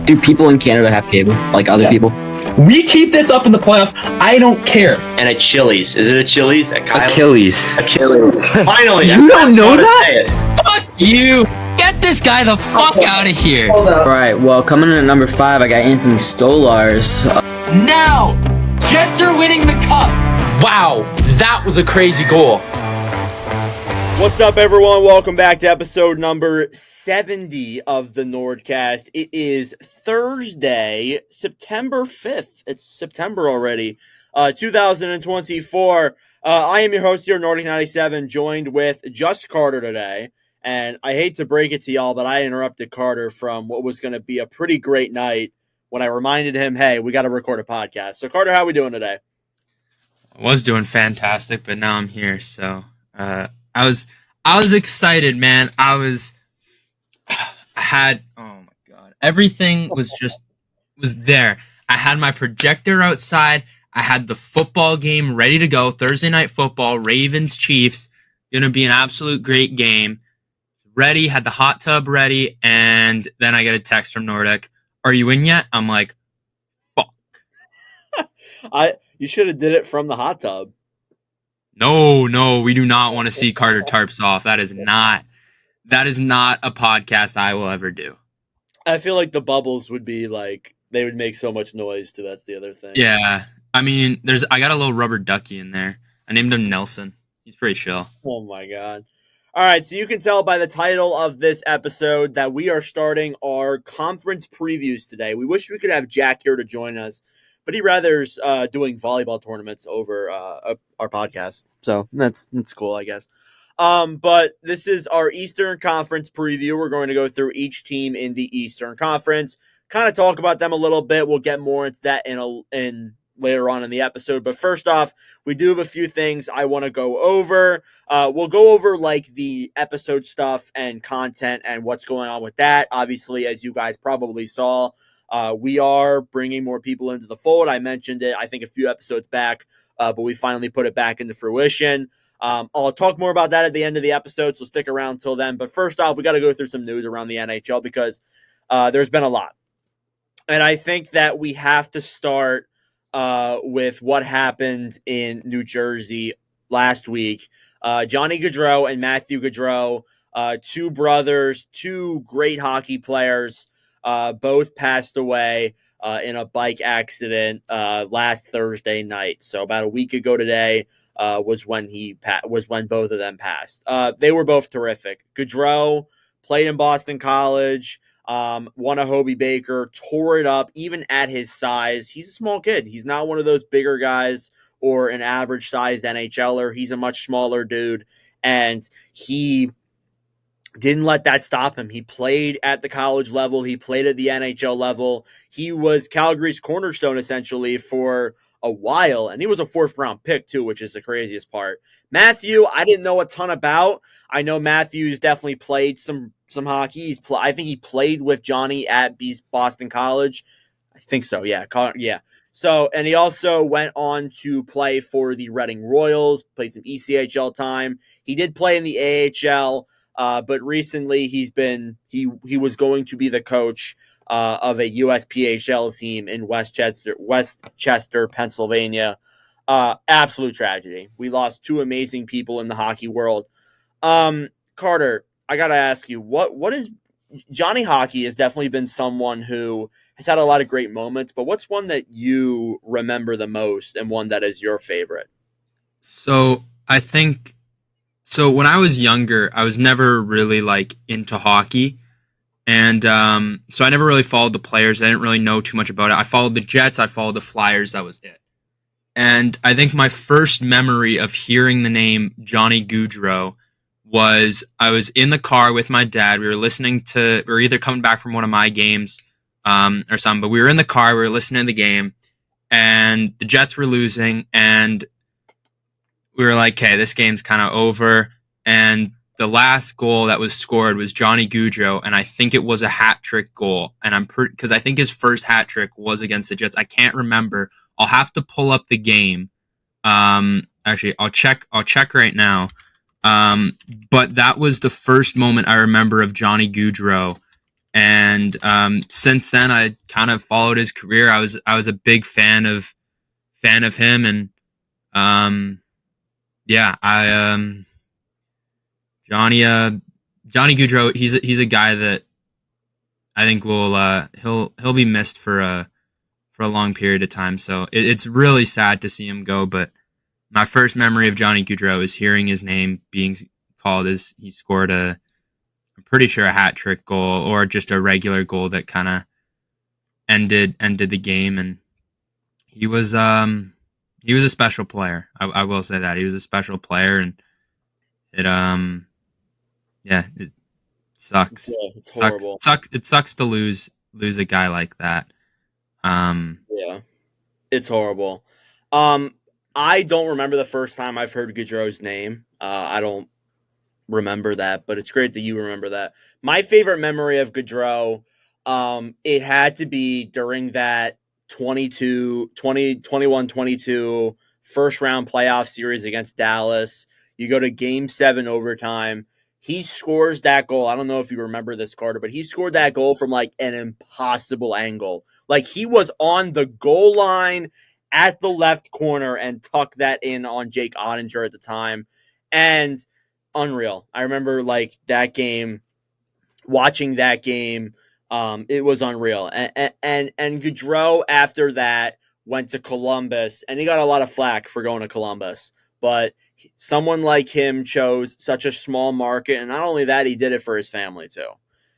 Do people in Canada have cable? Like other people? We keep this up in the playoffs. I don't care. And at Chili's. Is it a Chili's? At Kyle's? Achilles. Finally. You don't know that? Fuck you! Get this guy the fuck out of here! Alright, well, coming in at number 5, I got Anthony Stolars. Now! Jets are winning the cup! Wow, that was a crazy goal. What's up, everyone? Welcome back to episode number 70 of the NordCast. It is Thursday, September 5th. It's September already, 2024. I am your host here, Nordic97, joined with just Carter today. And I hate to break it to y'all, but I interrupted Carter from what was going to be a pretty great night when I reminded him, hey, we got to record a podcast. So, Carter, how are we doing today? I was doing fantastic, but now I'm here, so... I was excited, man. oh my God. Everything was there. I had my projector outside. I had the football game ready to go. Thursday night football, Ravens, Chiefs. Gonna be an absolute great game. Ready, had the hot tub ready, and then I get a text from Nordic. Are you in yet? I'm like, fuck. You should have did it from the hot tub. No, we do not want to see Carter tarps off. That is not a podcast I will ever do. I feel like the bubbles would be like, they would make so much noise too. That's the other thing. Yeah. I mean, I got a little rubber ducky in there. I named him Nelson. He's pretty chill. Oh my God. All right. So you can tell by the title of this episode that we are starting our conference previews today. We wish we could have Jack here to join us, but he rather's doing volleyball tournaments over our podcast. So that's cool, I guess. But this is our Eastern Conference preview. We're going to go through each team in the Eastern Conference, kind of talk about them a little bit. We'll get more into that in later on in the episode. But first off, we do have a few things I want to go over. We'll go over like the episode stuff and content and what's going on with that. Obviously, as you guys probably saw, we are bringing more people into the fold. I mentioned it, I think, a few episodes back, but we finally put it back into fruition. I'll talk more about that at the end of the episode, so stick around till then. But first off, we got to go through some news around the NHL because there's been a lot. And I think that we have to start with what happened in New Jersey last week. Johnny Gaudreau and Matthew Gaudreau, two brothers, two great hockey players, both passed away in a bike accident last Thursday night. So about a week ago today was when both of them passed. They were both terrific. Gaudreau played in Boston College, won a Hobey Baker, tore it up even at his size. He's a small kid. He's not one of those bigger guys or an average sized NHLer. He's a much smaller dude, and he didn't let that stop him. He played at the college level. He played at the NHL level. He was Calgary's cornerstone, essentially, for a while, and he was a fourth-round pick, too, which is the craziest part. Matthew, I didn't know a ton about. I know Matthew's definitely played some hockey. I think he played with Johnny at Boston College. I think so, yeah. So, and he also went on to play for the Reading Royals, played some ECHL time. He did play in the AHL, but recently he was going to be the coach of a USPHL team in Westchester, Pennsylvania. Absolute tragedy. We lost two amazing people in the hockey world. Carter, I gotta ask you, what is Johnny Hockey has definitely been someone who has had a lot of great moments, but what's one that you remember the most and one that is your favorite? So I think, when I was younger, I was never really like into hockey. And so I never really followed the players. I didn't really know too much about it. I followed the Jets. I followed the Flyers. That was it. And I think my first memory of hearing the name Johnny Gaudreau was I was in the car with my dad. We were either coming back from one of my games or something, but we were in the car. We were listening to the game, and the Jets were losing. And we were like, okay, this game's kind of over. And the last goal that was scored was Johnny Gaudreau, and I think it was a hat trick goal. And because I think his first hat trick was against the Jets. I can't remember. I'll have to pull up the game. Actually, I'll check right now. But that was the first moment I remember of Johnny Gaudreau, And since then, I kind of followed his career. I was a big fan of him, and Johnny Gaudreau. He's a guy that I think will he'll be missed for a long period of time. So it's really sad to see him go. But my first memory of Johnny Gaudreau is hearing his name being called as he scored I'm pretty sure a hat trick goal or just a regular goal that kind of ended the game. And he was a special player. I will say that he was a special player, and it it sucks. Yeah, it's horrible. It sucks to lose a guy like that. Yeah, it's horrible. I don't remember the first time I've heard Gaudreau's name. I don't remember that, but it's great that you remember that. My favorite memory of Gaudreau, it had to be during that 21-22 first round playoff series against Dallas. You go to game 7 overtime. He scores that goal. I don't know if you remember this, Carter, but he scored that goal from like an impossible angle. Like he was on the goal line at the left corner and tucked that in on Jake Ottinger at the time. And unreal. I remember like that game, watching that game. It was unreal. And Gaudreau after that went to Columbus, and he got a lot of flack for going to Columbus. But someone like him chose such a small market, and not only that, he did it for his family too.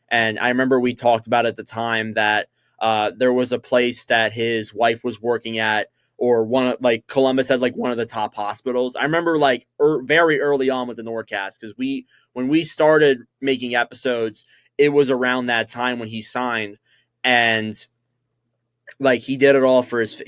And I remember we talked about at the time that there was a place that his wife was working at, or Columbus had like one of the top hospitals. I remember like very early on with the NordCast, because when we started making episodes, it was around that time when he signed, and like he did it all for it's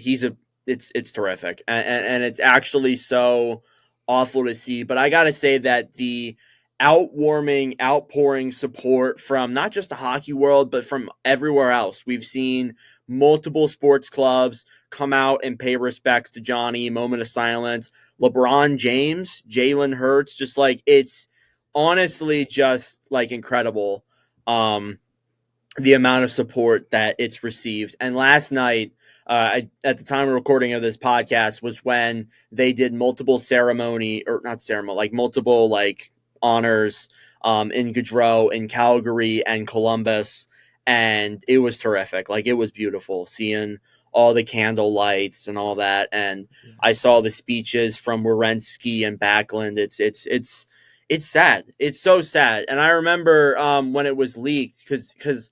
terrific, and it's actually so awful to see. But I gotta say that the outpouring support from not just the hockey world, but from everywhere else. We've seen multiple sports clubs come out and pay respects to Johnny, moment of silence. LeBron James, Jalen Hurts, just like it's honestly just like incredible. The amount of support that it's received. And last night, at the time of recording of this podcast, was when they did multiple multiple like honors in Gaudreau, in Calgary, and Columbus, and it was terrific. Like it was beautiful seeing all the candle lights and all that, and I saw the speeches from Werenski and Backlund. It's sad. It's so sad. And I remember when it was leaked, because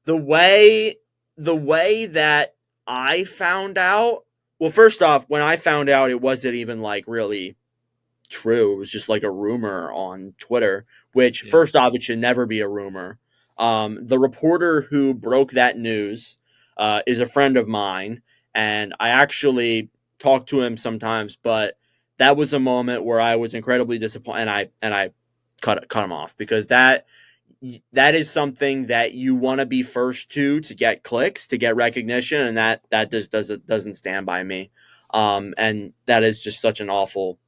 the way that I found out, well, first off, when I found out, it wasn't even like really true. It was just like a rumor on Twitter, which first off, it should never be a rumor. The reporter who broke that news is a friend of mine, and I actually talk to him sometimes, but that was a moment where I was incredibly disappointed, and I cut him off, because that is something that you want to be first to get clicks, to get recognition, and that just doesn't stand by me. And that is just such an awful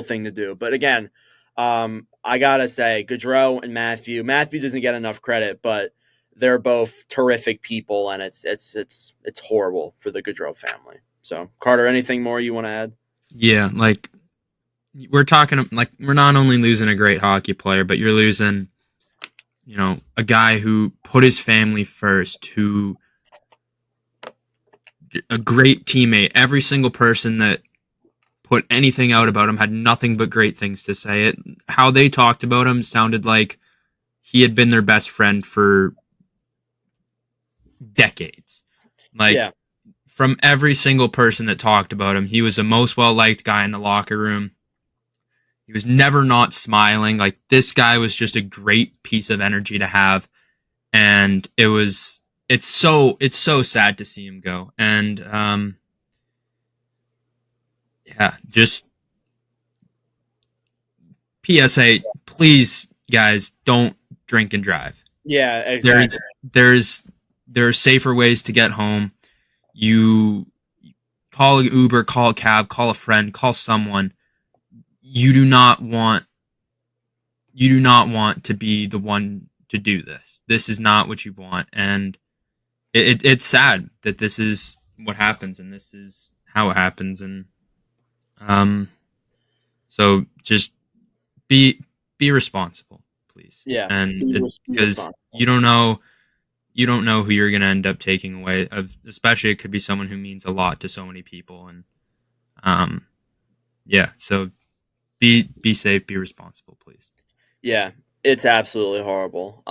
thing to do. But again, I gotta say, Gaudreau and Matthew doesn't get enough credit, but they're both terrific people, and it's horrible for the Gaudreau family. So, Carter, anything more you want to add? Yeah, like we're talking, like we're not only losing a great hockey player, but you're losing, a guy who put his family first, who a great teammate. Every single person that put anything out about him had nothing but great things to say. How they talked about him sounded like he had been their best friend for decades. From every single person that talked about him, he was the most well-liked guy in the locker room. He was never not smiling. Like, this guy was just a great piece of energy to have. And it's so sad to see him go. And, just PSA, please, guys, don't drink and drive. Yeah, exactly. There are safer ways to get home. You call an Uber, call a cab, call a friend, call someone. You do not want to be the one to do this. This is not what you want, and it's sad that this is what happens, and this is how it happens, and so just be responsible, please. Yeah, and be because responsible. you don't know who you're gonna end up taking away. Especially it could be someone who means a lot to so many people, and yeah. So be safe, be responsible, please. Yeah, it's absolutely horrible.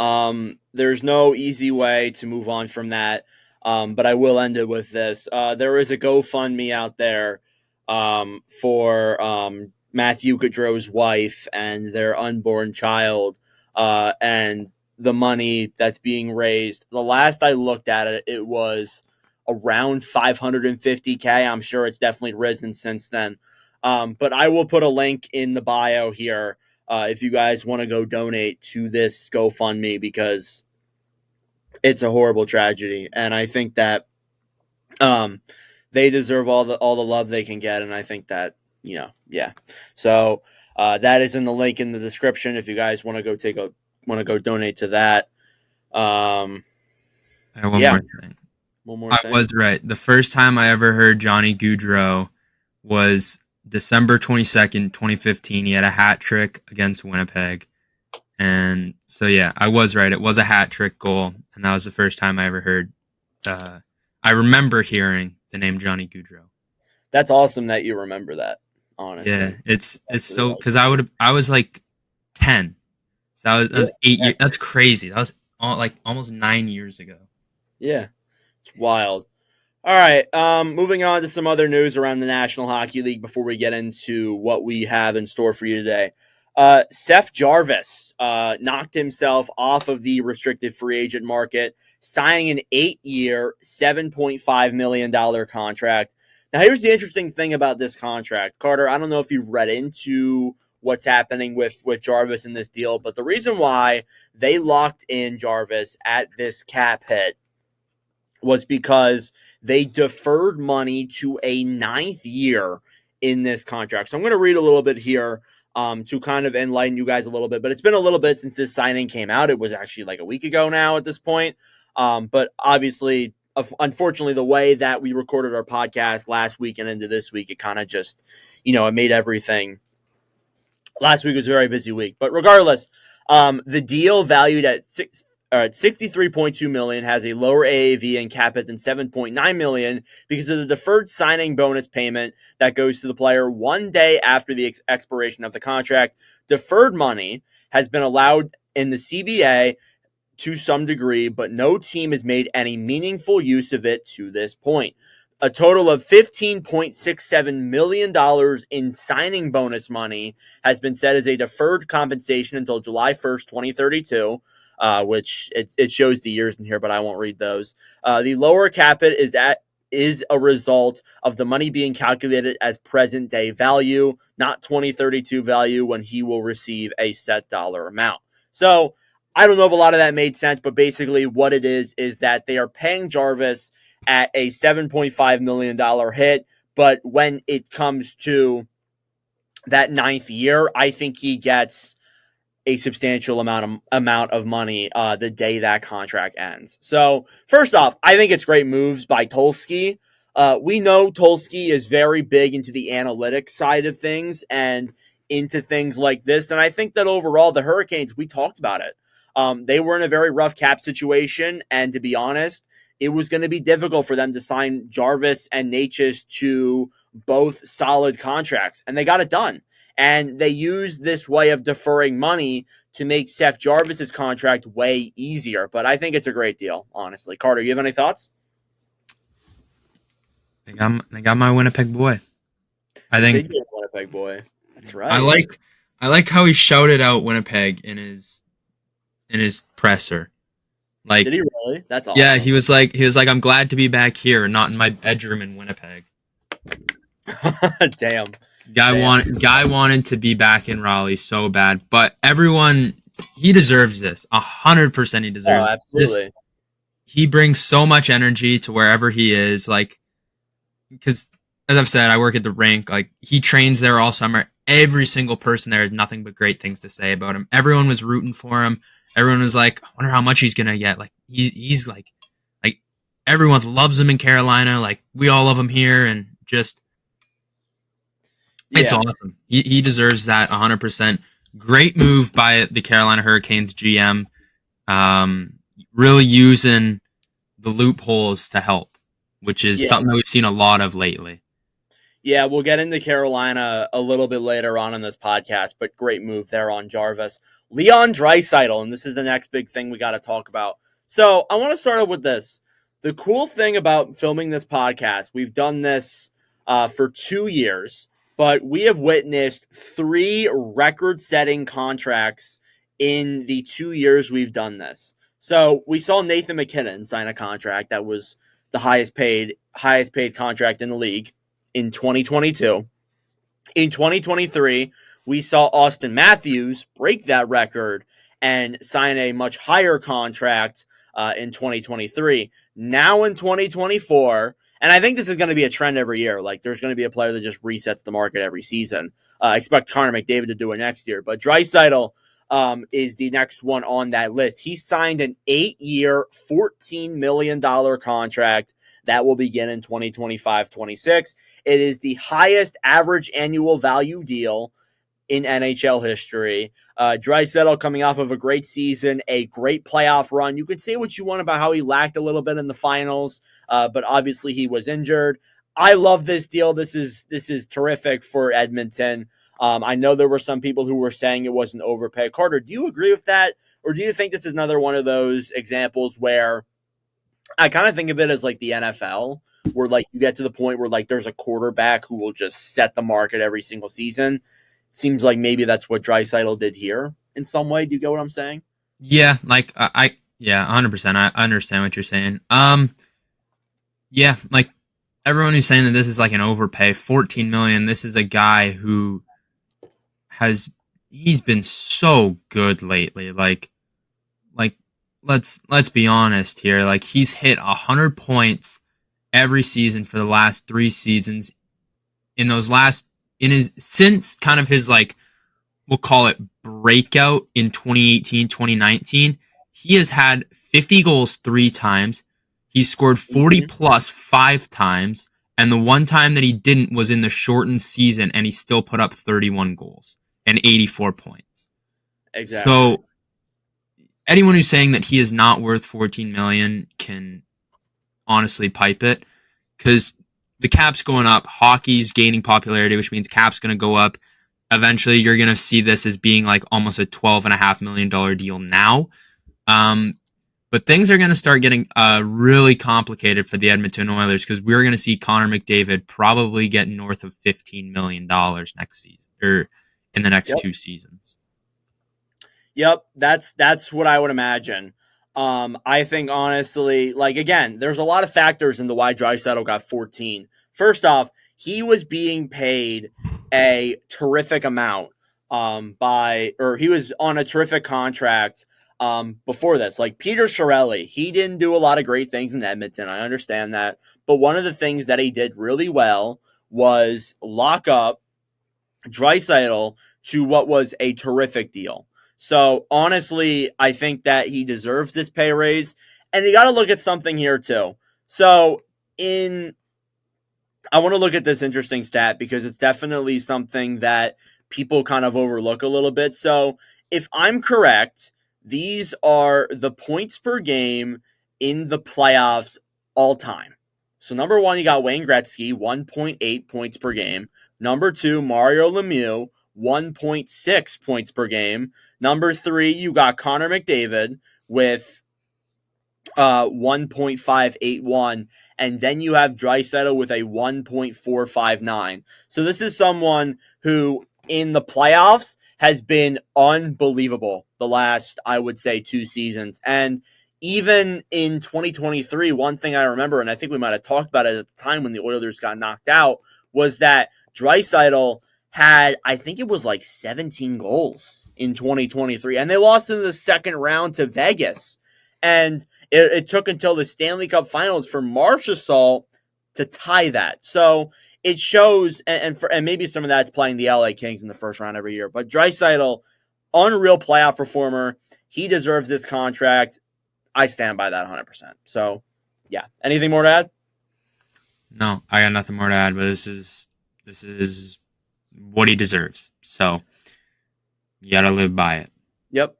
There's no easy way to move on from that. But I will end it with this. There is a GoFundMe out there for Matthew Gaudreau's wife and their unborn child, and the money that's being raised. The last I looked at it, it was around $550K. I'm sure it's definitely risen since then. But I will put a link in the bio here if you guys want to go donate to this GoFundMe, because it's a horrible tragedy, and I think that they deserve all the love they can get, and I think that yeah. So that is in the link in the description if you guys want to go donate to that. I have one Yeah. more thing. One more I thing. was right. The first time I ever heard Johnny Gaudreau was December 22nd, 2015. He had a hat trick against Winnipeg. And so, yeah, I was right. It was a hat trick goal. And that was the first time I ever heard. I remember hearing the name Johnny Gaudreau. That's awesome that you remember that, honestly. Yeah, it's so, really because I was like 10. So that was 8 years. That's crazy. That was almost 9 years ago. Yeah, it's wild. All right, moving on to some other news around the National Hockey League before we get into what we have in store for you today. Seth Jarvis knocked himself off of the restricted free agent market, signing an 8-year, $7.5 million contract. Now, here's the interesting thing about this contract. Carter, I don't know if you've read into what's happening with Jarvis in this deal, but the reason why they locked in Jarvis at this cap hit was because they deferred money to a 9th year in this contract. So I'm going to read a little bit here to kind of enlighten you guys a little bit. But it's been a little bit since this signing came out. It was actually like a week ago now at this point. But obviously, unfortunately, the way that we recorded our podcast last week and into this week, it kind of just, it made everything. Last week was a very busy week. But regardless, the deal valued at $63.2 million has a lower AAV and cap hit than $7.9 million because of the deferred signing bonus payment that goes to the player 1 day after the expiration of the contract. Deferred money has been allowed in the CBA to some degree, but no team has made any meaningful use of it to this point. A total of $15.67 million in signing bonus money has been set as a deferred compensation until July 1st, 2032. Which it shows the years in here, but I won't read those. The lower cap hit is a result of the money being calculated as present day value, not 2032 value when he will receive a set dollar amount. So I don't know if a lot of that made sense, but basically what it is that they are paying Jarvis at a $7.5 million hit, but when it comes to that 9th year, I think he gets a substantial amount of money the day that contract ends. So first off, I think it's great moves by Tulsky. We know Tulsky is very big into the analytics side of things and into things like this. And I think that overall the Hurricanes, we talked about it. They were in a very rough cap situation. And to be honest, it was going to be difficult for them to sign Jarvis and Natchez to both solid contracts. And they got it done. And they used this way of deferring money to make Seth Jarvis's contract way easier. But I think it's a great deal, honestly. Carter, you have any thoughts? They got my Winnipeg boy. I think They did, Winnipeg boy. That's right. I like how he shouted out Winnipeg in his presser. Like, did he really? That's awesome. Yeah, he was like, I'm glad to be back here, not in my bedroom in Winnipeg. Damn. Guy wanted to be back in Raleigh so bad, but he deserves this. 100% he deserves absolutely. He brings so much energy to wherever he is, like, because as I've said, I work at the rink. Like, he trains there all summer. every single person there had nothing but great things to say about him. Everyone was rooting for him. Everyone was like, I wonder how much he's gonna get. Like he's like everyone loves him in Carolina. Like we all love him here, and just it's awesome. He deserves that 100%. Great move by the Carolina Hurricanes GM. Really using the loopholes to help, which is something that we've seen a lot of lately. Yeah, we'll get into Carolina a little bit later on in this podcast, but great move there on Jarvis. Leon Draisaitl, and this is the next big thing we got to talk about. So I want to start off with this. The cool thing about filming this podcast, we've done this for 2 years, but we have witnessed 3 record-setting contracts in the 2 years we've done this. So we saw Nathan MacKinnon sign a contract that was the highest paid contract in the league in 2022. In 2023, we saw Austin Matthews break that record and sign a much higher contract in 2023. Now in 2024, and I think this is going to be a trend every year. Like there's going to be a player that just resets the market every season. Expect Connor McDavid to do it next year, but Draisaitl is the next one on that list. He signed an 8-year, $14 million contract that will begin in 2025-26. It is the highest average annual value deal in NHL history. Draisaitl coming off of a great season, a great playoff run. You could say what you want about how he lacked a little bit in the finals, but obviously he was injured. I love this deal. This is terrific for Edmonton. I know there were some people who were saying it was an overpay. Carter, do you agree with that? Or do you think this is another one of those examples where I kind of think of it as like the NFL, where like you get to the point where like there's a quarterback who will just set the market every single season? Seems like maybe that's what Draisaitl did here in some way. Do you get what I'm saying? Yeah, like I 100%. I understand what you're saying. Yeah, like everyone who's saying that this is like an overpay, $14 million. This is a guy who he's been so good lately. Like let's be honest here. Like he's hit 100 points every season for the last 3 seasons. Since kind of his like, we'll call it breakout in 2018, 2019, he has had 50 goals 3 times. He's scored 40 plus 5 times. And the one time that he didn't was in the shortened season, and he still put up 31 goals and 84 points. Exactly. So anyone who's saying that he is not worth $14 million can honestly pipe it, because the cap's going up, hockey's gaining popularity, which means cap's going to go up. Eventually, you're going to see this as being like almost a $12.5 million deal now. But things are going to start getting really complicated for the Edmonton Oilers, because we're going to see Connor McDavid probably get north of $15 million next season, or in the next 2 seasons. Yep, that's what I would imagine. I think honestly, like again, there's a lot of factors into why Draisaitl got 14. First off, he was being paid a terrific amount he was on a terrific contract before this. Like Peter Chiarelli, he didn't do a lot of great things in Edmonton. I understand that, but one of the things that he did really well was lock up Draisaitl to what was a terrific deal. So honestly, I think that he deserves this pay raise, and you got to look at something here too. So I want to look at this interesting stat, because it's definitely something that people kind of overlook a little bit. So if I'm correct, these are the points per game in the playoffs all time. So number 1, you got Wayne Gretzky, 1.8 points per game. Number 2, Mario Lemieux, 1.6 points per game. Number 3, you got Connor McDavid with 1.581, and then you have Draisaitl with a 1.459. So this is someone who in the playoffs has been unbelievable the last, I would say, 2 seasons. And even in 2023, one thing I remember, and I think we might have talked about it at the time when the Oilers got knocked out, was that Draisaitl had, I think it was like 17 goals in 2023, and they lost in the second round to Vegas. And it took until the Stanley Cup Finals for Marchessault to tie that. So it shows, and maybe some of that's playing the LA Kings in the first round every year. But Draisaitl, unreal playoff performer. He deserves this contract. I stand by that 100%. So, yeah. Anything more to add? No, I got nothing more to add. But this is what he deserves. So you gotta live by it. Yep.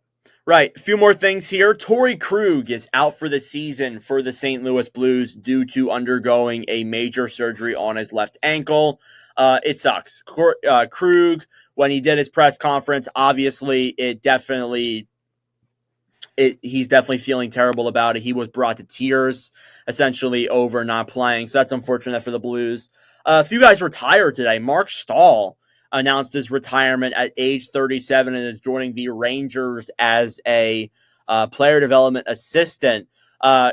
Right. A few more things here. Torrey Krug is out for the season for the St. Louis Blues due to undergoing a major surgery on his left ankle. It sucks. Krug, when he did his press conference, obviously he's definitely feeling terrible about it. He was brought to tears, essentially, over not playing. So that's unfortunate for the Blues. A few guys retired today. Mark Stahl announced his retirement at age 37 and is joining the Rangers as a player development assistant.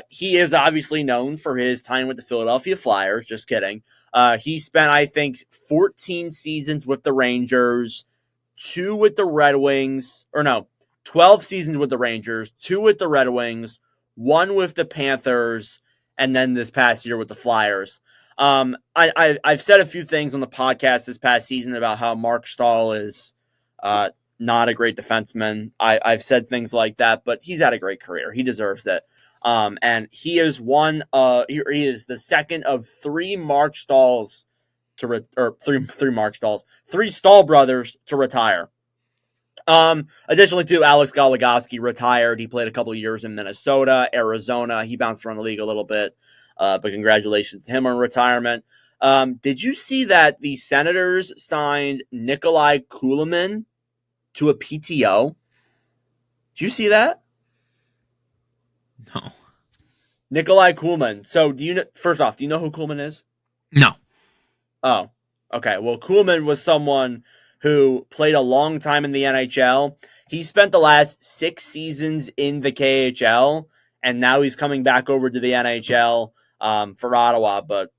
He is obviously known for his time with the Philadelphia Flyers. Just kidding. He spent, I think, 14 seasons with the Rangers, 2 with the Red Wings, 12 seasons with the Rangers, 2 with the Red Wings, 1 with the Panthers, and then this past year with the Flyers. I've said a few things on the podcast this past season about how Mark Stahl is not a great defenseman. I've said things like that, but he's had a great career. He deserves it. And he is he is the second of 3 Mark Stahls three Stahl brothers to retire. Additionally, too, Alex Goligoski retired. He played a couple of years in Minnesota, Arizona. He bounced around the league a little bit, but congratulations to him on retirement. Did you see that the Senators signed Nikolai Kulemin to a PTO? Did you see that? No. Nikolai Kulemin. So, first off, do you know who Kulemin is? No. Oh, okay. Well, Kulemin was someone who played a long time in the NHL. He spent the last 6 seasons in the KHL, and now he's coming back over to the NHL for Ottawa, but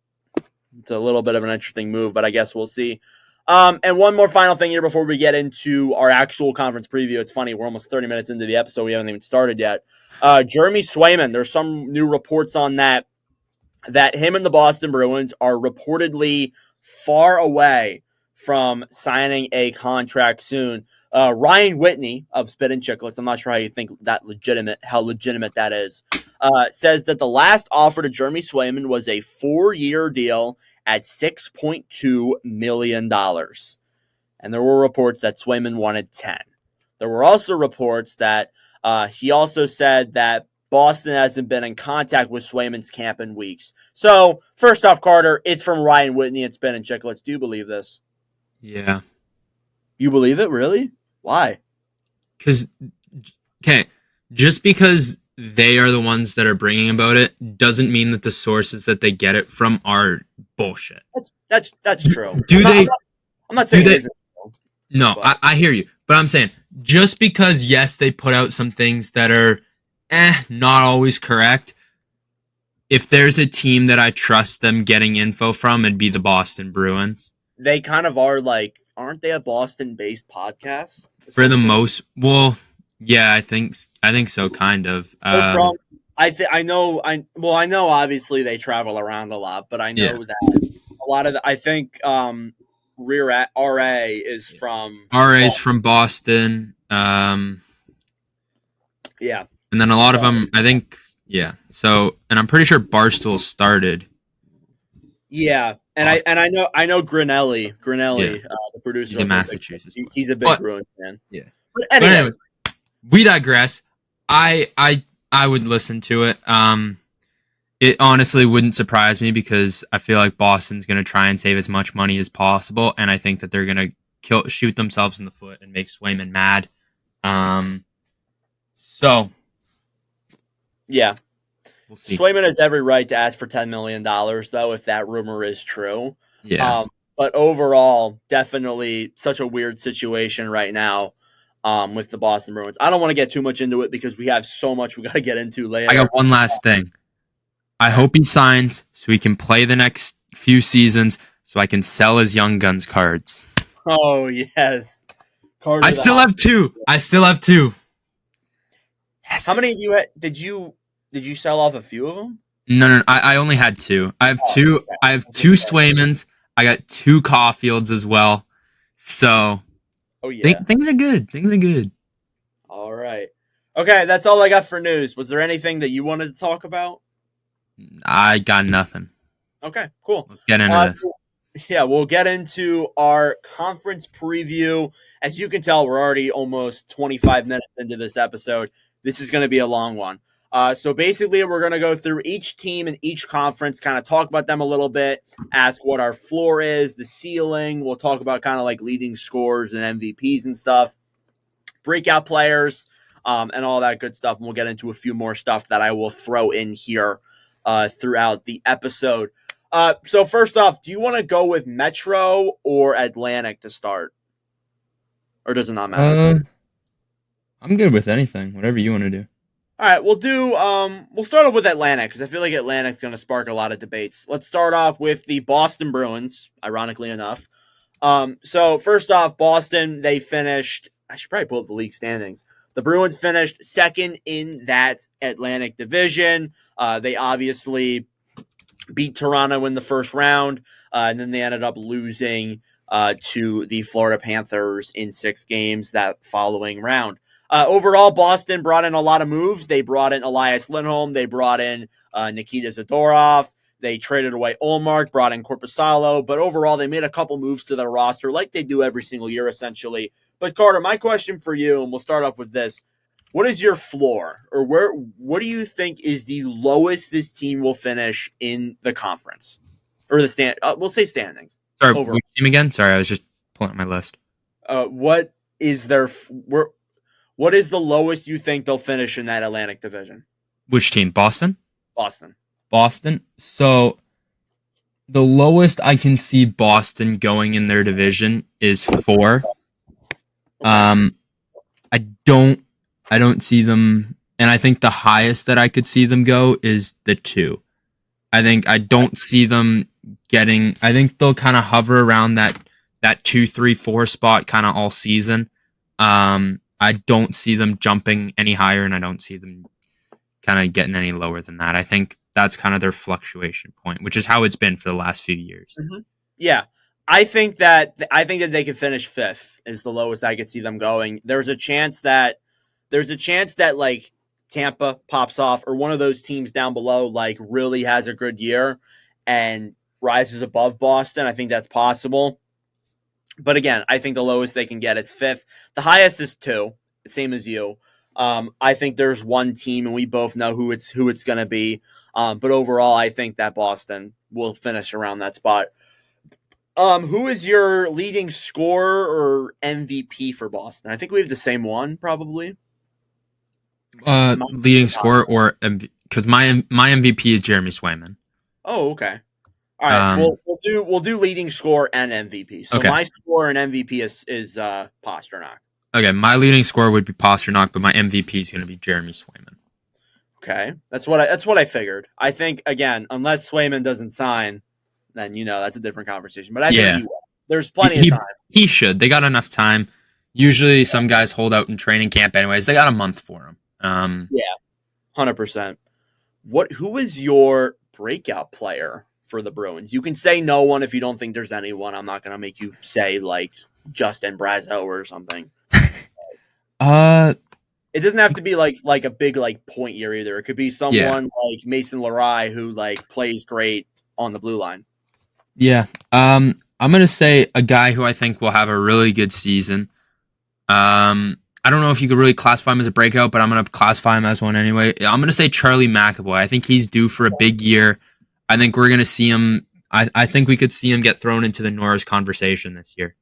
it's a little bit of an interesting move, but I guess we'll see. And one more final thing here before we get into our actual conference preview. It's funny, we're almost 30 minutes into the episode. We haven't even started yet. Jeremy Swayman, there's some new reports on that him and the Boston Bruins are reportedly far away from signing a contract soon. Ryan Whitney of Spit and Chicklets, I'm not sure how you think how legitimate that is, says that the last offer to Jeremy Swayman was a 4-year deal at $6.2 million. And there were reports that Swayman wanted 10. There were also reports that he also said that Boston hasn't been in contact with Swayman's camp in weeks. So, first off, Carter, it's from Ryan Whitney at Spin and Chicklets. Do you believe this? Yeah. You believe it? Really? Why? Just because they are the ones that are bringing about it doesn't mean that the sources that they get it from are bullshit. That's true. I'm not saying it isn't. No, I hear you. But I'm saying, just because, yes, they put out some things that are not always correct, if there's a team that I trust them getting info from, it'd be the Boston Bruins. They kind of are aren't they a Boston-based podcast? For the most, well, yeah, I think so, kind of. I know. Obviously, they travel around a lot, but I know that a lot of I think RA is from from Boston. Yeah, and then a lot of them, I think, So, and I'm pretty sure Barstool started. Yeah, and I know Grinelli, the producer. He's in Massachusetts. He's a big Bruins fan. Yeah. But anyway, we digress. I would listen to it. It honestly wouldn't surprise me because I feel like Boston's going to try and save as much money as possible, and I think that they're going to shoot themselves in the foot and make Swayman mad. So, yeah. We'll see. Swayman has every right to ask for $10 million, though, if that rumor is true. Yeah. But overall, definitely such a weird situation right now with the Boston Bruins. I don't want to get too much into it because we have so much we got to get into later. I got one last thing. I hope he signs so he can play the next few seasons so I can sell his Young Guns cards. Oh, yes. I still have 2. Yes. How many of you had? Did you sell off a few of them? No. I only had 2. I have 2. Okay. I have 2 Swaymans. I got 2 Caulfields as well. So Oh yeah. things are good. Things are good. All right. Okay, that's all I got for news. Was there anything that you wanted to talk about? I got nothing. Okay, cool. Let's get into this. Yeah, we'll get into our conference preview. As you can tell, we're already almost 25 minutes into this episode. This is going to be a long one. So basically, we're going to go through each team and each conference, kind of talk about them a little bit, ask what our floor is, the ceiling. We'll talk about kind of like leading scores and MVPs and stuff, breakout players, and all that good stuff. And we'll get into a few more stuff that I will throw in here throughout the episode. So first off, do you want to go with Metro or Atlantic to start? Or does it not matter? I'm good with anything. Whatever you want to do. All right, we'll start off with Atlantic because I feel like Atlantic's going to spark a lot of debates. Let's start off with the Boston Bruins, ironically enough. So first off, Boston, they finished, I should probably pull up the league standings. The Bruins finished second in that Atlantic division. They obviously beat Toronto in the first round, and then they ended up losing to the Florida Panthers in 6 games that following round. Overall, Boston brought in a lot of moves. They brought in Elias Lindholm. They brought in Nikita Zadorov. They traded away Ullmark, brought in Korpisalo. But overall, they made a couple moves to their roster like they do every single year, essentially. But Carter, my question for you, and we'll start off with this. What is your floor, or what do you think is the lowest this team will finish in the conference? Or the stand? We'll say standings. Sorry, Overall. which team again? Sorry, I was just pulling up my list. What is what is the lowest you think they'll finish in that Atlantic division? Which team? Boston? Boston. So the lowest I can see Boston going in their division is 4. Okay. I don't see them, and I think the highest that I could see them go is the 2. I don't see them getting. I think they'll kind of hover around that 2, 3, 4 spot kind of all season. I don't see them jumping any higher, and I don't see them kind of getting any lower than that. I think that's kind of their fluctuation point, which is how it's been for the last few years. Mm-hmm. Yeah, I think that they could finish 5th is the lowest I could see them going. There's a chance that like Tampa pops off, or one of those teams down below like really has a good year and rises above Boston. I think that's possible. But again, I think the lowest they can get is 5th. The highest is 2, same as you. I think there's one team, and we both know who it's going to be. But overall, I think that Boston will finish around that spot. Who is your leading scorer or MVP for Boston? I think we have the same one, probably. Leading scorer or because my MVP is Jeremy Swayman. Oh, okay. All right, we'll do leading score and MVP. So okay. My score and MVP is Pastrnak. Okay, my leading scorer would be Pastrnak, but my MVP is going to be Jeremy Swayman. Okay, that's what I figured. I think again, unless Swayman doesn't sign, then that's a different conversation. But I think he will. There's plenty of time. He should. They got enough time. Usually, some guys hold out in training camp. Anyways, they got a month for him. Yeah, 100%. Who is your breakout player for the Bruins? You can say no one if you don't think there's anyone. I'm not going to make you say like Justin Draisaitl or something. It doesn't have to be like a big like point year either. It could be someone like Mason Lohrei who like plays great on the blue line. Yeah. I'm gonna say a guy who I think will have a really good season. I don't know if you could really classify him as a breakout, but I'm gonna classify him as one anyway. I'm gonna say Charlie McAvoy. I think he's due for a big year. I think we're gonna see him. I think we could see him get thrown into the Norris conversation this year.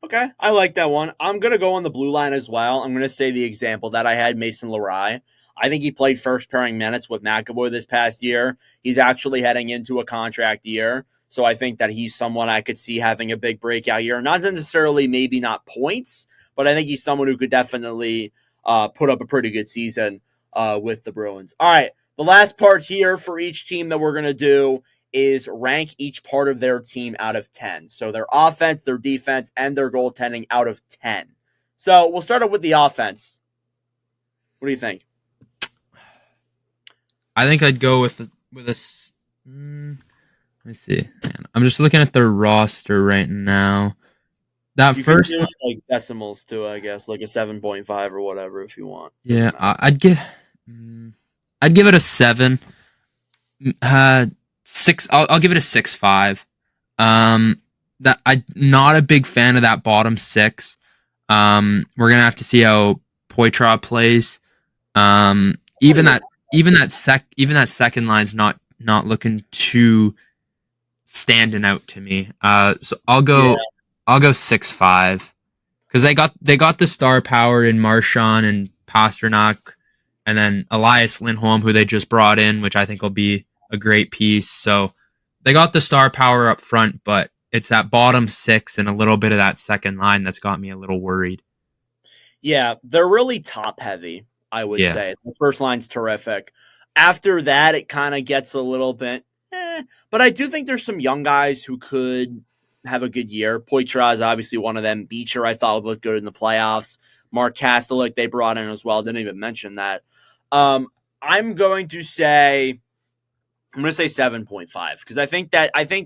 Okay, I like that one. I'm going to go on the blue line as well. I'm going to say the example that I had, Mason Lohrei. I think he played first pairing minutes with McAvoy this past year. He's actually heading into a contract year. So I think that he's someone I could see having a big breakout year. Not necessarily maybe not points, but I think he's someone who could definitely put up a pretty good season with the Bruins. All right, the last part here for each team that we're going to do is rank each part of their team out of 10. So their offense, their defense, and their goaltending out of 10. So we'll start off with the offense. What do you think? I think I'd go with Let me see. Man, I'm just looking at their roster right now. That You first, can do like decimals too, I guess, like a 7.5 or whatever if you want. yeah, I'd give it a 7. 6. I'll give it a 6.5. That I'm not a big fan of that bottom 6. We're gonna have to see how Poitras plays. Even that second line's not looking too standing out to me. So I'll go 6.5 because they got the star power in Marchand and Pasternak, and then Elias Lindholm, who they just brought in, which I think will be a great piece. So they got the star power up front, but it's that bottom 6 and a little bit of that second line that's got me a little worried. Yeah, they're really top heavy, I would say. The first line's terrific. After that, it kind of gets a little bit, but I do think there's some young guys who could have a good year. Poitras is obviously one of them. Beecher, I thought would look good in the playoffs. Mark Kastelik, they brought in as well. Didn't even mention that. I'm going to say 7.5 because I think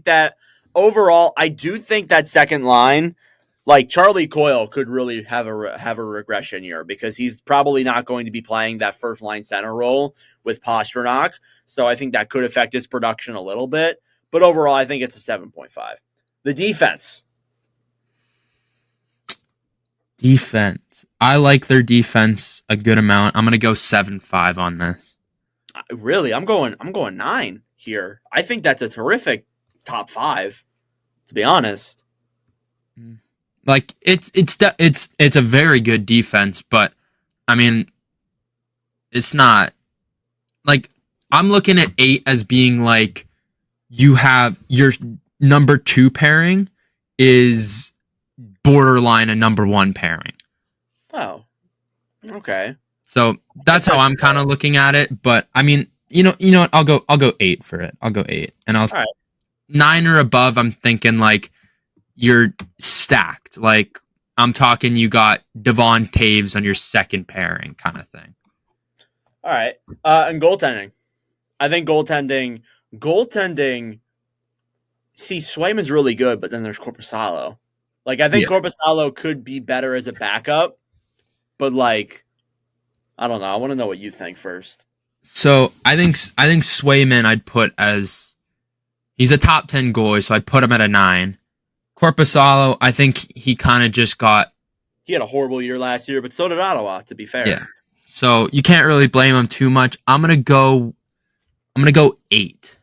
that overall, I do think that second line, like Charlie Coyle, could really have a regression year because he's probably not going to be playing that first line center role with Pasternak. So I think that could affect his production a little bit. But overall, I think it's a 7.5. The defense. Defense. I like their defense a good amount. I'm gonna go 7.5 on this. Really, I'm going 9 here. I think that's a terrific top 5, to be honest. Like it's a very good defense, but I mean, it's not like I'm looking at 8 as being like you have your number 2 pairing is borderline a number 1 pairing. Oh, okay. So that's how I'm kind of looking at it. But I mean, you know what? I'll go 8 for it. I'll go 8, and I'll 9 or above. I'm thinking like you're stacked. Like I'm talking, you got Devon Taves on your second pairing, kind of thing. All right, and goaltending. I think goaltending. See, Swayman's really good, but then there's Korpisalo. Like I think Korpisalo could be better as a backup, but like. I don't know. I want to know what you think first. So I think Swayman I'd put as he's a top 10 goalie, so I'd put him at a 9. Korpisalo, I think he kind of just got. He had a horrible year last year, but so did Ottawa. To be fair, yeah. So you can't really blame him too much. I'm gonna go 8.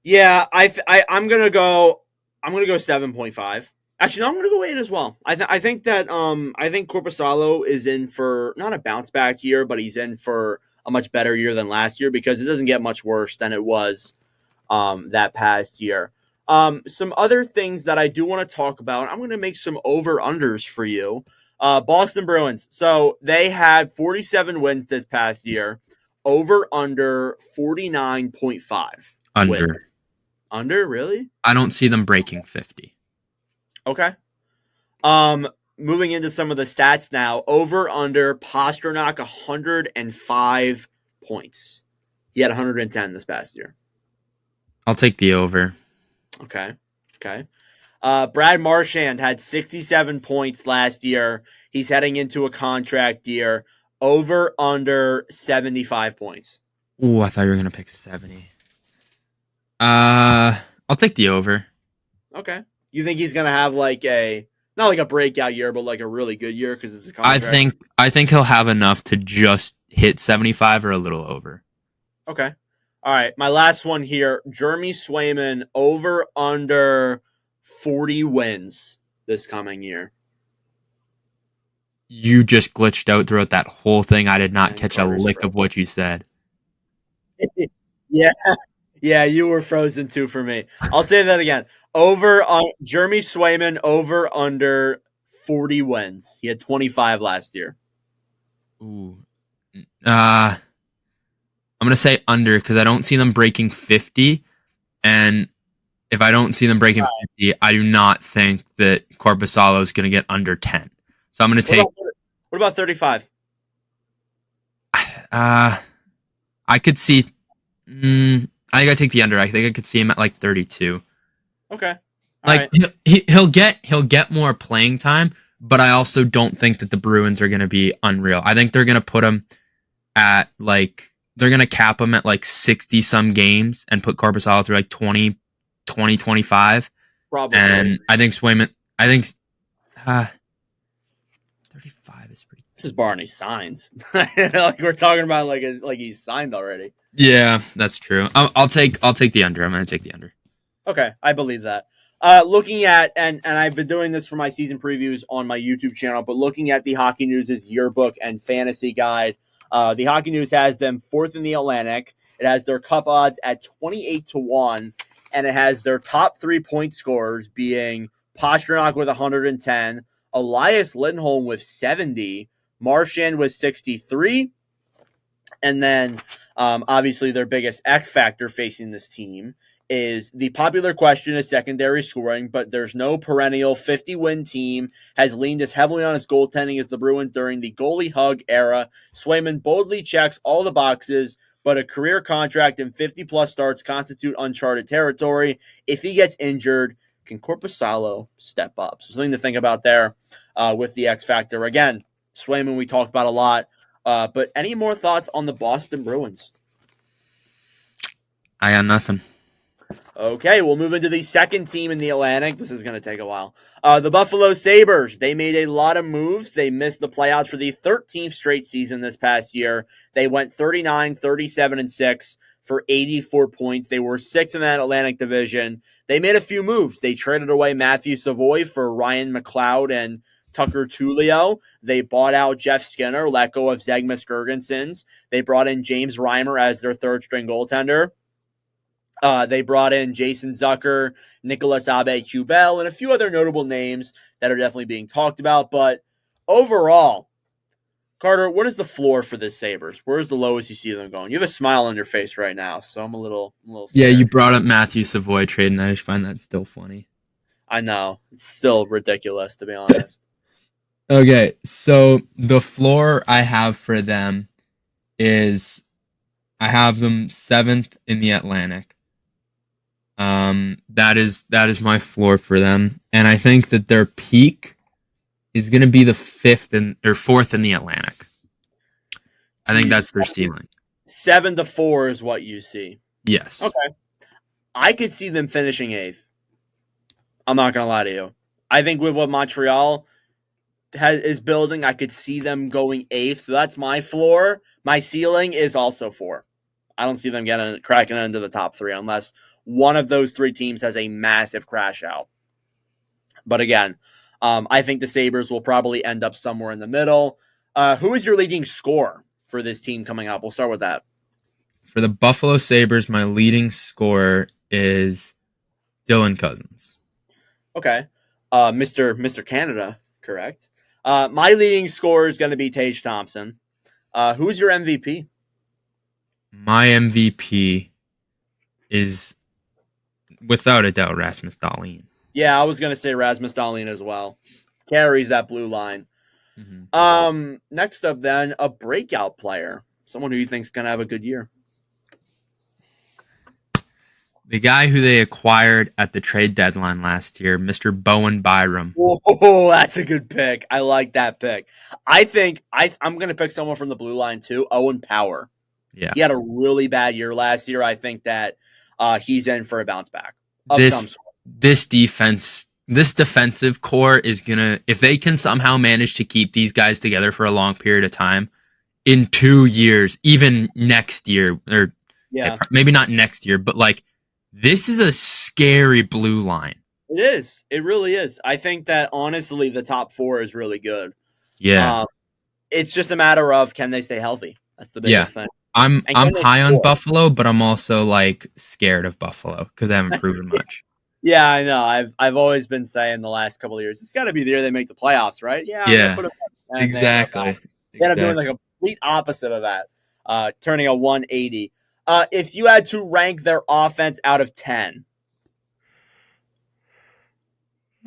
Yeah, I'm gonna go 7.5. Actually, no, I'm going to go 8 as well. I think Korpisalo is in for not a bounce back year, but he's in for a much better year than last year because it doesn't get much worse than it was that past year. Some other things that I do want to talk about. I'm going to make some over-unders for you. Boston Bruins. So they had 47 wins this past year. Over-under 49.5 Under. wins. Under, really? I don't see them breaking 50. Okay. Moving into some of the stats now. Over under Pasternak 105 points. He had 110 this past year. I'll take the over. Okay. Brad Marchand had 67 points last year. He's heading into a contract year. Over under 75 points. Ooh, I thought you were gonna pick 70. I'll take the over. Okay. You think he's gonna have like not like a breakout year, but like a really good year because it's a contract? I think he'll have enough to just hit 75 or a little over. Okay. All right. My last one here. Jeremy Swayman over under 40 wins this coming year. You just glitched out throughout that whole thing. I did not catch a lick of what you said. Yeah, you were frozen too for me. I'll say that again. Over on Jeremy Swayman over under 40 wins. He had 25 last year. Ooh. I'm gonna say under because I don't see them breaking 50, and if I don't see them breaking 50, I do not think that Korpisalo is gonna get under 10. So I'm gonna take. What about 35? I could see. I think I take the under. I think I could see him at like 32. Okay. All Like right. he'll get more playing time, but I also don't think that the Bruins are going to be unreal. I think they're going to put him at like they're going to cap him at like 60 some games and put Korpisalo through like 20, 25. Probably. And I think Swayman. I think 35 is pretty. This is Barney signs. Like we're talking about like he's signed already. Yeah, that's true. I'll take the under. I'm going to take the under. Okay, I believe that. Looking at and I've been doing this for my season previews on my YouTube channel, but looking at the Hockey News' yearbook and fantasy guide, the Hockey News has them 4th in the Atlantic. It has their cup odds at 28-1, and it has their top 3 point scorers being Pastrnak with 110, Elias Lindholm with 70, Marchand with 63, and then obviously their biggest X factor facing this team is the popular question is secondary scoring, but there's no perennial 50-win team has leaned as heavily on its goaltending as the Bruins during the goalie hug era. Swayman boldly checks all the boxes, but a career contract and 50-plus starts constitute uncharted territory. If he gets injured, can Korpisalo step up? So something to think about there with the X factor. Again, Swayman we talked about a lot, but any more thoughts on the Boston Bruins? I got nothing. Okay, we'll move into the second team in the Atlantic. This is going to take a while. The Buffalo Sabres. They made a lot of moves. They missed the playoffs for the 13th straight season this past year. They went 39, 37, and 6 for 84 points. They were 6th in that Atlantic division. They made a few moves. They traded away Matthew Savoy for Ryan McLeod and Tucker Tullio. They bought out Jeff Skinner, let go of Zegmas Girgensons. They brought in James Reimer as their third-string goaltender. They brought in Jason Zucker, Nicolas Aube-Kubel, and a few other notable names that are definitely being talked about. But overall, Carter, what is the floor for this Sabres? Where's the lowest you see them going? You have a smile on your face right now, so I'm a little scared. Yeah, you brought up Matthew Savoy trade, and I just find that still funny. I know. It's still ridiculous, to be honest. Okay, so the floor I have for them is I have them 7th in the Atlantic. That is my floor for them, and I think that their peak is going to be the 4th in the Atlantic. I think that's their ceiling. 7-4 is what you see. Yes. Okay. I could see them finishing 8th. I'm not gonna lie to you. I think with what Montreal is building, I could see them going 8th. That's my floor. My ceiling is also 4. I don't see them cracking into the top 3 unless one of those 3 teams has a massive crash out. But again, I think the Sabres will probably end up somewhere in the middle. Who is your leading scorer for this team coming up? We'll start with that. For the Buffalo Sabres, my leading scorer is Dylan Cousins. Okay. Mr. Canada, correct. My leading scorer is going to be Tage Thompson. Who's your MVP? My MVP is, without a doubt, Rasmus Dahlin. Yeah, I was going to say Rasmus Dahlin as well. Carries that blue line. Mm-hmm. Next up, then, a breakout player. Someone who you think is going to have a good year. The guy who they acquired at the trade deadline last year, Mr. Bowen Byram. Oh, that's a good pick. I like that pick. I think I'm going to pick someone from the blue line too, Owen Power. Yeah. He had a really bad year last year. I think that he's in for a bounce back. This defensive core is going to, if they can somehow manage to keep these guys together for a long period of time, in 2 years, even next year, or maybe not next year, but like, this is a scary blue line. It is. It really is. I think that, honestly, the top 4 is really good. Yeah. It's just a matter of, can they stay healthy? That's the biggest thing. I'm high on Buffalo, but I'm also like scared of Buffalo because they haven't proven much. Yeah, I know. I've always been saying the last couple of years, it's got to be the year they make the playoffs, right? Yeah. Exactly. They end up doing like a complete opposite of that, turning a 180. If you had to rank their offense out of 10,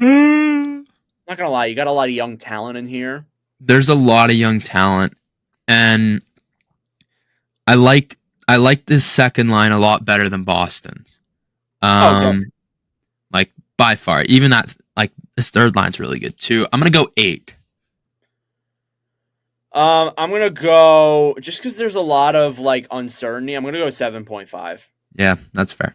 not gonna lie, you got a lot of young talent in here. There's a lot of young talent, and I like I like this second line a lot better than Boston's. Okay. Like by far. Even that, like this third line's really good too. I'm gonna go 8. I'm gonna go just because there's a lot of like uncertainty. I'm gonna go 7.5. Yeah, that's fair.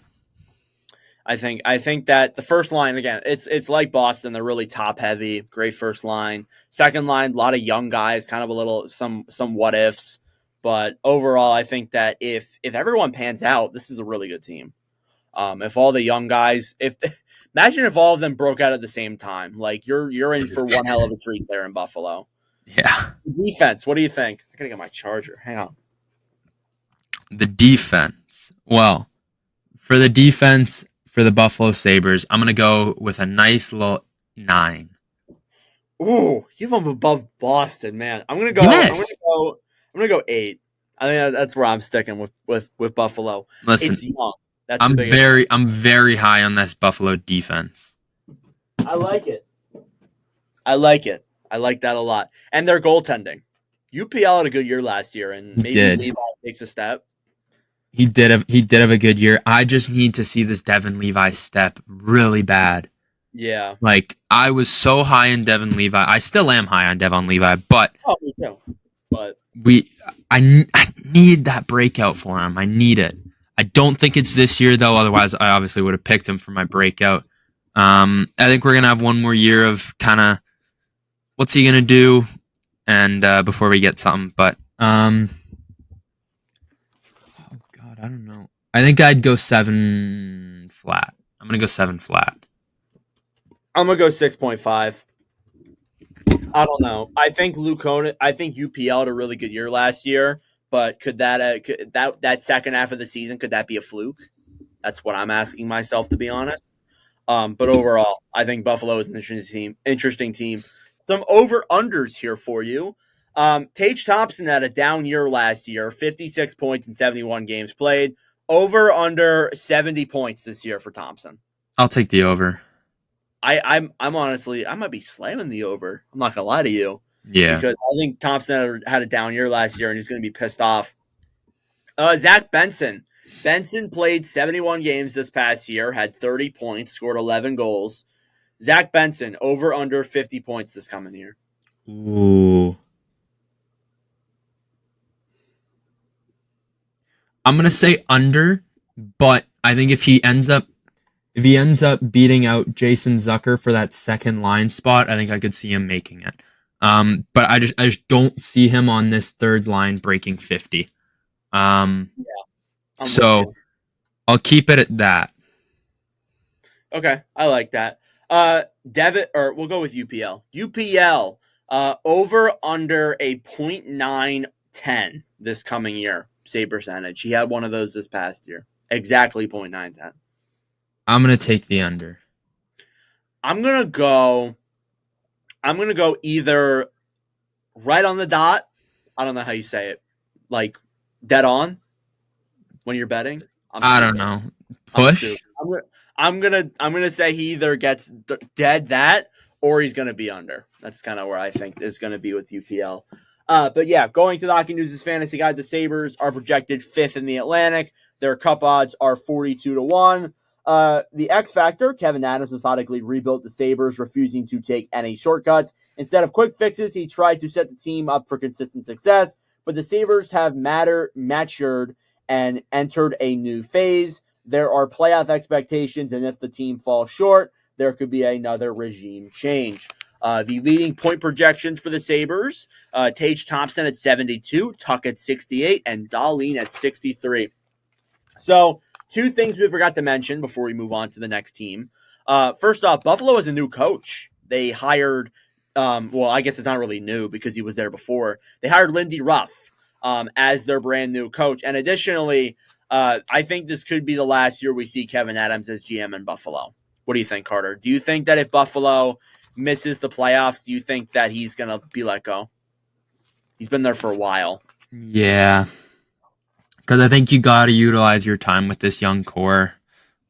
I think that the first line again, it's like Boston. They're really top heavy. Great first line. Second line, a lot of young guys, kind of a little some what ifs. But overall, I think that if everyone pans out, this is a really good team. If all the young guys, if imagine if all of them broke out at the same time, like you're in for one hell of a treat there in Buffalo. Yeah. Defense, what do you think? I gotta get my charger. Hang on. The defense. Well, for the defense for the Buffalo Sabres, I'm gonna go with a nice little 9. Ooh, you have them above Boston, man. I'm gonna go. Yes. I'm gonna go 8. I think that's where I'm sticking with Buffalo. Listen, It's young. That's I'm the biggest. I'm very high on this Buffalo defense. I like it. I like it. I like that a lot. And their goaltending. UPL had a good year last year, and maybe did. Levi takes a step. He did have a good year. I just need to see this Devin Levi step really bad. Yeah. Like I was so high in Devin Levi. I still am high on Devin Levi, but Oh, me too. But I need that breakout for him. I need it. I don't think it's this year though. Otherwise, I obviously would have picked him for my breakout. I think we're gonna have one more year of kind of what's he gonna do, and before we get something. But oh god, I don't know. I think I'd go 7 flat. I'm gonna go 7 flat. I'm gonna go 6.5. I don't know. I think UPL had a really good year last year, but could that second half of the season could that be a fluke? That's what I'm asking myself, to be honest. But overall, I think Buffalo is an interesting team. Some over unders here for you. Tage Thompson had a down year last year, 56 points in 71 games played. Over under 70 points this year for Thompson. I'll take the over. I'm honestly, I might be slamming the over. I'm not gonna lie to you. Yeah. Because I think Thompson had a down year last year and he's gonna be pissed off. Zach Benson. Benson played 71 games this past year, had 30 points, scored 11 goals. Zach Benson, over under 50 points this coming year. Ooh. I'm gonna say under, but I think if he ends up beating out Jason Zucker for that second line spot, I think I could see him making it. But I just don't see him on this third line breaking 50. So I'll keep it at that. Okay, I like that. We'll go with UPL. UPL, over under a .910 this coming year, save percentage. He had one of those this past year. Exactly .910. I'm gonna take the under. I'm gonna go either right on the dot. I don't know how you say it, like dead on when you're betting. I don't know. Push. I'm gonna say he either gets dead that or he's gonna be under. That's kind of where I think is gonna be with UPL. But yeah, going to the Hockey News' fantasy guide, the Sabres are projected 5th in the Atlantic. Their cup odds are 42-1. The X Factor, Kevin Adams methodically rebuilt the Sabres, refusing to take any shortcuts. Instead of quick fixes, he tried to set the team up for consistent success. But the Sabres have matured and entered a new phase. There are playoff expectations, and if the team falls short, there could be another regime change. The leading point projections for the Sabres, Tage Thompson at 72, Tuck at 68, and Dahlin at 63. So, two things we forgot to mention before we move on to the next team. First off, Buffalo has a new coach. They hired, I guess it's not really new because he was there before. They hired Lindy Ruff as their brand new coach. And additionally, I think this could be the last year we see Kevin Adams as GM in Buffalo. What do you think, Carter? Do you think that if Buffalo misses the playoffs, do you think that he's going to be let go? He's been there for a while. Yeah. Because I think you got to utilize your time with this young core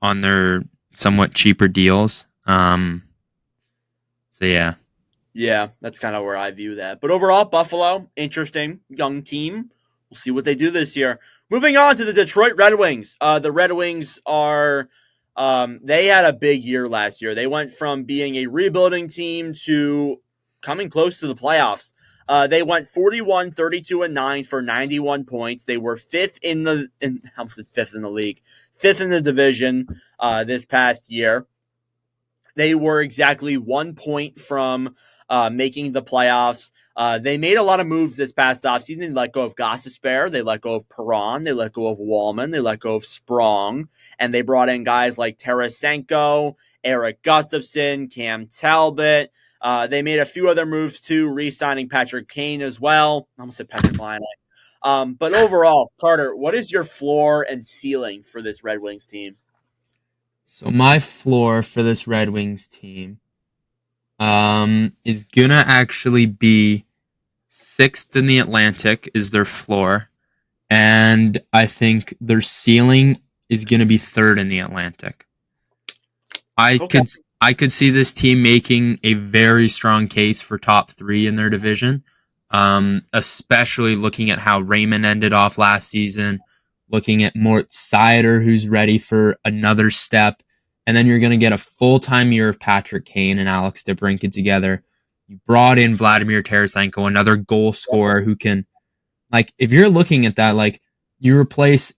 on their somewhat cheaper deals. So, yeah. Yeah, that's kind of where I view that. But overall, Buffalo, interesting young team. we'll see what they do this year. Moving on to the Detroit Red Wings. The Red Wings are they had a big year last year. They went from being a rebuilding team to coming close to the playoffs. They went 41, 32, and 9 for 91 points. They were fifth in the league, fifth in the division this past year. They were exactly 1 point from making the playoffs. They made a lot of moves this past offseason. They let go of Gostisbehere. They let go of Perron. They let go of Wallman. They let go of Sprong. And they brought in guys like Tarasenko, Eric Gustafson, Cam Talbot. They made a few other moves too, re-signing Patrick Kane as well. I almost said Patrick Laine. But overall, Carter, what is your floor and ceiling for this Red Wings team? So my floor for this Red Wings team is gonna actually be 6th in the Atlantic is their floor, and I think their ceiling is gonna be 3rd in the Atlantic. I could see this team making a very strong case for top 3 in their division, especially looking at how Raymond ended off last season, looking at Draisaitl, who's ready for another step. And then you're going to get a full-time year of Patrick Kane and Alex DeBrincat together. You brought in Vladimir Tarasenko, another goal scorer who can, like, if you're looking at that, like, you replace,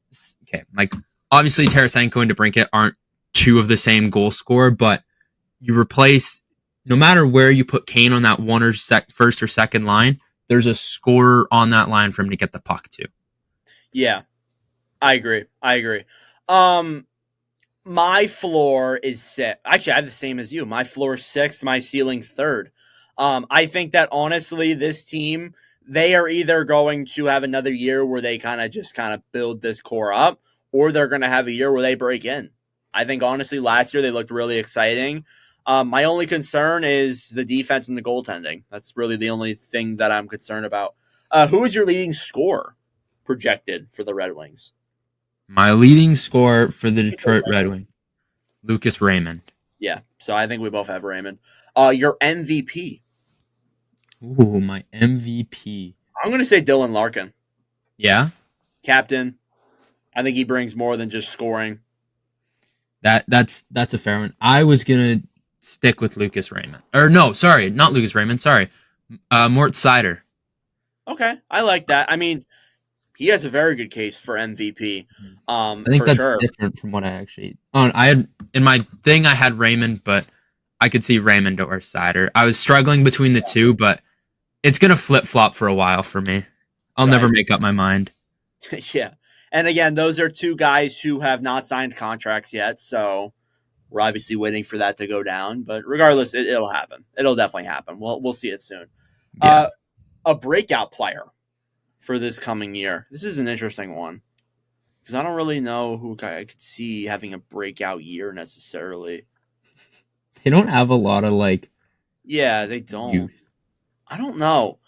okay, like, obviously Tarasenko and DeBrincat aren't two of the same goal scorer, but you replace, no matter where you put Kane on that first or second line, there's a scorer on that line for him to get the puck to. Yeah, I agree. My floor is 6. Actually, I have the same as you. My floor is 6. My ceiling's 3rd. I think that honestly, this team, they are either going to have another year where they kind of build this core up, or they're going to have a year where they break in. I think honestly, last year they looked really exciting. My only concern is the defense and the goaltending. That's really the only thing that I'm concerned about. Who is your leading scorer projected for the Red Wings? My leading scorer for the Detroit Red Wings, Lucas Raymond. Yeah, so I think we both have Raymond. Your MVP. Ooh, my MVP. I'm going to say Dylan Larkin. Yeah? Captain. I think he brings more than just scoring. That's a fair one. I was going to stick with Lucas Raymond. Or no, sorry, not Lucas Raymond, sorry. Draisaitl. Okay, I like that. I mean, he has a very good case for MVP. I think that's different from what I actually. I had in my thing. I had Raymond, but I could see Raymond or Draisaitl. I was struggling between the two, but it's gonna flip flop for a while for me. I'll never make up my mind. Yeah, and again, those are two guys who have not signed contracts yet, so we're obviously waiting for that to go down. But regardless, it'll happen. It'll definitely happen. We'll see it soon. Yeah. A breakout player for this coming year. This is an interesting one because I don't really know who I could see having a breakout year necessarily. They don't have a lot of Yeah, they don't. I don't know.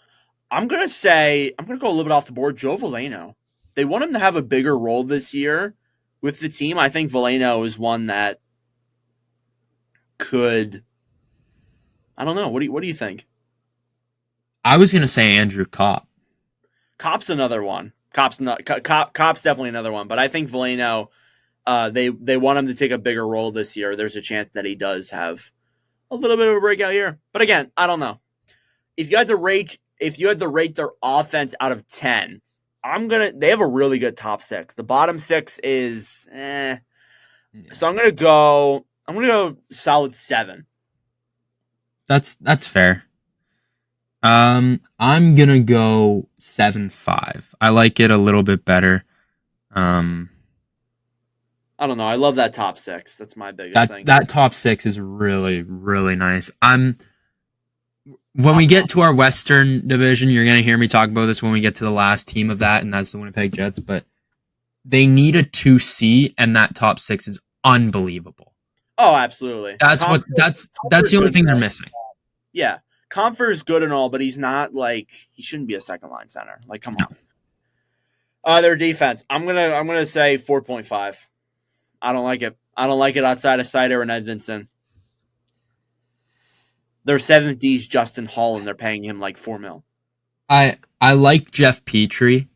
I'm gonna go a little bit off the board. Joe Veleno. They want him to have a bigger role this year with the team. I think Veleno is one that could. I don't know. What do you think? I was gonna say Andrew Kopp. Kopp's another one. Kopp's definitely another one. But I think Veleno, they want him to take a bigger role this year. There's a chance that he does have a little bit of a breakout year. But again, I don't know. If you had to rate their offense out of 10, they have a really good top 6. The bottom 6 is eh. Yeah. So I'm gonna go solid 7. That's fair. I'm gonna go 7-5. I like it a little bit better. I don't know. I love that top 6. That's my biggest thing. That top 6 is really, really nice. When we get to our Western division, you're gonna hear me talk about this when we get to the last team of that, and that's the Winnipeg Jets. But they need a 2C, and that top 6 is unbelievable. Oh, absolutely. That's the only thing they're missing. Yeah. Comfort is good and all, but he's not he shouldn't be a second line center. Come on. Their defense. I'm gonna say 4.5. I don't like it. I don't like it outside of Seider and Edvinsson. Their 7th D's Justin Hall, and they're paying him $4 million. I like Jeff Petrie,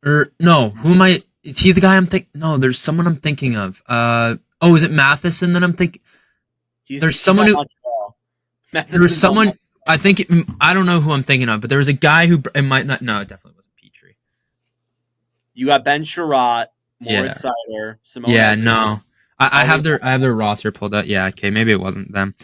Or no, who am I? Is he the guy I'm thinking? No, there's someone I'm thinking of. Is it Matheson that I'm thinking? There's someone on who. Montreal. There was Matheson's on someone. I think I don't know who I'm thinking of, but there was a guy who it might not. No, it definitely wasn't Petrie. You got Ben Sherratt, Yeah. Moritz Seider, Simone. Yeah, Edmonds. no. I have their roster pulled up. Yeah, okay, maybe it wasn't them.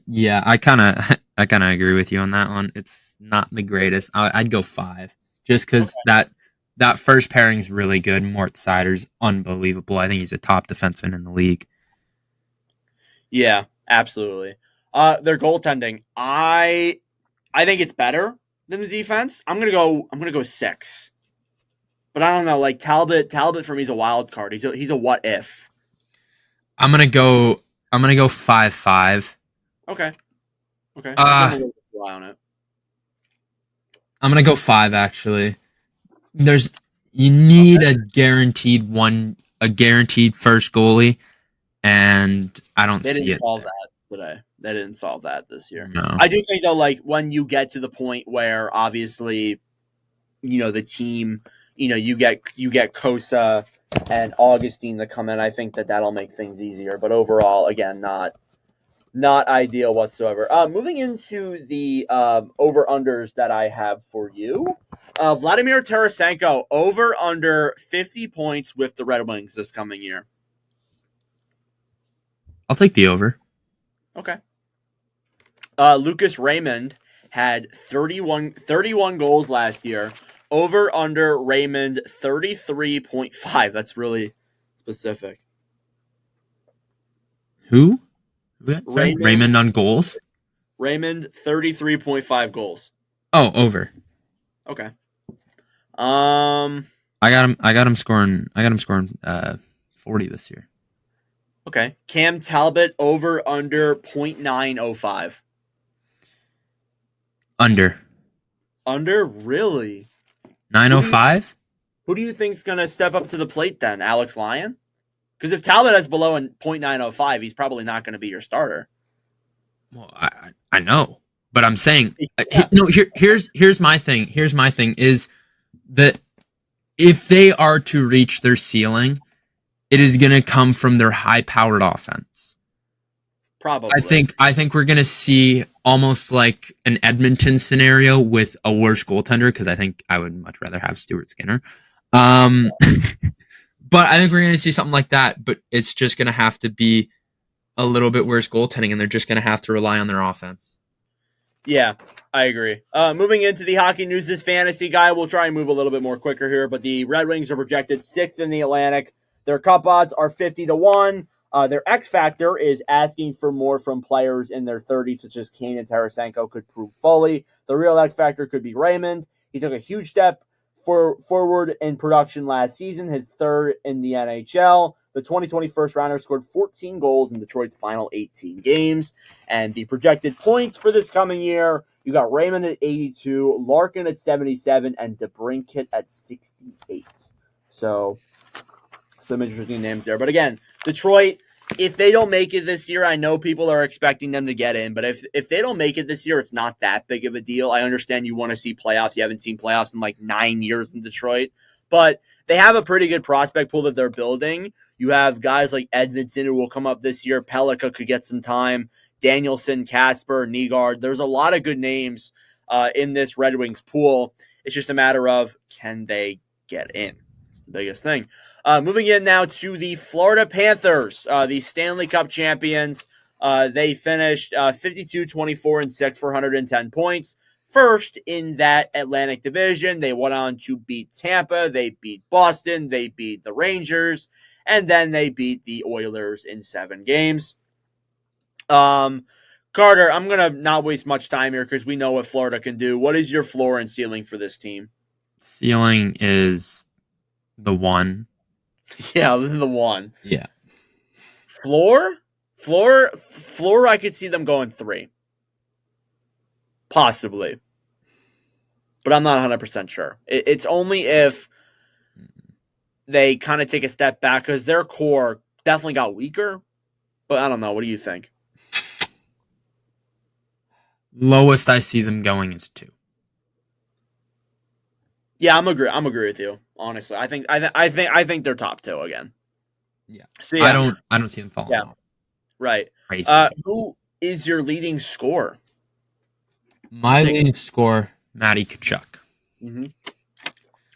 Yeah, I kind of I kind of agree with you on that one. It's not the greatest. I'd go 5, just because that first pairing is really good. Mort Sider's unbelievable. I think he's a top defenseman in the league. Yeah, absolutely. Their goaltending, I think it's better than the defense. I'm gonna go 6, but I don't know. Like Talbot for me is a wild card. He's a what if. I'm gonna go 5-5. Okay. I'm gonna rely on it. I'm gonna go 5 actually. You need a guaranteed first goalie, and I don't They see didn't it. solve that today. They didn't solve that this year. No. I do think though, like when you get to the point where obviously, the team, you get Kosa and Augustine to come in, I think that'll make things easier. But overall, again, not ideal whatsoever. Moving into the over unders that I have for you, Vladimir Tarasenko over under 50 points with the Red Wings this coming year. I'll take the over. Okay. Lucas Raymond had 31 goals last year. Over under Raymond 33.5. That's really specific. Who? Sorry? Raymond on goals? Raymond 33.5 goals. Oh, over. Okay. I got him scoring 40 this year. Okay. Cam Talbot over under 0.905. Under? Really? 905? Who do you think's going to step up to the plate then? Alex Lyon? Because if Talbot has below 0.905, he's probably not going to be your starter. Well, I know, but I'm saying here's my thing. Here's my thing is that if they are to reach their ceiling, it is going to come from their high-powered offense. Probably. I think we're going to see almost like an Edmonton scenario with a worse goaltender, because I think I would much rather have Stuart Skinner. But I think we're going to see something like that, but it's just going to have to be a little bit worse goaltending, and they're just going to have to rely on their offense. Yeah, I agree. Moving into the Hockey News' fantasy guy, we'll try and move a little bit more quicker here, but the Red Wings are projected 6th in the Atlantic. Their cup odds are 50-1. Their X factor is asking for more from players in their 30s, such as Kane and Tarasenko could prove fully. The real X factor could be Raymond. He took a huge step forward in production last season, his 3rd in the NHL. The 2020 first rounder scored 14 goals in Detroit's final 18 games. And the projected points for this coming year, you got Raymond at 82, Larkin at 77, and DeBrincat at 68. So some interesting names there. But again, Detroit, if they don't make it this year, I know people are expecting them to get in, but if they don't make it this year, it's not that big of a deal. I understand you want to see playoffs. You haven't seen playoffs in like 9 years in Detroit, but they have a pretty good prospect pool that they're building. You have guys like Edmondson who will come up this year. Pellica could get some time. Danielson, Casper, Nygaard. There's a lot of good names in this Red Wings pool. It's just a matter of, can they get in? It's the biggest thing. Moving in now to the Florida Panthers, the Stanley Cup champions. They finished 52-24-6 for 110 points. First in that Atlantic Division. They went on to beat Tampa. They beat Boston. They beat the Rangers. And then they beat the Oilers in 7 games. Carter, I'm going to not waste much time here because we know what Florida can do. What is your floor and ceiling for this team? Ceiling is the 1. Yeah, this is the 1. Yeah. Floor, I could see them going 3. Possibly. But I'm not 100% sure. It's only if they kind of take a step back because their core definitely got weaker. But I don't know. What do you think? Lowest I see them going is 2. Yeah, I'm agree with you. Honestly, I think they're top two again. Yeah. So yeah, I don't see them falling yeah, off. right. Crazy. Who is your leading scorer? My leading score, Matty Kachuk. Mm-hmm.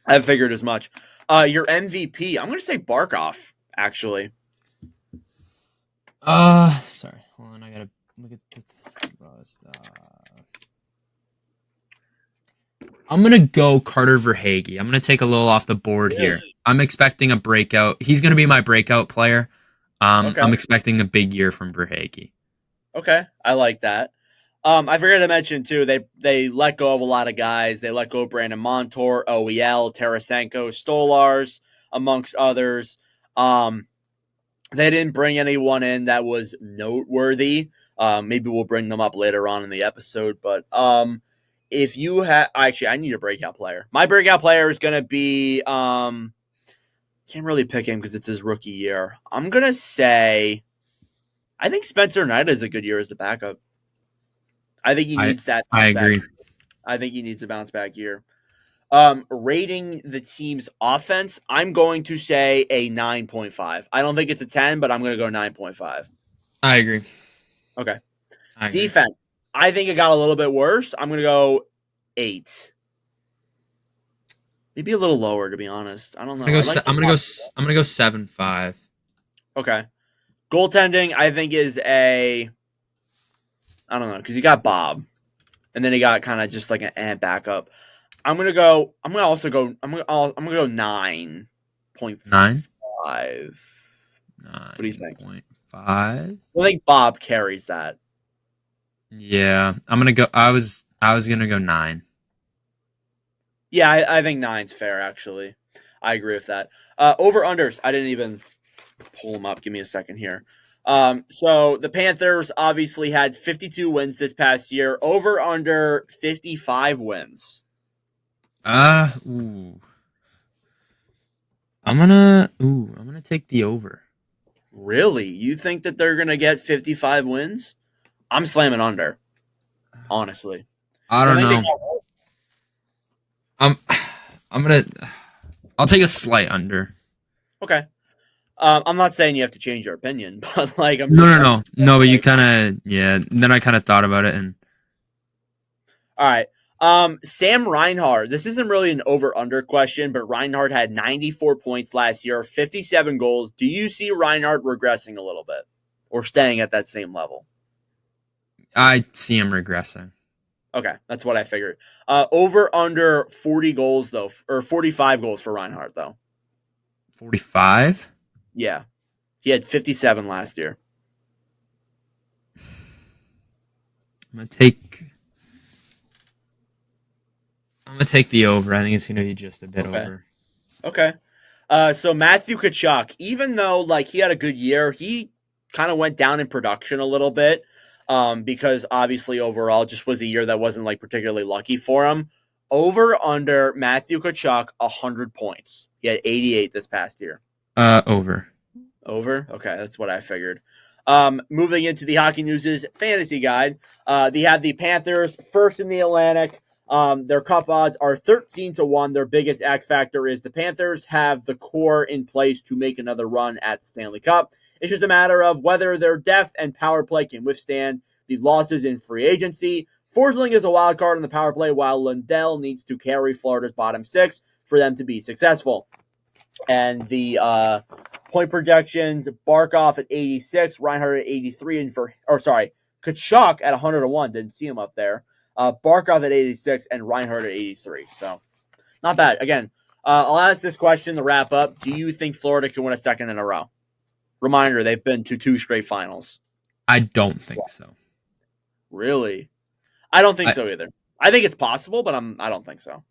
I figured as much. Your MVP, I'm going to say Barkov, actually. Sorry. Hold on, I gotta look at the I'm gonna go Carter Verhaeghe. I'm gonna take a little off the board here. I'm expecting a breakout. He's gonna be my breakout player. Okay. I'm expecting a big year from Verhaeghe. Okay, I like that. I forgot to mention too. They let go of a lot of guys. They let go of Brandon Montour, OEL, Tarasenko, Stolars, amongst others. They didn't bring anyone in that was noteworthy. Maybe we'll bring them up later on in the episode. But if you have, actually, I need a breakout player. My breakout player is going to be. Can't really pick him because it's his rookie year. I'm gonna say, I think Spencer Knight is a good year as the backup. I think he needs that. I agree. I think he needs a bounce back year. Rating the team's offense, I'm going to say a 9.5. I don't think it's a 10, but I'm going to go 9.5. I agree. Okay. I agree. Defense, I think it got a little bit worse. I'm going to go 8. Maybe a little lower, to be honest. I don't know. I'm gonna go 7.5. Okay. Goaltending, I think is I don't know, because you got Bob, and then you got kind of just like an backup. I'm gonna go 9.5. 9? 9. What do you think? 9.5. I think Bob carries that. Yeah, I'm gonna go. I was gonna go 9. Yeah, I think 9's fair. Actually, I agree with that. Over unders, I didn't even pull them up. Give me a second here. So the Panthers obviously had 52 wins this past year. Over under 55 wins. Ooh. I'm gonna take the over. Really? You think that they're gonna get 55 wins? I'm slamming under. Honestly, I don't know. I'll take a slight under. Okay. I'm not saying you have to change your opinion, but like No. But you kind of Then I kind of thought about it, and all right. Sam Reinhart. This isn't really an over/under question, but Reinhart had 94 points last year, 57 goals. Do you see Reinhart regressing a little bit, or staying at that same level? I see him regressing. Okay, that's what I figured. Over/under 40 goals though, or 45 goals for Reinhart though. 45. Yeah, he had 57 last year. I'm gonna take the over. I think it's gonna be just a bit over. Okay. So Matthew Tkachuk, even though like he had a good year, he kind of went down in production a little bit. Because obviously overall just was a year that wasn't like particularly lucky for him. Over under Matthew Tkachuk 100 points. He had 88 this past year. Over. Over? Okay, that's what I figured. Moving into the Hockey News' fantasy guide, they have the Panthers first in the Atlantic. Their cup odds are 13-1. Their biggest X factor is the Panthers have the core in place to make another run at the Stanley Cup. It's just a matter of whether their depth and power play can withstand the losses in free agency. Forsling is a wild card on the power play, while Lundell needs to carry Florida's bottom 6 for them to be successful. And the point projections, Barkov at 86, Reinhart at 83, and Tkachuk at 100-1. Didn't see him up there. Barkov at 86 and Reinhart at 83. So not bad. Again, I'll ask this question to wrap up. Do you think Florida can win a second in a row? Reminder, they've been to 2 straight finals. I don't think so. Really? I don't think so either. I think it's possible, but I don't think so.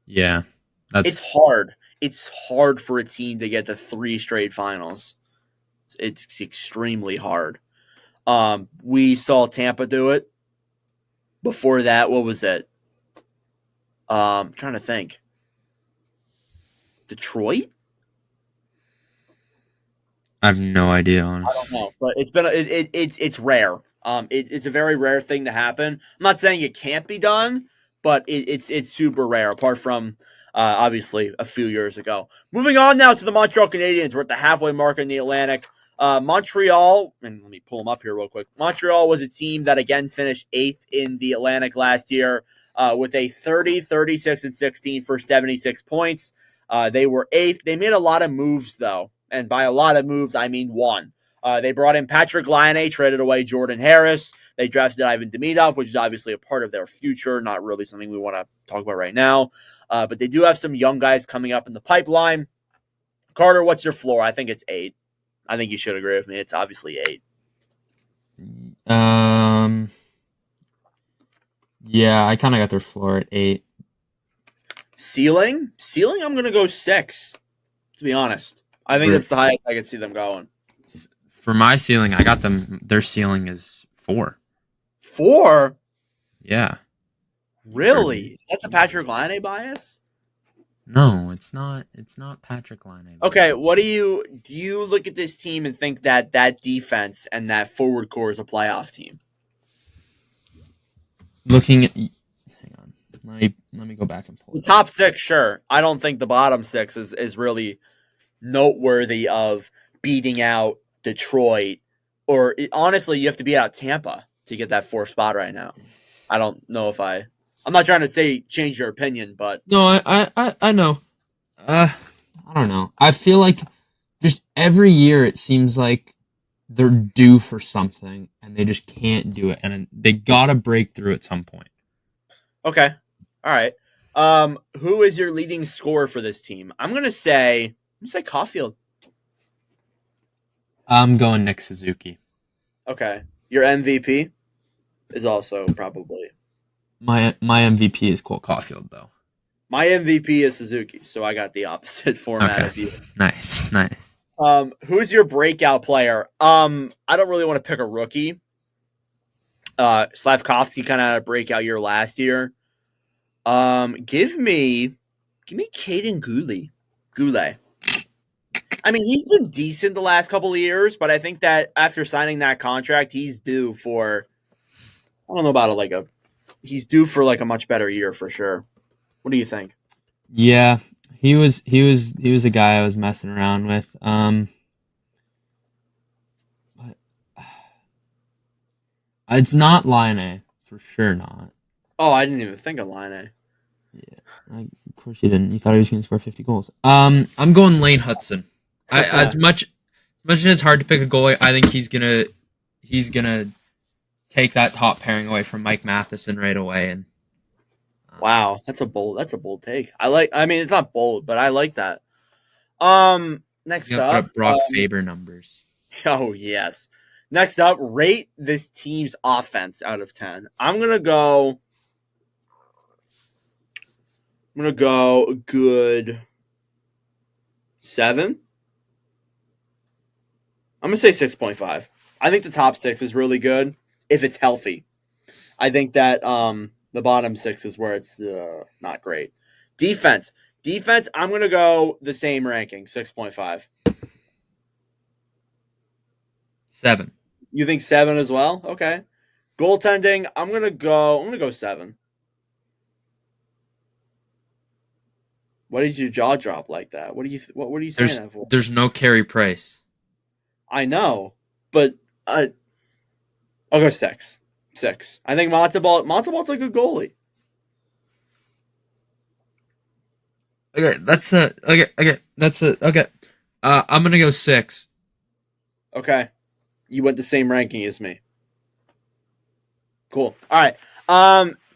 Yeah. It's hard. It's hard for a team to get to 3 straight finals. It's extremely hard. We saw Tampa do it. Before that, what was it? I'm trying to think. Detroit? I have no idea, honestly. I don't know, but it's rare. It's a very rare thing to happen. I'm not saying it can't be done, but it's super rare. Apart from obviously a few years ago. Moving on now to the Montreal Canadiens. We're at the halfway mark in the Atlantic. Montreal, and let me pull them up here real quick. Montreal was a team that again finished 8th in the Atlantic last year with a 30, 36, and 16 for 76 points. They were 8th. They made a lot of moves, though. And by a lot of moves, I mean one. They brought in Patrick Laine, traded away Jordan Harris. They drafted Ivan Demidov, which is obviously a part of their future, not really something we want to talk about right now. But they do have some young guys coming up in the pipeline. Carter, what's your floor? I think it's 8. I think you should agree with me. It's obviously 8. Yeah, I kind of got their floor at 8. Ceiling, I'm going to go 6, to be honest. I think it's the highest I could see them going. For my ceiling, I got them. Their ceiling is 4. 4? Yeah. Really? Is that the Patrick Laine bias? No, it's not. It's not Patrick Laine. Okay, what do you look at this team and think that defense and that forward core is a playoff team? Looking at, hang on, let me go back and pull The it top 6, sure. I don't think the bottom 6 is really noteworthy of beating out Detroit, or honestly, you have to beat out Tampa to get that 4th spot right now. I don't know if I'm not trying to say change your opinion, but No, I know. I don't know. I feel like just every year it seems like they're due for something and they just can't do it, and they gotta break through at some point. okay, all right. Who is your leading scorer for this team? I'm gonna say Caulfield. I'm going Nick Suzuki. Okay, your MVP is also probably My MVP is Cole Caulfield, though. my MVP is Suzuki, so I got the opposite format of you. Nice. Who's your breakout player? I don't really want to pick a rookie. Slavkovsky kind of had a breakout year last year. Give me Caden Goulet. I mean, he's been decent the last couple of years, but I think that after signing that contract, he's due for he's due for like a much better year for sure. What do you think? Yeah, he was a guy I was messing around with. But it's not Line, for sure not. Oh, I didn't even think of Line. Yeah, of course you didn't. You thought he was going to score 50 goals. I'm going Lane Hudson. As much as it's hard to pick a goalie, I think he's gonna take that top pairing away from Mike Matheson right away. And wow, that's a bold take. I mean, it's not bold, but I like that. Next put up, up Brock Faber numbers. Oh yes. Next up, rate this team's offense out of 10. I'm gonna go a good 7. I'm gonna say 6.5. I think the top 6 is really good if it's healthy. I think that the bottom 6 is where it's not great. Defense, I'm gonna go the same ranking, 6.5. 7. You think 7 as well? Okay. Goaltending, I'm gonna go 7. Why did your jaw drop like that? What are you saying that for? There's no Carey Price. I know, but I'll go 6. 6. I think Montebalt's a good goalie. Okay. I'm gonna go 6. Okay. You went the same ranking as me. Cool. All right.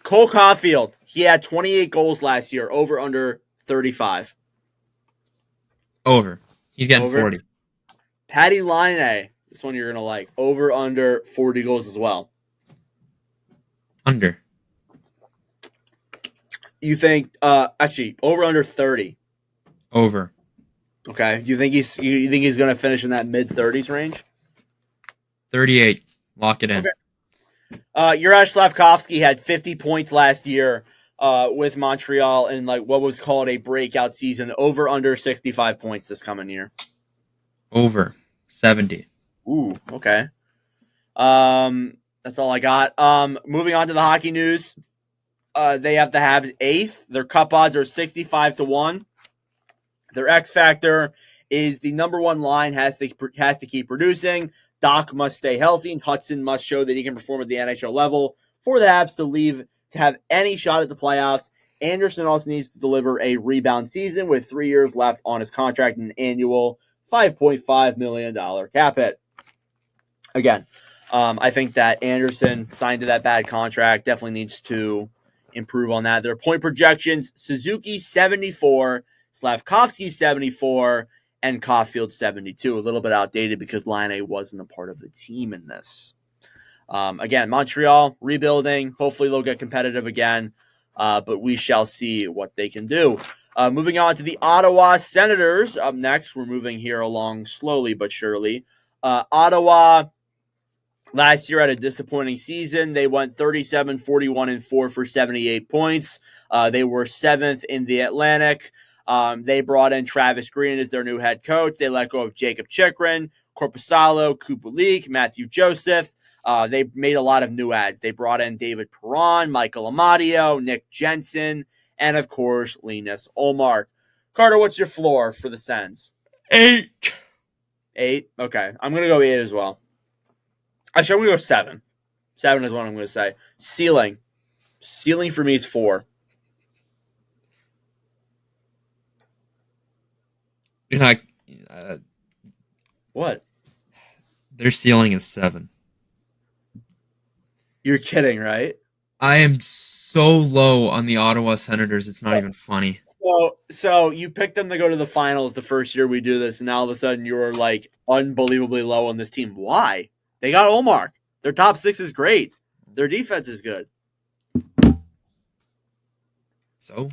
Cole Caulfield. He had 28 goals last year. Over under 35. Over. He's getting Over. 40. Patty Laine. This one you're gonna like. Over under 40 goals as well. Under. You think actually over under 30. Over. Okay. Do you think he's gonna finish in that mid 30s range? 38. Lock it in. Okay. Juraj Slavkovsky had 50 points last year with Montreal in like what was called a breakout season. Over under 65 points this coming year. Over. 70. Ooh, okay. That's all I got. Moving on to the hockey news. They have the Habs 8th. Their cup odds are 65-1. Their X factor is the number one line has to keep producing. Doc must stay healthy, and Hudson must show that he can perform at the NHL level for the Habs to have any shot at the playoffs. Anderson also needs to deliver a rebound season with 3 years left on his contract and an annual $5.5 million cap hit. Again, I think that Anderson signed to that bad contract, definitely needs to improve on that. Their point projections, Suzuki 74, Slavkovsky 74, and Caulfield 72. A little bit outdated because Laine wasn't a part of the team in this. Again, Montreal rebuilding. Hopefully they'll get competitive again, but we shall see what they can do. Moving on to the Ottawa Senators. Up next, we're moving here along slowly but surely. Ottawa last year had a disappointing season. They went 37-41-4 for 78 points. They were 7th in the Atlantic. They brought in Travis Green as their new head coach. They let go of Jacob Chikrin, Korpisalo, Kubelik, Matthew Joseph. They made a lot of new ads. They brought in David Perron, Michael Amadio, Nick Jensen, and of course, Linus Ullmark. Carter, what's your floor for the Sens? 8. 8? Okay. I'm going to go 8 as well. Actually, I'm going to go 7. 7 is what I'm going to say. Ceiling. Ceiling for me is 4. You're not. What? Their ceiling is 7. You're kidding, right? I am so low on the Ottawa Senators, it's not even funny. So you picked them to go to the finals the first year we do this, and now all of a sudden you're like unbelievably low on this team. Why? They got Ullmark. Their top 6 is great. Their defense is good. So,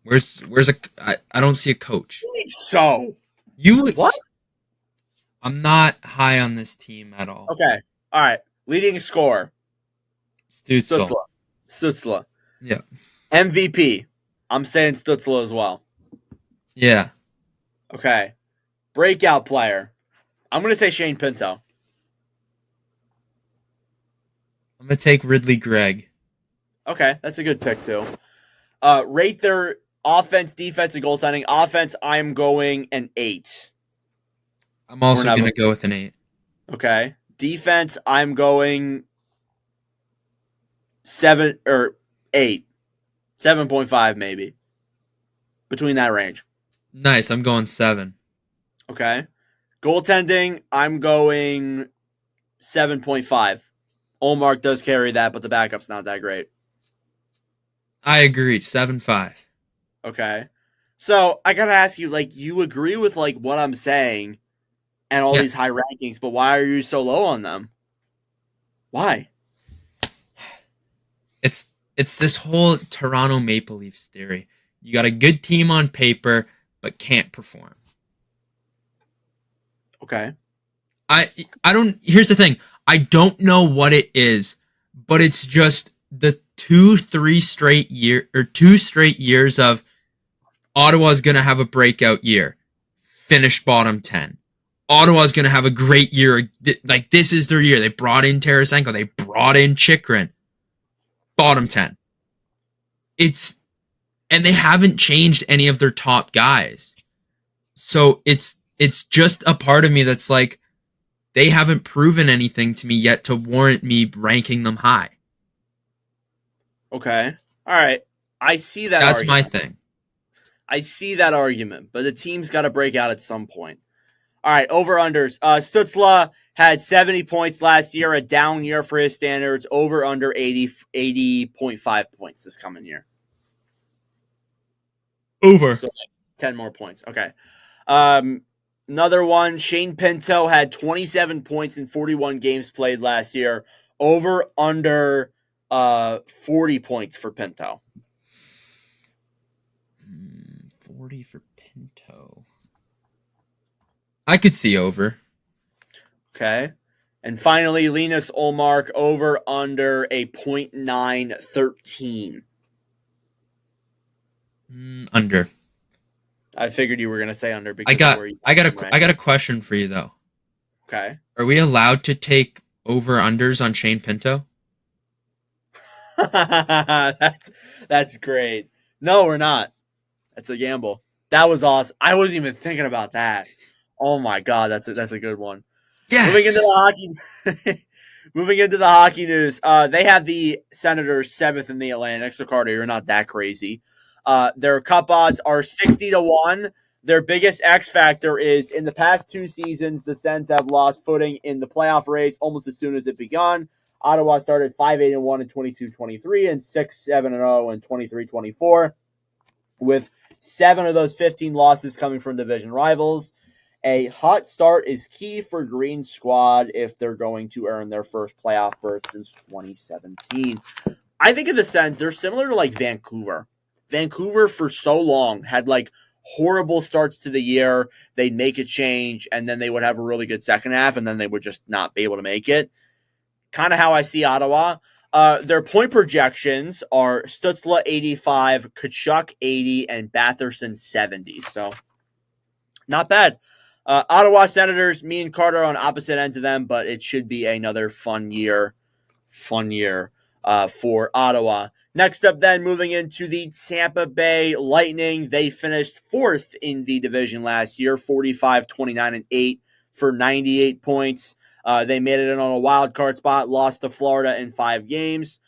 I don't see a coach. So What? I'm not high on this team at all. Okay. All right. Leading scorer. Stützle. Yeah. MVP. I'm saying Stützle as well. Yeah. Okay. Breakout player. I'm going to say Shane Pinto. I'm going to take Ridley Gregg. Okay. That's a good pick, too. Rate their offense, defense, and goaltending. Offense, I'm going an 8. I'm also going to go with an 8. Okay. Defense, I'm going 7 or 8. 7.5 maybe. Between that range. Nice. I'm going 7. Okay. Goaltending, I'm going 7.5. Ullmark does carry that, but the backup's not that great. I agree. 7.5. Okay. So I gotta ask you, like, you agree with like what I'm saying and all these high rankings, but why are you so low on them? Why? It's this whole Toronto Maple Leafs theory. You got a good team on paper, but can't perform. Okay. I don't. Here's the thing. I don't know what it is, but it's just the 2 straight years of Ottawa's gonna have a breakout year, finish bottom 10. Ottawa's gonna have a great year. Like, this is their year. They brought in Tarasenko. They brought in Chikrin. Bottom 10. And they haven't changed any of their top guys. So it's just a part of me that's like, they haven't proven anything to me yet to warrant me ranking them high. Okay. All right. I see that. That's my thing. I see that argument, but the team's got to break out at some point. All right, over-unders. Stützle had 70 points last year, a down year for his standards. Over-under 80.5 points this coming year. Over. So 10 more points. Okay. Another one, Shane Pinto had 27 points in 41 games played last year. Over-under 40 points for Pinto. 40 for Pinto. I could see over. Okay. And finally, Linus Ullmark over under a .913. Under. I figured you were going to say under because I got a question for you though. Okay. Are we allowed to take over unders on Shane Pinto? That's great. No, we're not. That's a gamble. That was awesome. I wasn't even thinking about that. Oh my god, that's a good one. Moving into Yes. the hockey, moving into the hockey news. They have the Senators 7th in the Atlantic. So Carter, you're not that crazy. Their cup odds are 60-1. Their biggest X factor is in the past 2 seasons, the Sens have lost footing in the playoff race almost as soon as it begun. Ottawa started 5-8-1 in 22-23 and 6-7-0 in 23-24, with 7 of those 15 losses coming from division rivals. A hot start is key for Green Squad if they're going to earn their first playoff berth since 2017. I think in the sense they're similar to like Vancouver. Vancouver for so long had like horrible starts to the year. They'd make a change and then they would have a really good second half and then they would just not be able to make it. Kind of how I see Ottawa. Their point projections are Stützle 85, Kachuk 80, and Batherson 70. So not bad. Ottawa Senators, me and Carter are on opposite ends of them, but it should be another fun year for Ottawa. Next up then, moving into the Tampa Bay Lightning. They finished 4th in the division last year, 45, 29, and 8 for 98 points. They made it in on a wild card spot, lost to Florida in 5 games.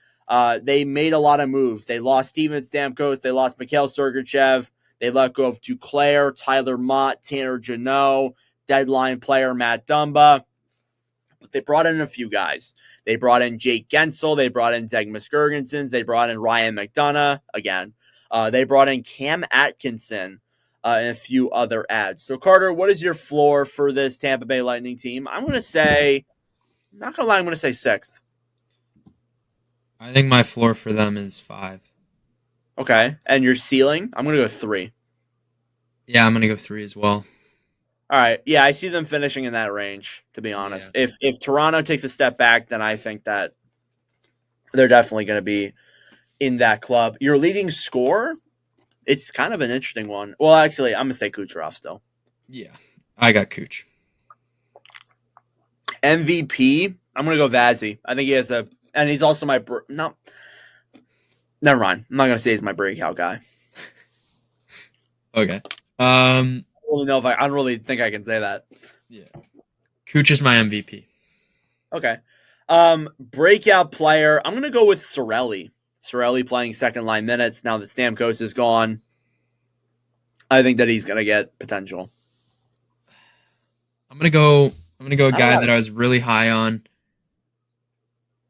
They made a lot of moves. They lost Steven Stamkos. They lost Mikhail Sergachev. They let go of Duclair, Tyler Mott, Tanner Jeannot, deadline player Matt Dumba. But they brought in a few guys. They brought in Jake Gensel. They brought in Zegmas Girgensons. They brought in Ryan McDonough again. They brought in Cam Atkinson and a few other ads. So, Carter, what is your floor for this Tampa Bay Lightning team? I'm going to say, not going to lie, I'm going to say 6th. I think my floor for them is 5. Okay. And your ceiling? I'm going to go 3. Yeah, I'm gonna go 3 as well. All right. Yeah, I see them finishing in that range, to be honest. Yeah. If Toronto takes a step back, then I think that they're definitely going to be in that club. Your leading scorer? It's kind of an interesting one. Well, actually, I'm going to say Kucherov still. Yeah, I got Cooch. MVP? I'm going to go Vazzy. I think he has and he's also my, no, never mind. I'm not going to say he's my breakout guy. Okay. I don't really think I can say that. Yeah. Cooch is my MVP. Okay. Breakout player. I'm gonna go with Cirelli. Cirelli playing second line minutes now that Stamkos is gone. I think that he's gonna get potential. I'm gonna go a guy that I was really high on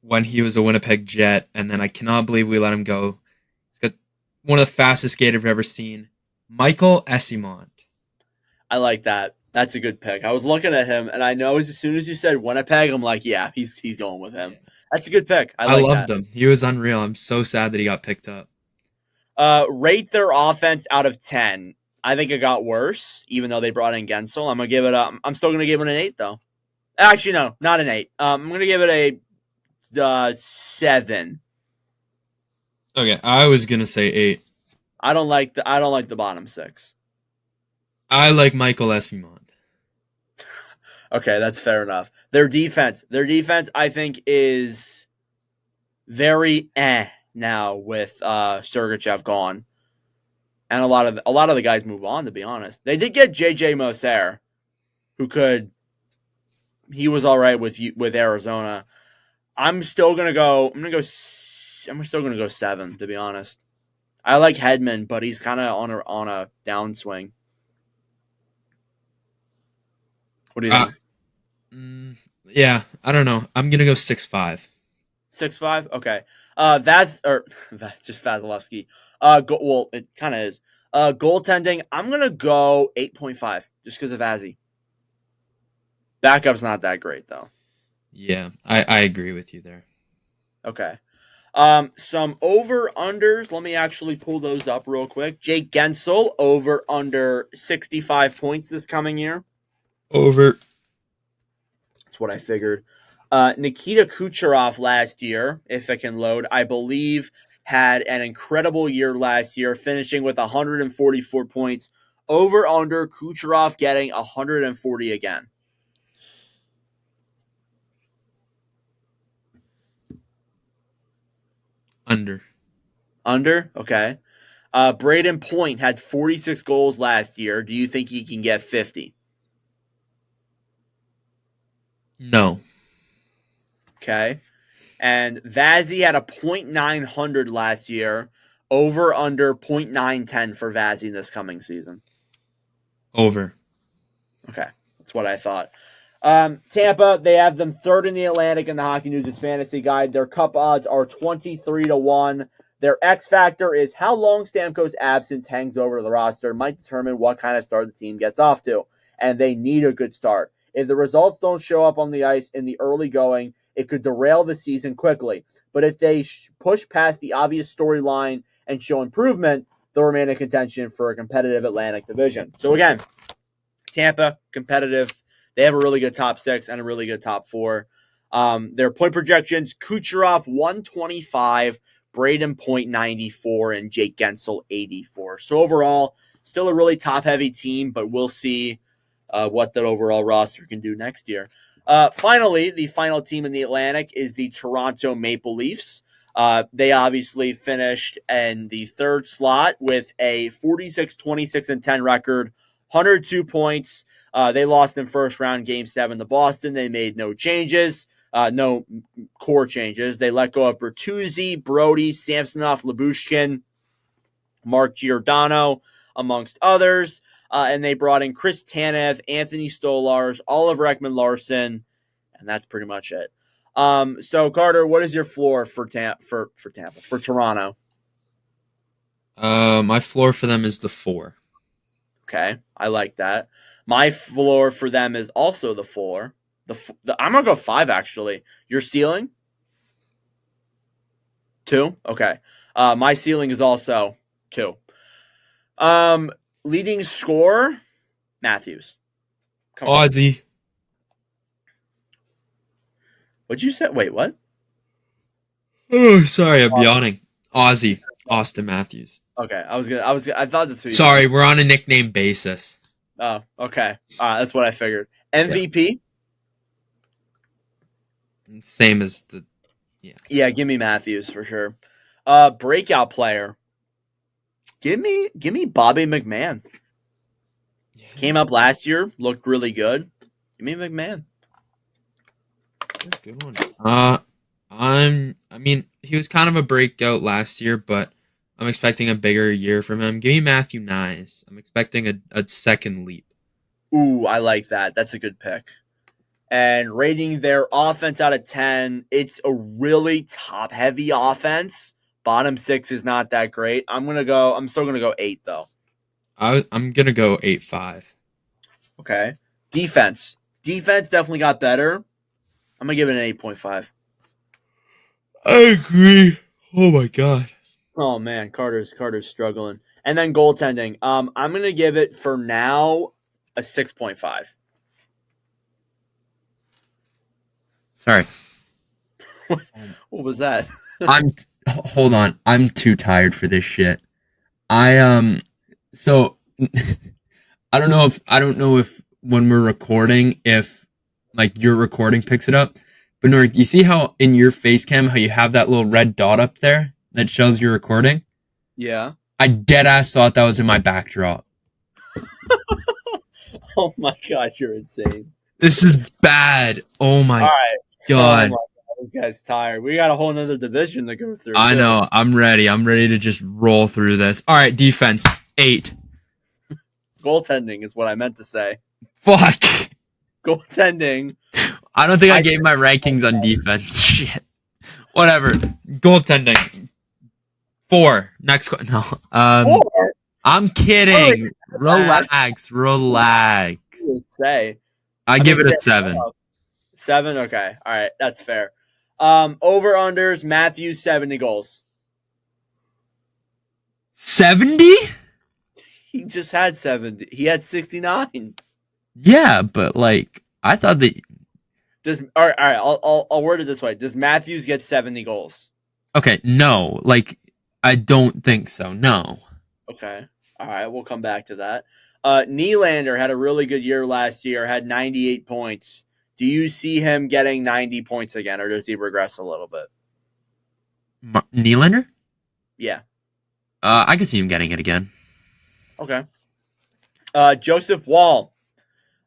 when he was a Winnipeg Jet, and then I cannot believe we let him go. He's got one of the fastest skaters I've ever seen. Michael Esimont. I like that. That's a good pick. I was looking at him, and I know as soon as you said Winnipeg, I'm like, yeah, he's going with him. That's a good pick. I loved him. He was unreal. I'm so sad that he got picked up. Rate their offense out of 10. I think it got worse, even though they brought in Gensel. I'm still gonna give it an 8 though. Actually, no, not an 8. I'm gonna give it a 7. Okay, I was gonna say 8. I don't like the bottom 6. I like Michael Esimont. Okay, that's fair enough. Their defense, I think, is very now with Sergachev gone, and a lot of the guys move on. To be honest, they did get JJ Moser, he was all right with Arizona. I'm still gonna go 7. To be honest, I like Hedman, but he's kind of on a downswing. What do you think? Yeah, I don't know. I'm gonna go 6'5". 6'5"? Okay. Just Vasilevsky. Well, it kind of is. Goaltending, I'm gonna go 8.5 just because of Vazzy. Backup's not that great though. Yeah, I agree with you there. Okay. Some over-unders. Let me actually pull those up real quick. Jake Gensel, over-under 65 points this coming year. Over. That's what I figured. Nikita Kucherov last year, if it can load, I believe had an incredible year last year, finishing with 144 points. Over-under Kucherov getting 140 again. Under. Under? Okay. Braden Point had 46 goals last year. Do you think he can get 50? No. Okay. And Vazzy had a .900 last year. Over under .910 for Vazzy this coming season. Over. Okay. That's what I thought. Tampa, they have them third in the Atlantic in the Hockey News' fantasy guide. Their cup odds are 23-1. Their X factor is how long Stamkos' absence hangs over the roster might determine what kind of start the team gets off to. And they need a good start. If the results don't show up on the ice in the early going, it could derail the season quickly. But if they push past the obvious storyline and show improvement, they'll remain in contention for a competitive Atlantic division. So again, Tampa, competitive. They have a really good top six and a really good top four. Their point projections, Kucherov 125, Braden Point 94, and Jake Gensel 84. So overall, still a really top-heavy team, but we'll see what that overall roster can do next year. Finally, the final team in the Atlantic is the Toronto Maple Leafs. They obviously finished in the third slot with a 46-26-10 record, 102 points. They lost in first round Game 7 to Boston. They made no changes, no core changes. They let go of Bertuzzi, Brody, Samsonov, Lyubushkin, Mark Giordano, amongst others. And they brought in Chris Tanev, Anthony Stolarz, Oliver Ekman-Larsson, and that's pretty much it. So Carter, what is your floor for Tampa, for Toronto? My floor for them is the 4. Okay, I like that. My floor for them is also the 4. I'm gonna go 5 actually. Your ceiling? 2. Okay. My ceiling is also 2. Leading scorer, Matthews. Come on. Ozzy. What'd you say? Wait, what? Oh, sorry, I'm yawning. Ozzy. Austin Matthews. Okay, I thought this was. Sorry, we're on a nickname basis. Oh, okay. That's what I figured. MVP? Same as the. Yeah, give me Matthews for sure. Breakout player. Give me Bobby McMahon. Yeah. Came up last year, looked really good. Give me McMahon. That's a good one. I mean, he was kind of a breakout last year, but I'm expecting a bigger year from him. Give me Matthew Nyes. I'm expecting a second leap. Ooh, I like that. That's a good pick. And rating their offense out of 10, it's a really top-heavy offense. Bottom 6 is not that great. I'm still gonna go 8 though. I'm gonna go 8-5. Okay. Defense definitely got better. I'm gonna give it an 8.5. I agree. Oh my god. Oh man, Carter's struggling. And then goaltending. I'm gonna give it for now a 6.5. Sorry. What was that? Hold on. I'm too tired for this shit. So I don't know if when we're recording, if like your recording picks it up. But Nord, you see how in your face cam how you have that little red dot up there that shows you're recording? Yeah. I dead ass thought that was in my backdrop. Oh my god, you're insane. This is bad. Oh my god. Oh my god, this guy's tired. We got a whole nother division to go through. I know. I'm ready. I'm ready to just roll through this. All right, defense 8. Goaltending is what I meant to say. Fuck. Goaltending. I don't think I gave my rankings on defense. Shit. Whatever. Goaltending 4. Next one. No. 4? I'm kidding. Relax. Say. I give it a 7. 7? Okay. All right. That's fair. Over-unders, Matthews, 70 goals. 70? He just had 70. He had 69. Yeah, but like, I thought that... All right. I'll word it this way. Does Matthews get 70 goals? Okay, no. Like, I don't think so. No. Okay. All right. We'll come back to that. Nylander had a really good year last year, had 98 points. Do you see him getting 90 points again, or does he regress a little bit? Nylander? Yeah. I could see him getting it again. Okay. Joseph Wall.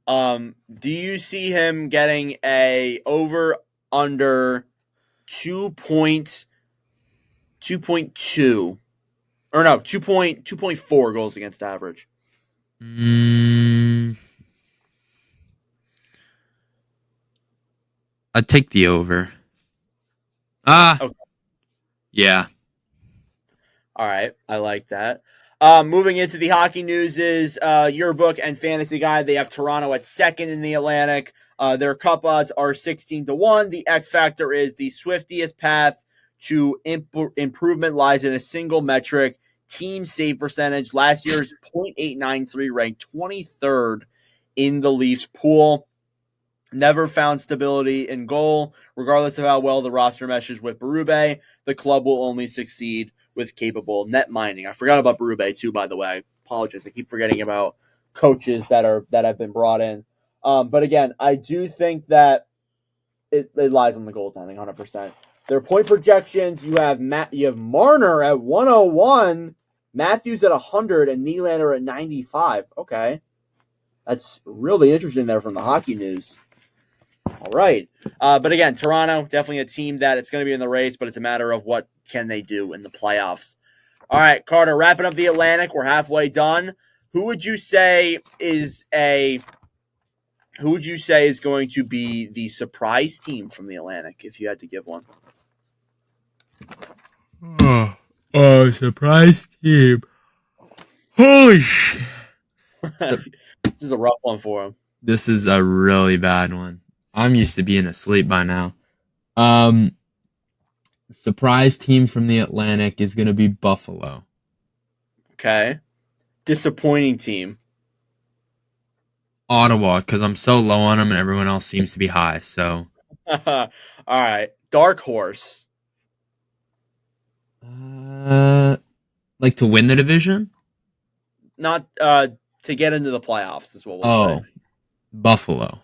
Do you see him getting a over under 2.2 or no 2.4 goals against average? I'd take the over. Okay. Yeah. All right, I like that. Moving into the hockey news is your book and fantasy guide. They have Toronto at second in the Atlantic. Their cup odds are 16-1. The X factor is the swiftiest path to improvement lies in a single metric: team save percentage. Last year's .893 ranked 23rd in the Leafs pool. Never found stability in goal. Regardless of how well the roster meshes with Berube, the club will only succeed with capable net mining. I forgot about Berube too, by the way. Apologies. I keep forgetting about coaches that have been brought in. But again, I do think that it lies on the goaltending 100%. Their point projections, you have Marner at 101, Matthews at 100, and Nylander at 95. Okay. That's really interesting there from the hockey news. All right. But again, Toronto, definitely a team that it's going to be in the race, but it's a matter of what can they do in the playoffs. All right, Carter, wrapping up the Atlantic. We're halfway done. Who would you say is going to be the surprise team from the Atlantic if you had to give one? Surprise team. Holy shit. This is a rough one for him. This is a really bad one. I'm used to being asleep by now. Surprise team from the Atlantic is going to be Buffalo. Okay. Disappointing team. Ottawa, because I'm so low on them and everyone else seems to be high. So, All right. Dark horse. like to win the division? Not to get into the playoffs is what we'll say. Buffalo.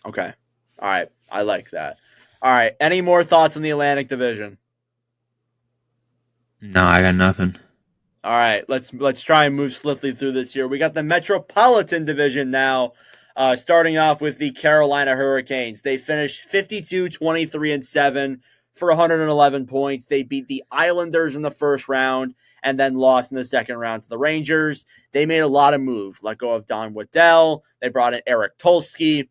Okay. All right. I like that. All right. Any more thoughts on the Atlantic Division? No, I got nothing. All right. Let's try and move swiftly through this here. We got the Metropolitan Division now, starting off with the Carolina Hurricanes. They finished 52-23-7 for 111 points. They beat the Islanders in the first round and then lost in the second round to the Rangers. They made a lot of moves. Let go of Don Waddell. They brought in Eric Tulsky.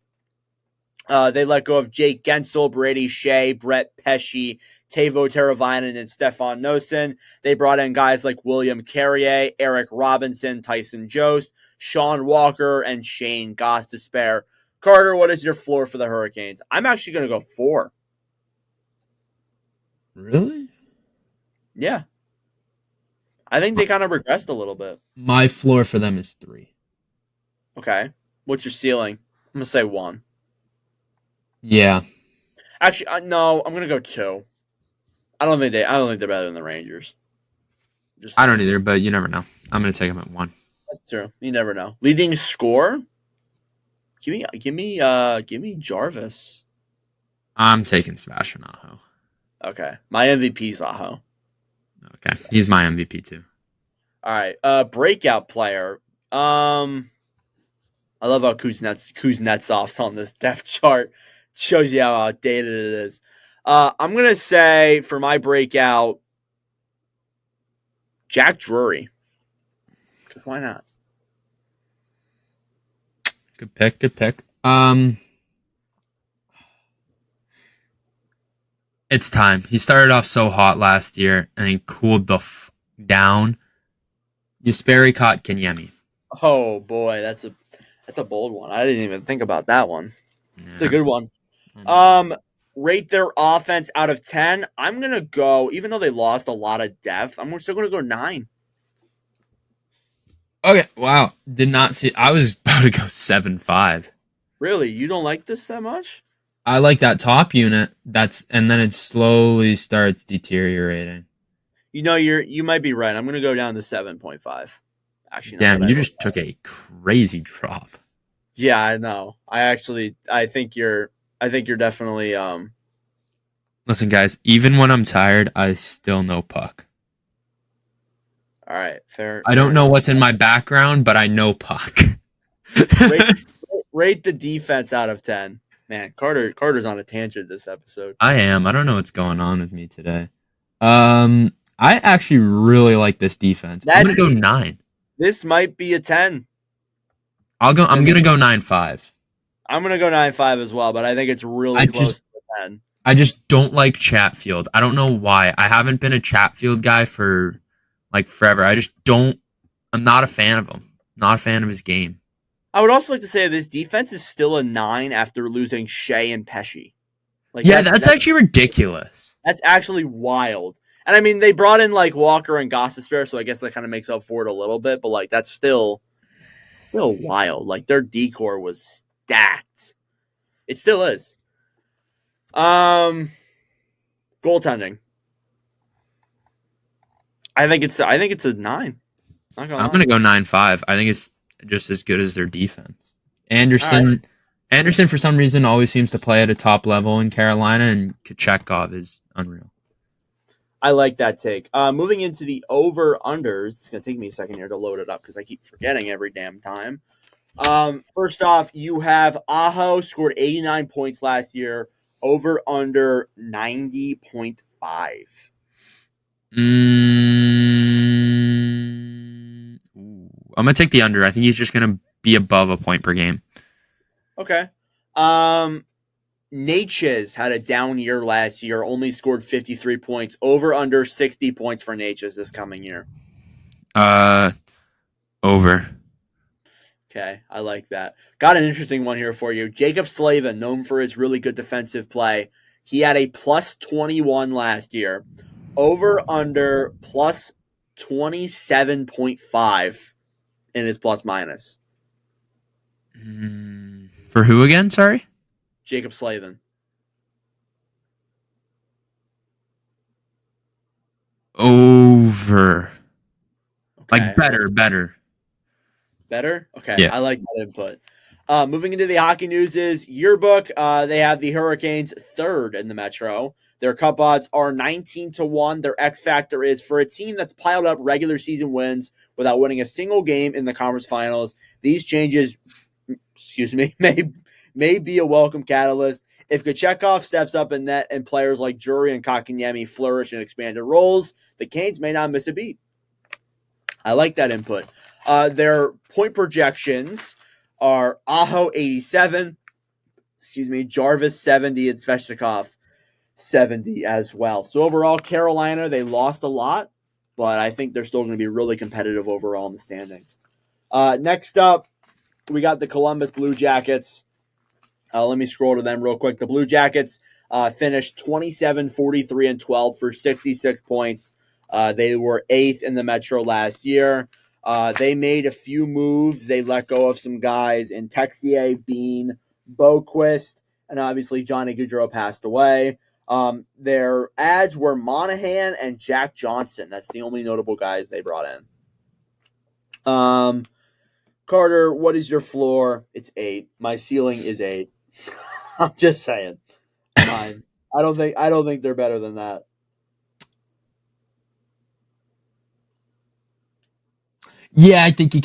They let go of Jake Gensel, Brady Shea, Brett Pesce, Teuvo Teravainen, and Stefan Noesen. They brought in guys like William Carrier, Eric Robinson, Tyson Jost, Sean Walker, and Shane Gostisbehere. Carter, what is your floor for the Hurricanes? I'm actually going to go 4. Really? Yeah. I think they kind of regressed a little bit. My floor for them is 3. Okay. What's your ceiling? I'm going to say 1. Yeah. Actually, no, I'm going to go 2. I don't think they're better than the Rangers. I don't either, but you never know. I'm going to take them at 1. That's true. You never know. Leading score? Give me Jarvis. I'm taking Sebastian Aho. Okay. My MVP is Aho. Okay. He's my MVP too. All right. Breakout player. I love how Kuznetsov's on this depth chart. Shows you how outdated it is. I'm gonna say for my breakout, Jack Drury. Why not? Good pick. It's time. He started off so hot last year and then cooled down. Jesperi Kotkaniemi. Oh boy, that's a bold one. I didn't even think about that one. It's a good one. Rate their offense out of 10. I'm gonna go, even though they lost a lot of depth, I'm still gonna go 9. Okay, wow. Did not see. I was about to go 7-5. Really? You don't like this that much? I like that top unit. And then it slowly starts deteriorating. You know, you might be right. I'm gonna go down to 7.5. Actually, damn, you just took a crazy drop. Yeah, I know. I think you're definitely Let Listen, guys, even when I'm tired, I still know puck. All right, fair. I don't know what's in my background, but I know puck. Rate the defense out of 10. Man, Carter's on a tangent this episode. I am. I don't know what's going on with me today. I actually really like this defense. I'm gonna go 9. This might be a 10. I'm gonna go 9.5. I'm gonna go 9.5 as well, but I think it's really close to a 10. I just don't like Chatfield. I don't know why. I haven't been a Chatfield guy for like forever. I just don't. I'm not a fan of him. Not a fan of his game. I would also like to say this defense is still a 9 after losing Shea and Pesci. Like, yeah, that's actually ridiculous. That's actually wild. And I mean, they brought in like Walker and Gostisbehere, so I guess that kind of makes up for it a little bit. But like, that's still wild. Like their decor was stacked. It still is. Goaltending. I think it's a 9. I'm gonna go 9.5. I think it's just as good as their defense. Anderson for some reason always seems to play at a top level in Carolina, and Kochetkov is unreal. I like that take. Moving into the over-unders. It's going to take me a second here to load it up because I keep forgetting every damn time. First off, you have Aho scored 89 points last year. Over-under 90.5. I'm going to take the under. I think he's just going to be above a point per game. Okay. Natchez had a down year last year, only scored 53 points. Over under 60 points for Natchez this coming year. Over. Okay, I like that. Got an interesting one here for you. Jacob Slavin, known for his really good defensive play. He had a plus 21 last year. Over under plus 27.5 in his plus minus. For who again? Sorry? Jacob Slavin. Over. Okay. Like better. Better? Okay, yeah. I like that input. Moving into the hockey news is yearbook. They have the Hurricanes 3rd in the Metro. Their cup odds are 19-1. Their X factor is for a team that's piled up regular season wins without winning a single game in the conference finals. These changes, may be a welcome catalyst. If Kochetkov steps up in net and players like Drury and Kotkaniemi flourish in expanded roles, the Canes may not miss a beat. I like that input. Their point projections are Aho 87, Jarvis 70, and Svechnikov 70 as well. So overall, Carolina, they lost a lot, but I think they're still going to be really competitive overall in the standings. Next up, we got the Columbus Blue Jackets. Let me scroll to them real quick. The Blue Jackets finished 27, 43, and 12 for 66 points. They were 8th in the Metro last year. They made a few moves. They let go of some guys in Texier, Bean, Boquist, and obviously Johnny Gaudreau passed away. Their ads were Monahan and Jack Johnson. That's the only notable guys they brought in. Carter, what is your floor? It's 8. My ceiling is 8. I'm just saying. Fine. I don't think they're better than that. Yeah, I think you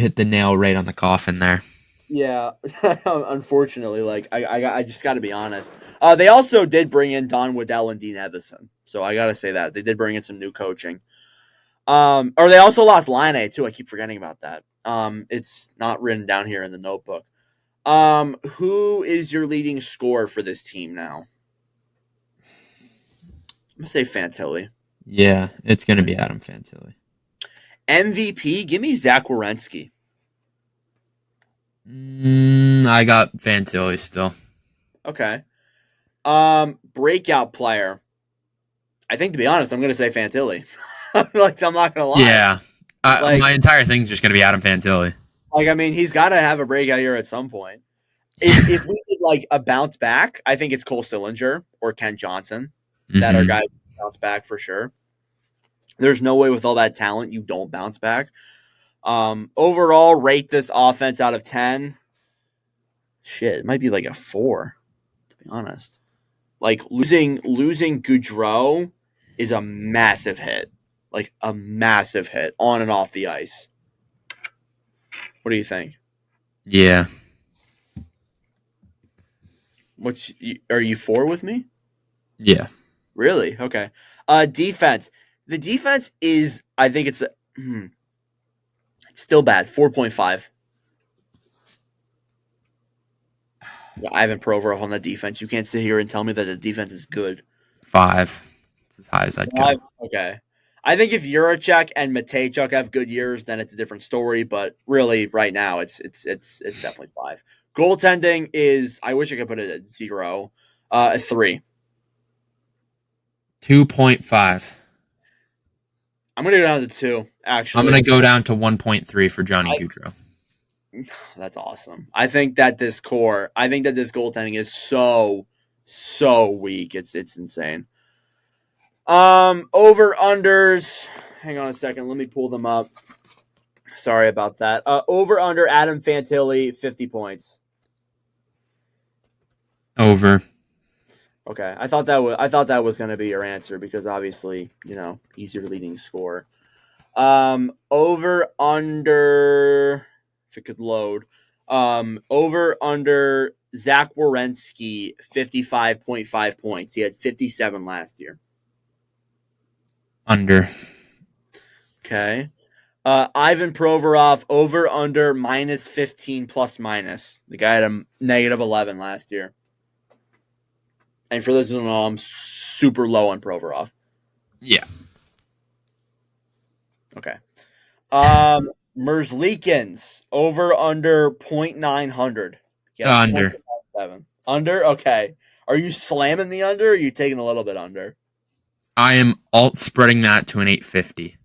hit the nail right on the coffin there. Yeah, unfortunately, like I just got to be honest. They also did bring in Don Waddell and Dean Evison, so I got to say that they did bring in some new coaching. Or they also lost Line too. I keep forgetting about that. It's not written down here in the notebook. Who is your leading scorer for this team now? I'm gonna say Fantilli. Yeah, it's gonna be Adam Fantilli. MVP, give me Zach Werenski. I got Fantilli still. Okay. Breakout player. I think, to be honest, I'm going to say Fantilli. I'm not going to lie. Yeah. My entire thing's just going to be Adam Fantilli. I mean, he's got to have a breakout year at some point. If we did, a bounce back, I think it's Cole Sillinger or Ken Johnson that are guys who bounce back for sure. There's no way with all that talent you don't bounce back. Overall, rate this offense out of 10. Shit, it might be like a 4, to be honest. Like losing Goudreau is a massive hit. Like a massive hit on and off the ice. What do you think? Yeah. Are you for with me? Yeah. Really? Okay. Defense. The defense is, I think it's still bad. 4.5. Ivan Provorov on the defense. You can't sit here and tell me that the defense is good. 5. It's as high as I'd go. Okay. I think if Juracek and Matejchuk have good years, then it's a different story. But really, right now, it's definitely 5. Goaltending is. I wish I could put it at 0. A 3. 2.5. I'm gonna go down to 2. Actually, I'm gonna go down to 1.3 for Johnny Gaudreau. That's awesome. I think that this goaltending is so weak. It's insane. Over unders. Hang on a second. Let me pull them up. Sorry about that. Over under Adam Fantilli 50 points. Over. Okay, I thought that was going to be your answer because obviously he's your leading scorer. Over under. If it could load. Over under Zach Werenski 55.5 points. He had 57 last year. Under. Okay. Ivan Provorov over under minus 15 plus minus. The guy had a negative 11 last year. And for those who don't know, I'm super low on Provorov. Yeah. Okay. Merzlikins over under 0.900. Yeah, Under. 0.97. Under? Okay. Are you slamming the under or are you taking a little bit under? I am alt spreading that to an 850.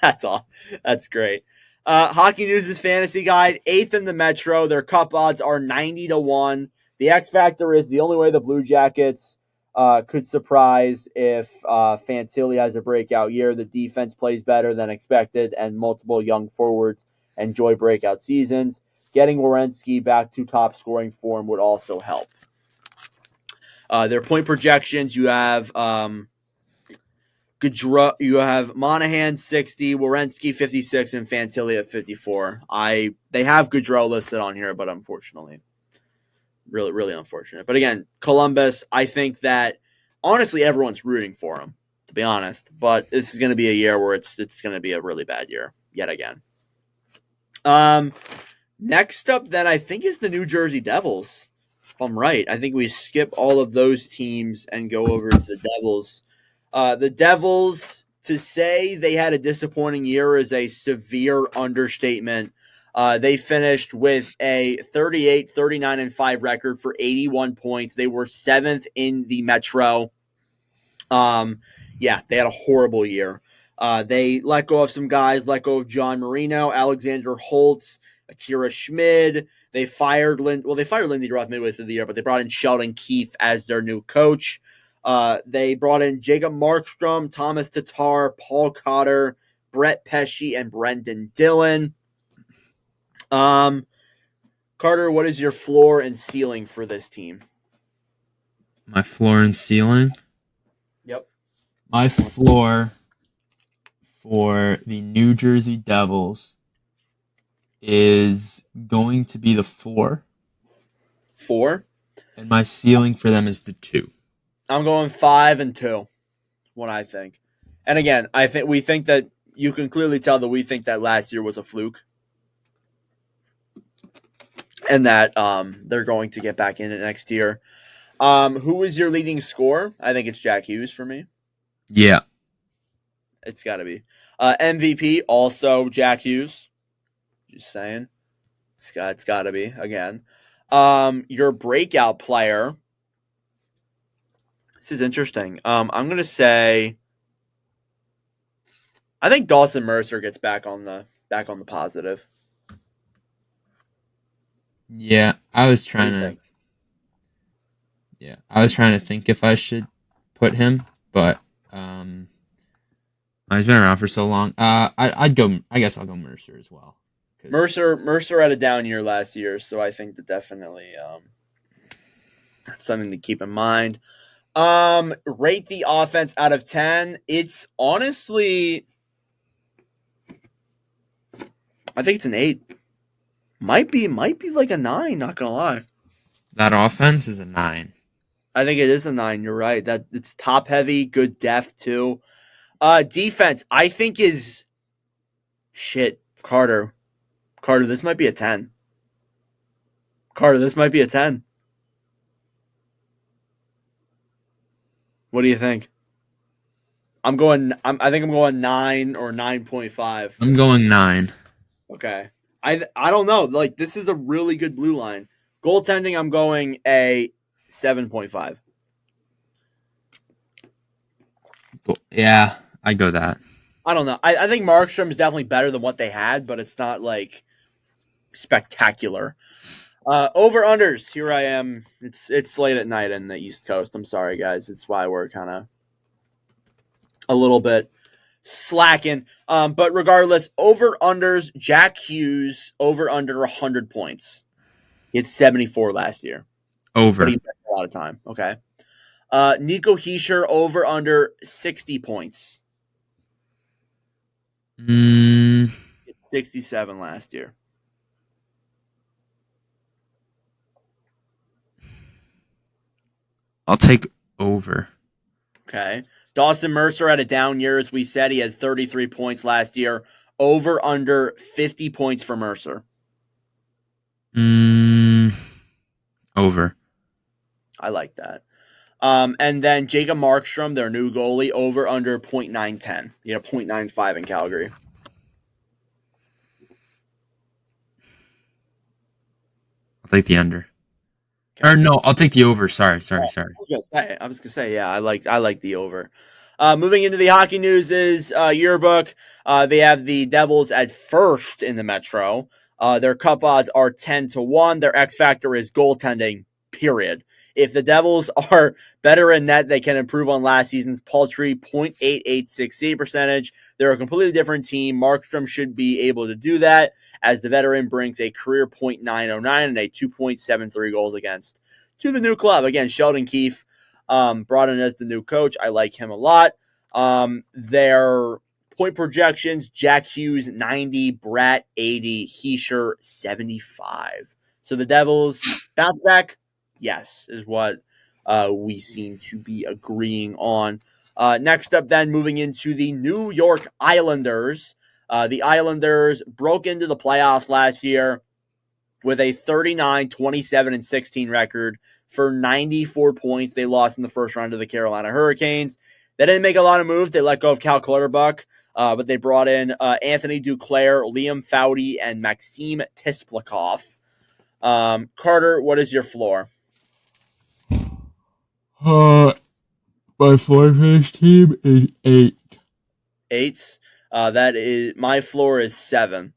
That's all. That's great. Hockey News' fantasy guide, 8th in the Metro. Their cup odds are 90-1. The X factor is the only way the Blue Jackets could surprise if Fantilli has a breakout year. The defense plays better than expected, and multiple young forwards enjoy breakout seasons. Getting Werenski back to top scoring form would also help. Their point projections, you have you have Monahan 60, Werenski 56, and Fantilli at 54. They have Gaudreau listed on here, but unfortunately, really unfortunate. But again, Columbus, I think that honestly everyone's rooting for them, to be honest. But this is going to be a year where it's going to be a really bad year yet again. Next up, then I think is the New Jersey Devils. If I'm right, I think we skip all of those teams and go over to the Devils. The Devils, to say they had a disappointing year is a severe understatement. They finished with a 38, 39-5 record for 81 points. They were 7th in the Metro. They had a horrible year. They let go of some guys, let go of John Marino, Alexander Holtz, Akira Schmid. They fired Lindy Roth midway through the year, but they brought in Sheldon Keefe as their new coach. They brought in Jacob Markstrom, Thomas Tatar, Paul Cotter, Brett Pesci, and Brendan Dillon. Carter, what is your floor and ceiling for this team? My floor and ceiling? Yep. My floor for the New Jersey Devils is going to be the 4. 4? And my ceiling for them is the 2. I'm going 5 and 2. What I think. And again, we think that you can clearly tell that we think that last year was a fluke. And that they're going to get back in it next year. Who is your leading scorer? I think it's Jack Hughes for me. Yeah. It's got to be. MVP, also Jack Hughes. Just saying. It's got to be, again. Your breakout player. This is interesting. I'm going to say I think Dawson Mercer gets back on the positive. Yeah, I was trying to. Yeah, I was trying to think if I should put him, but he's been around for so long. I'd go. I guess I'll go Mercer as well. Mercer had a down year last year, so I think that definitely. That's something to keep in mind. Rate the offense out of 10. It's honestly, I think it's an 8. Might be like a 9, not gonna lie. That offense is a 9. I think it is a 9, you're right. That it's top heavy, good depth too. Defense, I think is shit. Carter, this might be a 10. Carter, this might be a 10. What do you think? I think I'm going 9 or 9.5. I'm going 9. Okay. I don't know. Like, this is a really good blue line. Goaltending, I'm going a 7.5. Yeah, I go that. I don't know. I think Markstrom is definitely better than what they had, but it's not like spectacular. Over unders. Here I am. It's late at night in the East Coast. I'm sorry, guys. It's why we're kind of a little bit slacking. But regardless, over unders. Jack Hughes over under 100 points. He had 74 last year. Over. But he missed a lot of time. Okay. Nico Hischier over under 60 points. 67 last year. I'll take over. Okay. Dawson Mercer had a down year, as we said. He had 33 points last year. Over under 50 points for Mercer. Over. I like that. And then Jacob Markstrom, their new goalie, over under 0.910. He had a 0.95 in Calgary. I'll take the under. Okay. Or no, I'll take the over. Sorry. I was gonna say, yeah, I like the over. Moving into the hockey news is yearbook. They have the Devils at first in the Metro. Their cup odds are 10-1. Their X factor is goaltending. Period. If the Devils are better in net, they can improve on last season's paltry .886 save percentage. They're a completely different team. Markstrom should be able to do that, as the veteran brings a career .909 and a 2.73 goals against to the new club. Again, Sheldon Keefe brought in as the new coach. I like him a lot. Their point projections: Jack Hughes 90, Bratt 80, Hischier 75. So the Devils bounce back. Yes, is what we seem to be agreeing on. Next up, then, moving into the New York Islanders. The Islanders broke into the playoffs last year with a 39, 27, and 16 record for 94 points. They lost in the first round to the Carolina Hurricanes. They didn't make a lot of moves. They let go of Cal Clutterbuck, but they brought in Anthony Duclair, Liam Foudy, and Maxim Tisplikov. Carter, what is your floor? My floor for this team is 8. 8? That is, my floor is 7.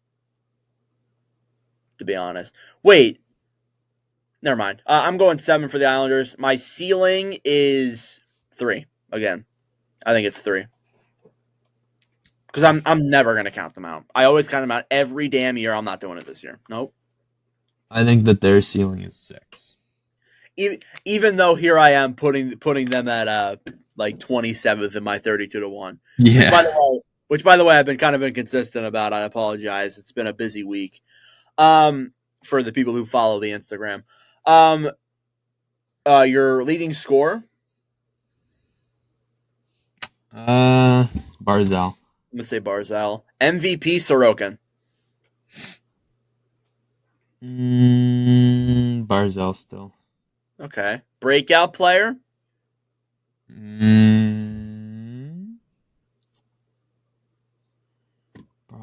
To be honest. Wait. Never mind. I'm going 7 for the Islanders. My ceiling is 3. Again, I think it's 3. Because I'm never going to count them out. I always count them out every damn year. I'm not doing it this year. Nope. I think that their ceiling is 6. Even though here I am putting them at like 27th in my 32-1. Yeah. Which by the way I've been kind of inconsistent about. I apologize. It's been a busy week. For the people who follow the Instagram. Your leading scorer? Barzal. I'm gonna say Barzal. MVP Sorokin. Barzal still. Okay. Breakout player? Bro,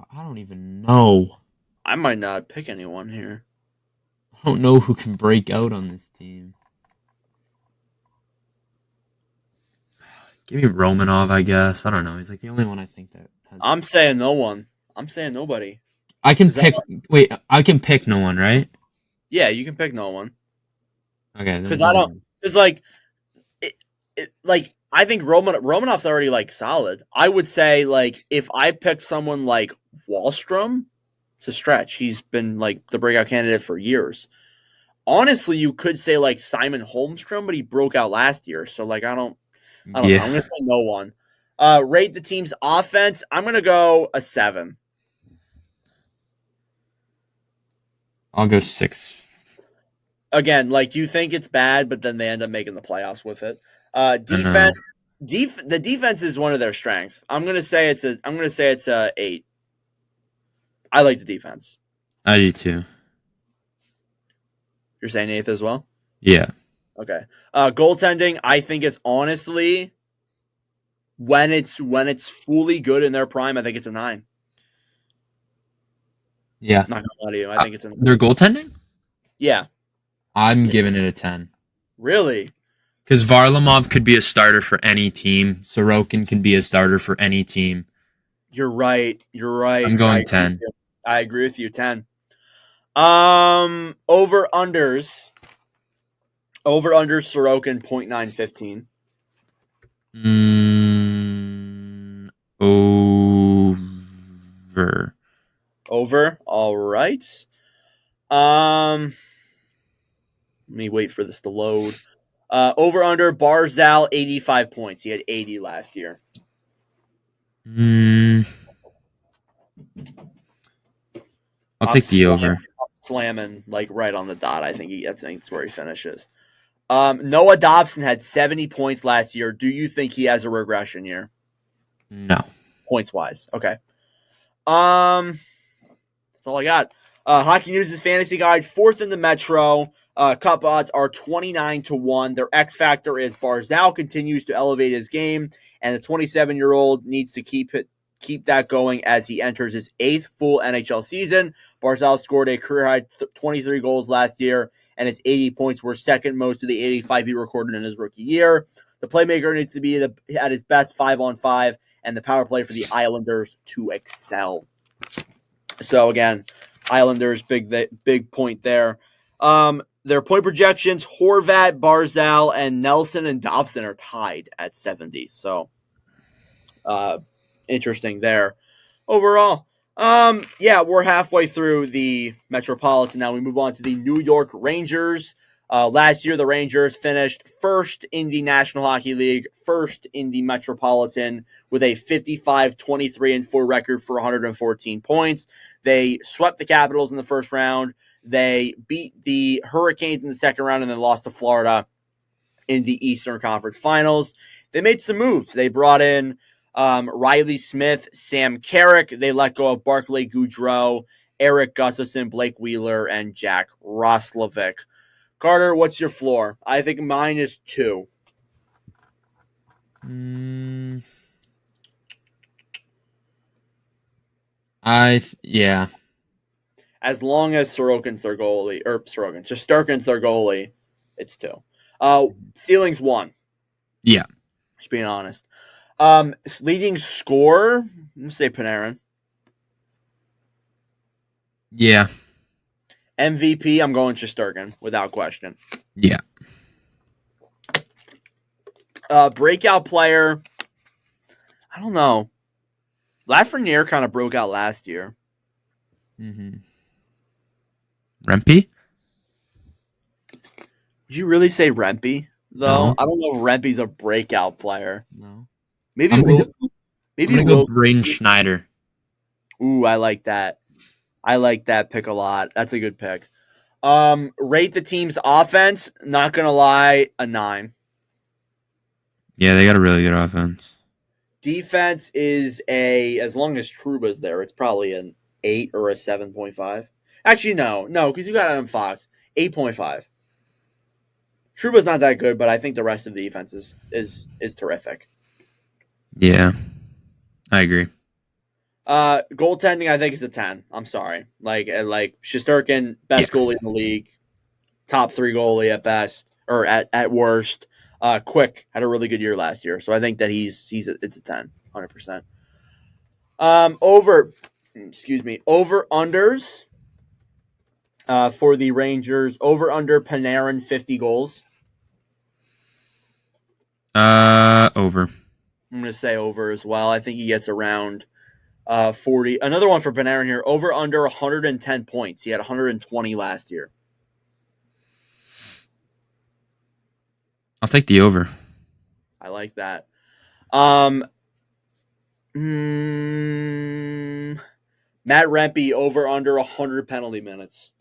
I don't even know. I might not pick anyone here. I don't know who can break out on this team. Give me Romanov, I guess. I don't know. He's like the only one I think that has. I'm saying no one. I'm saying nobody. I can pick. Wait, I can pick no one, right? Yeah, you can pick no one. Okay. Because I don't. It's like, I think Romanov's already like solid. I would say like if I picked someone like Wahlstrom, it's a stretch. He's been like the breakout candidate for years. Honestly, you could say like Simon Holmstrom, but he broke out last year. So like I don't know. I'm gonna say no one. Rate the team's offense. I'm gonna go a 7. I'll go 6. Again, like you think it's bad, but then they end up making the playoffs with it. I know. Defense. The defense is one of their strengths. I'm gonna say it's a 8. I like the defense. I do too. You're saying 8th as well? Yeah. Okay. Goaltending, I think is honestly when it's fully good in their prime, I think it's a 9. Yeah. Not gonna lie to you. I think it's a 9. Their goaltending? Yeah. I'm giving it a 10. Really? Because Varlamov could be a starter for any team. Sorokin can be a starter for any team. You're right. I'm going 10. I agree with you. 10. Over unders. Over under Sorokin 0.915. Over. Over. All right. Let me wait for this to load. Over under Barzal 85 points. He had 80 last year. I'll take the over. Slamming like right on the dot. I think that's where he finishes. Noah Dobson had 70 points last year. Do you think he has a regression year? No. Points wise. Okay. That's all I got. Hockey News' fantasy guide, 4th in the Metro. Cup odds are 29-1. Their X factor is Barzal continues to elevate his game, and the 27-year-old needs to keep that going as he enters his 8th full NHL season. Barzal scored a career-high 23 goals last year, and his 80 points were second most of the 85 he recorded in his rookie year. The playmaker needs to be at his best 5-on-5, and the power play for the Islanders to excel. So again, Islanders, big point there. Their point projections, Horvat, Barzal, and Nelson and Dobson are tied at 70. So interesting there. Overall, we're halfway through the Metropolitan. Now we move on to the New York Rangers. Last year, the Rangers finished first in the National Hockey League, first in the Metropolitan with a 55-23-4 record for 114 points. They swept the Capitals in the first round. They beat the Hurricanes in the second round and then lost to Florida in the Eastern Conference Finals. They made some moves. They brought in Riley Smith, Sam Carrick. They let go of Barclay Goudreau, Eric Gustafson, Blake Wheeler, and Jack Roslovic. Carter, what's your floor? I think mine is 2. Yeah. As long as Shesterkin's their goalie, it's 2. Ceiling's 1. Yeah. Just being honest. Leading scorer, I'm going to say Panarin. Yeah. MVP, I'm going Shesterkin, without question. Yeah. Breakout player, I don't know. Lafreniere kind of broke out last year. Mm-hmm. Rempe? Would you really say Rempe, though? No. I don't know if Rempe's a breakout player. No. Maybe I'm Will. gonna go Braden Schneider. Ooh, I like that. I like that pick a lot. That's a good pick. Rate the team's offense. Not gonna lie, a 9. Yeah, they got a really good offense. Defense is as long as Trouba's there, it's probably an 8 or a 7.5. Actually, no, because you got Adam Fox, 8.5. Trouba's not that good, but I think the rest of the defense is terrific. Yeah, I agree. Goaltending, I think, is a 10. I'm sorry. Like Shesterkin, best goalie in the league, top 3 goalie at best or at worst. Quick had a really good year last year, so I think that it's a 10, 100%. Over unders for the Rangers. Over under Panarin 50 goals. Over. I'm gonna say over as well. I think he gets around 40. Another one for Panarin here. Over under 110 points. He had 120 last year. I'll take the over. I like that. Matt Rempe over under 100 penalty minutes.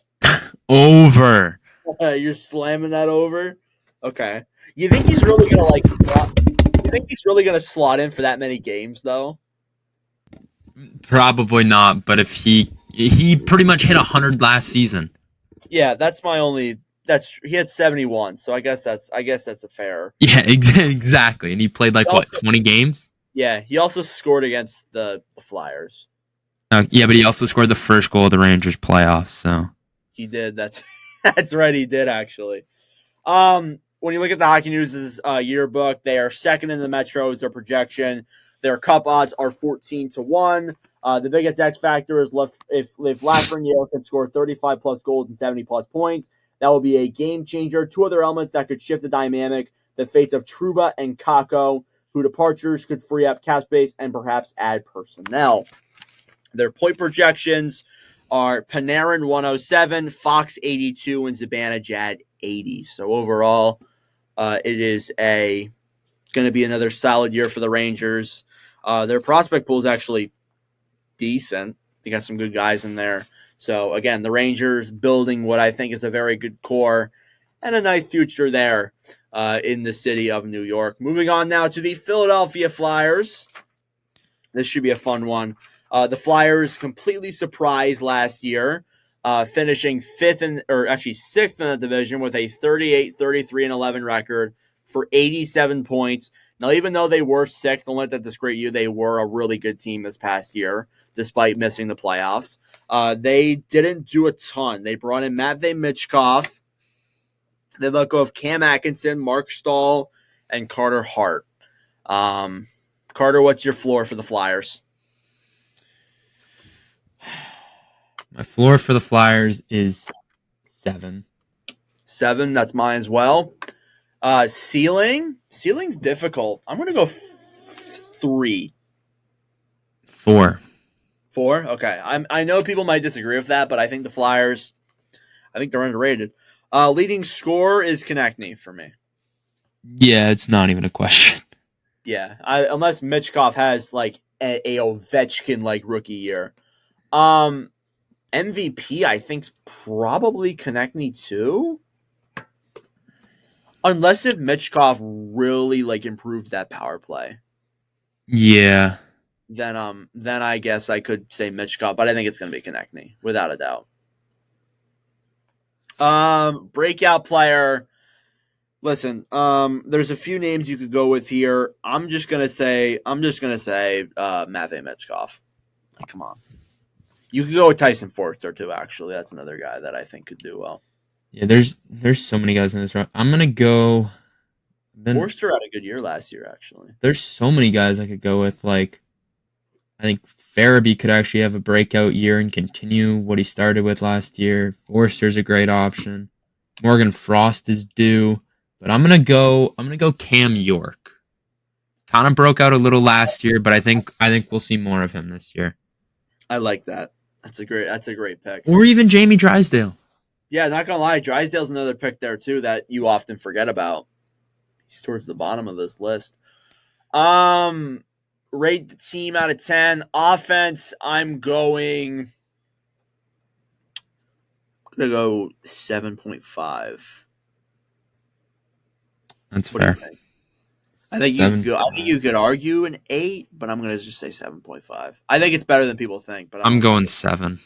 Over. You're slamming that over? Okay. You think he's really gonna you think he's really gonna slot in for that many games though? Probably not, but if he pretty much hit 100 last season. Yeah, that's my only. He had 71, so I guess that's a fair. Yeah, exactly. And he played like what, 20 games? Yeah, he also scored against the Flyers. Yeah, but he also scored the first goal of the Rangers playoffs. So He did. That's right. He did actually. When you look at the Hockey News' yearbook, they are second in the Metro as their projection. Their cup odds are 14-1. The biggest X factor is if Lafreniere can score 35 plus goals and 70 plus points, that will be a game changer. Two other elements that could shift the dynamic: the fates of Trouba and Kako, who departures could free up cap space and perhaps add personnel. Their point projections are Panarin 107, Fox 82, and Zibanejad 80. So overall, it is going to be another solid year for the Rangers. Their prospect pool is actually decent. They got some good guys in there. So again, the Rangers building what I think is a very good core and a nice future there in the city of New York. Moving on now to the Philadelphia Flyers. This should be a fun one. The Flyers completely surprised last year, finishing sixth in the division with a 38, 33, and 11 record for 87 points. Now, even though they were sixth, don't let that discredit you. They were a really good team this past year, despite missing the playoffs. They didn't do a ton. They brought in Matvei Michkov. They let go of Cam Atkinson, Mark Stahl, and Carter Hart. Carter, what's your floor for the Flyers? my floor for the Flyers is 7. 7, that's mine as well. Ceiling's difficult. I'm going to go 3. 4. 4? Okay. I know people might disagree with that, but I think the Flyers, I think they're underrated. Leading scorer is Konechny for me. Yeah, it's not even a question. Yeah, unless Michkov has like a Ovechkin like rookie year. MVP I think's probably Konechny too. Unless if Michkov really like improves that power play. Yeah. Then I guess I could say Michkov, but I think it's gonna be Konechny, without a doubt. Breakout player. Listen, there's a few names you could go with here. I'm just gonna say Matvei Michkov. Like, come on. You could go with Tyson Forster too, actually. That's another guy that I think could do well. Yeah, there's so many guys in this round. I'm gonna go. Forster had a good year last year, actually. There's so many guys I could go with. Like, I think Farabee could actually have a breakout year and continue what he started with last year. Forster's a great option. Morgan Frost is due, but I'm gonna go Cam York. Kind of broke out a little last year, but I think we'll see more of him this year. I like that. That's a great pick. Or even Jamie Drysdale. Yeah, not gonna lie, Drysdale's another pick there too that you often forget about. He's towards the bottom of this list. Rate the team out of 10. Offense, I'm gonna go 7.5. That's What fair. do you think? I think you could argue an 8, but I'm gonna just say 7.5. I think it's better than people think, but I'm going 7.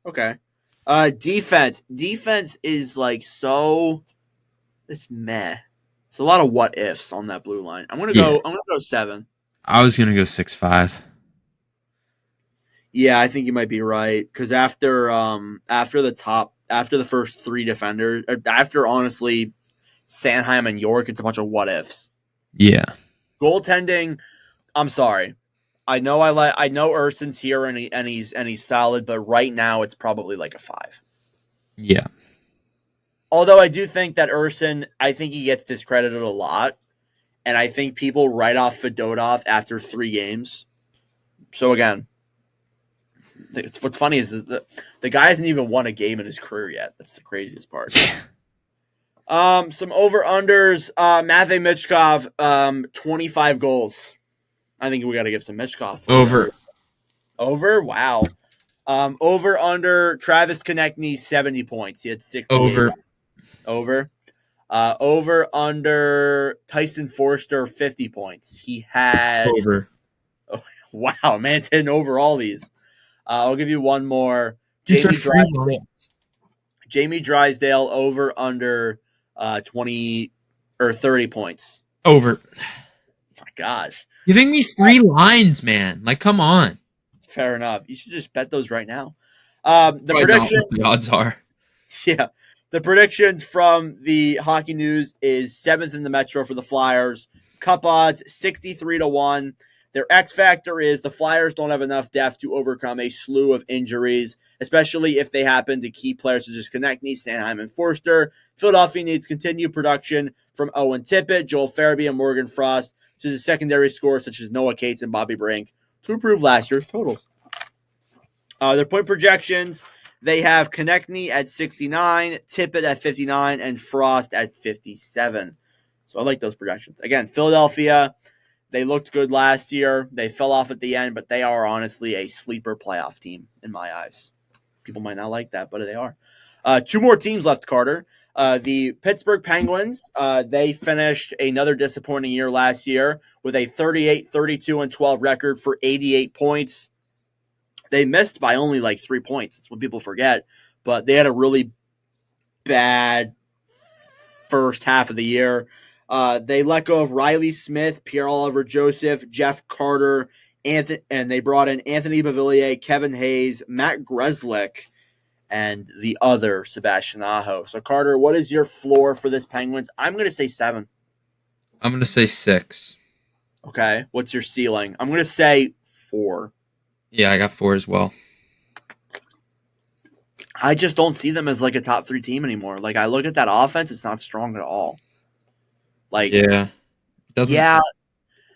Okay. Defense. Defense is like it's meh. It's a lot of what ifs on that blue line. I'm gonna go 7. I was gonna go 6.5. Yeah, I think you might be right. Because after the first 3 defenders, after honestly Sanheim and York, it's a bunch of what ifs. Yeah. Goaltending, I'm sorry. I know Urson's here and he's solid, but right now it's probably like a 5. Yeah. Although I do think that Urson, I think he gets discredited a lot, and I think people write off Fedotov after 3 games. So again, what's funny is the guy hasn't even won a game in his career yet. That's the craziest part. Some over-unders. Matvey Michkov, 25 goals. I think we got to give some Michkov. Over. Over? Wow. Over-under Travis Konechny, 70 points. He had 68. Over. Over. Over-under Tyson Forster, 50 points. He had... Over. Wow, man's hitting over all these. I'll give you one more. These are Jamie free lines. Jamie Drysdale over under 20 or 30 points. Over. My gosh. Giving me 3 lines, man. Like, come on. Fair enough. You should just bet those right now. Probably not what the odds are. Yeah. The predictions from the Hockey News is 7th in the Metro for the Flyers. Cup odds 63-1. Their X factor is the Flyers don't have enough depth to overcome a slew of injuries, especially if they happen to keep players such as Konechny, Sanheim, and Forster. Philadelphia needs continued production from Owen Tippett, Joel Farabee, and Morgan Frost to the secondary scores such as Noah Cates and Bobby Brink to improve last year's totals. Their point projections, they have Konechny at 69, Tippett at 59, and Frost at 57. So I like those projections. Again, Philadelphia... They looked good last year. They fell off at the end, but they are honestly a sleeper playoff team in my eyes. People might not like that, but they are. 2 more teams left, Carter. The Pittsburgh Penguins, they finished another disappointing year last year with a 38, 32, and 12 record for 88 points. They missed by only like 3 points. That's what people forget. But they had a really bad first half of the year. They let go of Riley Smith, Pierre-Olivier Joseph, Jeff Carter, and they brought in Anthony Beauvillier, Kevin Hayes, Matt Grzelcyk, and the other Sebastian Aho. So, Carter, what is your floor for this Penguins? I'm going to say 7. I'm going to say 6. Okay. What's your ceiling? I'm going to say 4. Yeah, I got 4 as well. I just don't see them as like a top 3 team anymore. Like, I look at that offense, it's not strong at all. Like, yeah.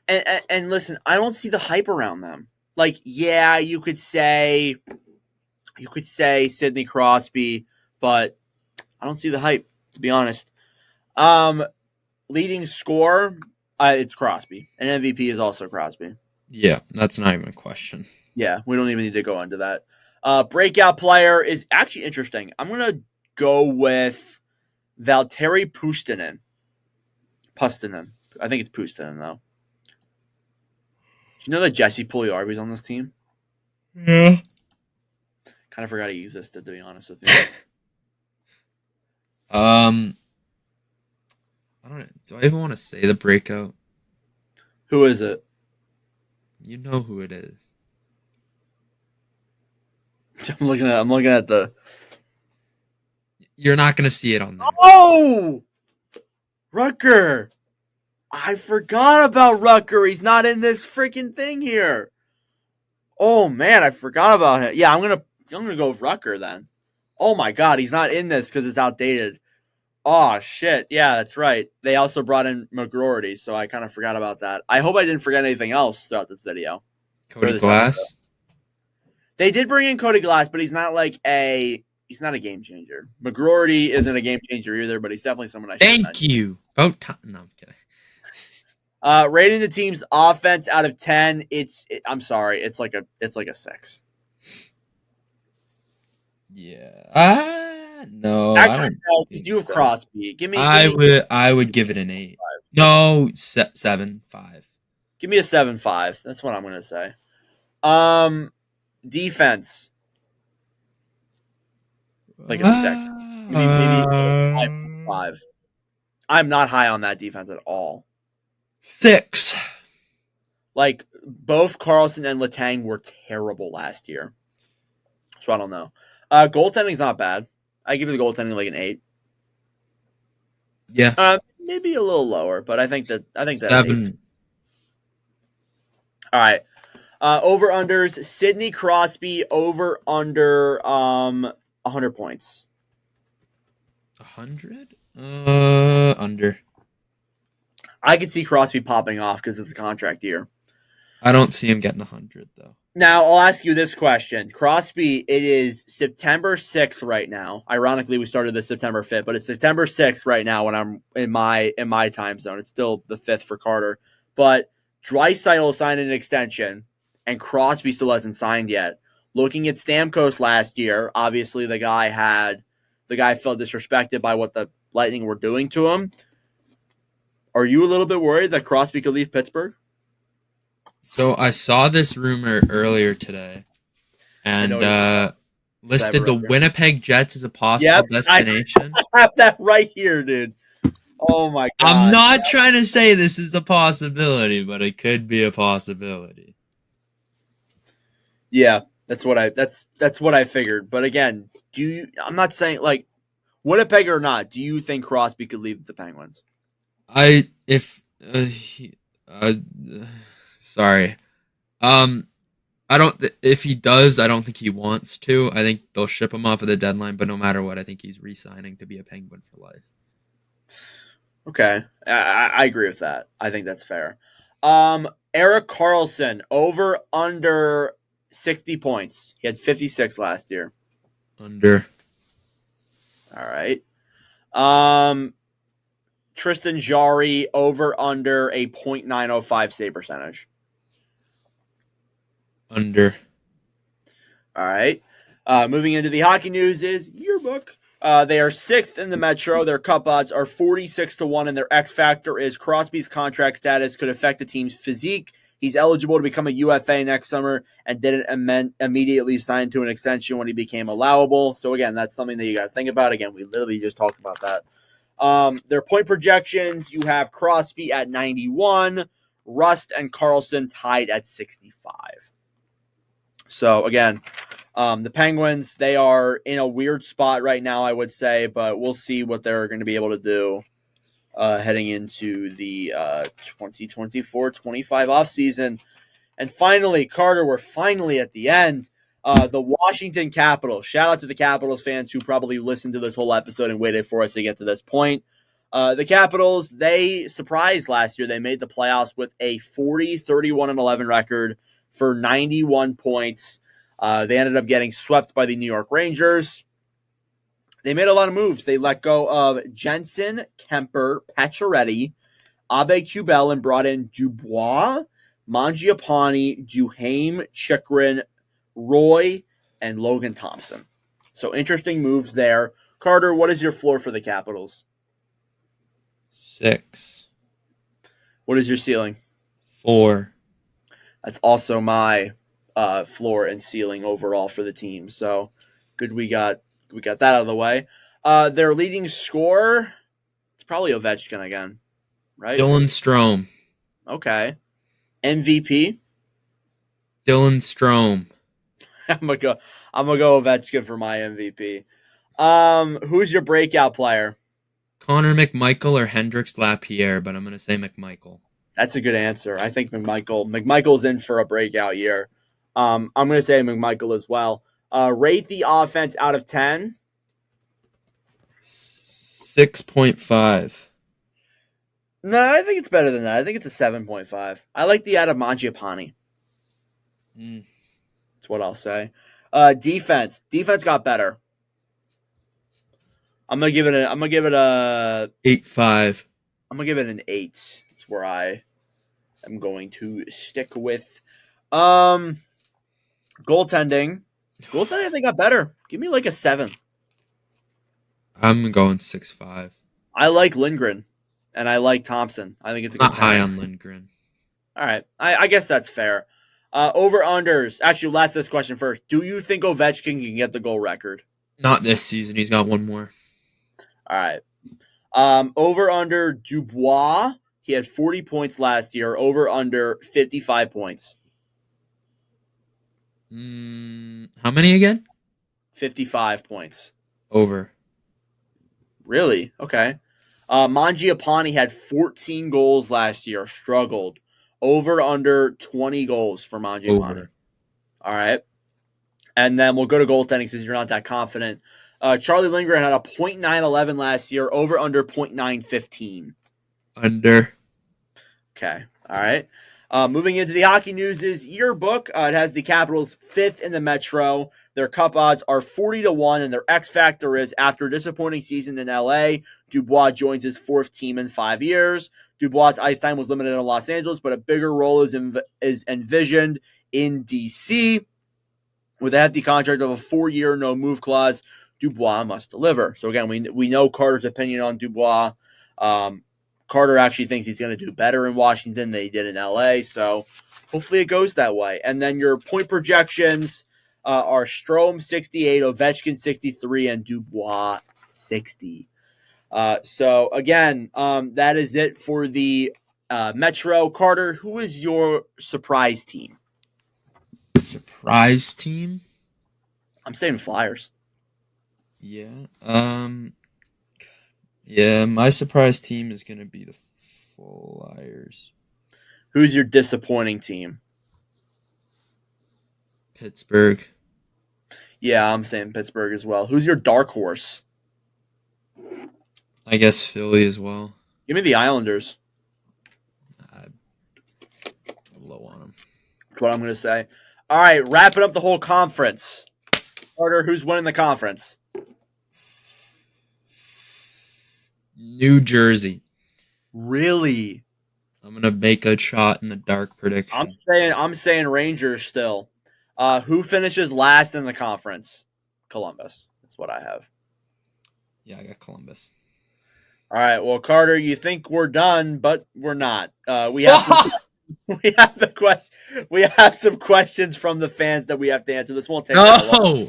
And listen, I don't see the hype around them. Like, yeah, you could say Sidney Crosby, but I don't see the hype, to be honest. Leading scorer, it's Crosby, and MVP is also Crosby. Yeah, that's not even a question. Yeah, we don't even need to go into that. Breakout player is actually interesting. I'm gonna go with Valtteri Puustinen. I think it's Puustinen, though. Do you know that Jesse Puljujärvi's on this team? Yeah. Kind of forgot he existed, to be honest with you. I don't know. Do I even want to say the breakout? Who is it? You know who it is. I'm looking at the... You're not going to see it on there. Oh! Rucker! I forgot about Rucker. He's not in this freaking thing here. Oh man, I forgot about him. Yeah, I'm gonna go with Rucker then. Oh my god, he's not in this because it's outdated. Oh shit, yeah, that's right. They also brought in McGroarty, so I kind of forgot about that. I hope I didn't forget anything else throughout this video. Cody Glass. They did bring in Cody Glass, but he's not a game changer. McGroarty isn't a game changer either, but he's definitely someone I should Thank you. About time. No, I'm kidding. Rating the team's offense out of 10, I'm sorry, it's like a 6. Yeah. No. Actually, no, because you have Crosby. I would give it an 8. 5. No, 7, 5. Give me a 7.5. That's what I'm gonna say. Defense. Like a 6. Maybe 5.5. I'm not high on that defense at all. 6. Like, both Carlson and Letang were terrible last year. So I don't know. Goaltending's not bad. I give the goaltending like an 8. Yeah. Maybe a little lower, but I think that 7. All right. Over-unders. Sidney Crosby over under 100 points. 100? Under. I could see Crosby popping off because it's a contract year. I don't see him getting 100 though. Now, I'll ask you this question. Crosby, it is September 6th right now. Ironically, we started this September 5th, but it's September 6th right now when I'm in my time zone. It's still the 5th for Carter. But Draisaitl signed an extension, and Crosby still hasn't signed yet. Looking at Stamkos last year, obviously the guy felt disrespected by what the Lightning were doing to him. Are you a little bit worried that Crosby could leave Pittsburgh? So I saw this rumor earlier today, and listed the Winnipeg Jets as a possible destination. I have that right here, dude. Oh my god! I'm not trying to say this is a possibility, but it could be a possibility. Yeah, that's what I figured. But again, I'm not saying like Winnipeg or not. Do you think Crosby could leave the Penguins? Sorry. I don't. If he does, I don't think he wants to. I think they'll ship him off at the deadline. But no matter what, I think he's re-signing to be a Penguin for life. Okay, I agree with that. I think that's fair. Erik Karlsson over under 60 points. He had 56 last year. Under. All right. Tristan Jarry over under a .905 save percentage. Under. All right. Moving into the hockey news is yearbook. They are 6th in the Metro. Their cup odds are 46-1, and their X factor is Crosby's contract status could affect the team's physique. He's eligible to become a UFA next summer and didn't immediately sign to an extension when he became allowable. So, again, that's something that you got to think about. Again, we literally just talked about that. Their point projections, you have Crosby at 91, Rust and Karlsson tied at 65. So, again, the Penguins, they are in a weird spot right now, I would say, but we'll see what they're going to be able to do heading into the 2024-25 offseason. And finally, Carter, we're finally at the end. The Washington Capitals. Shout out to the Capitals fans who probably listened to this whole episode and waited for us to get to this point. The Capitals, they surprised last year. They made the playoffs with a 40-31-11 record for 91 points. They ended up getting swept by the New York Rangers. They made a lot of moves. They let go of Jensen, Kemper, Pacioretty, Abe-Kubel, and brought in Dubois, Mangiapane, Duhaime, Chychrun, Roy, and Logan Thompson. So interesting moves there. Carter, what is your floor for the Capitals? 6. What is your ceiling? 4. That's also my floor and ceiling overall for the team. So good, we got that out of the way. Their leading scorer, it's probably Ovechkin again, right? Dylan Strome. Okay. MVP? Dylan Strome. I'm gonna go Ovechkin for my MVP. Who's your breakout player? Connor McMichael or Hendrix Lapierre, but I'm gonna say McMichael. That's a good answer. I think McMichael's in for a breakout year. I'm gonna say McMichael as well. Rate the offense out of 10. 6.5. No, I think it's better than that. I think it's a 7.5. I like the out of Mangiapane. That's what I'll say. Defense got better. I'm gonna give it a 8.5. I'm gonna give it an 8. That's where I am going to stick with. Goaltending, I think got better. Give me like a 7. I'm going 6.5. I like Lindgren, and I like Thompson. I think it's a good not high on Lindgren. All right, I guess that's fair. Over unders. Actually, let's this question first. Do you think Ovechkin can get the goal record? Not this season. He's got one more. All right. Over under Dubois. He had 40 points last year. Over under 55 points. How many again? 55 points. Over. Really? Okay. Mangiapane had 14 goals last year. Struggled. Over under 20 goals for Mangiapane. Over. All right. And then we'll go to goaltending since you're not that confident. Charlie Lindgren had a .911 last year. Over under .915. Under. Okay. All right. Moving into the hockey news is yearbook. It has the Capitals 5th in the Metro. Their cup odds are 40-1, and their X factor is after a disappointing season in LA, Dubois joins his 4th team in 5 years. Dubois' ice time was limited in Los Angeles, but a bigger role is envisioned in DC. With a hefty contract of a 4-year no-move clause, Dubois must deliver. So again, we know Carter's opinion on Dubois. Carter actually thinks he's going to do better in Washington than he did in LA, so hopefully it goes that way. And then your point projections are Strome 68, Ovechkin 63, and Dubois 60. So again, that is it for the Metro. Carter, who is your surprise team? Surprise team? I'm saying Flyers. Yeah. Yeah, my surprise team is going to be the Flyers. Who's your disappointing team? Pittsburgh. Yeah, I'm saying Pittsburgh as well. Who's your dark horse? I guess Philly as well. Give me the Islanders. I'm low on them. That's what I'm going to say. All right, wrapping up the whole conference. Carter, who's winning the conference? New Jersey. Really? I'm going to make a shot in the dark prediction. I'm saying Rangers still. Who finishes last in the conference? Columbus. That's what I have. Yeah, I got Columbus. All right. Well, Carter, you think we're done, but we're not. We have we have some questions from the fans that we have to answer. This won't take that long. No!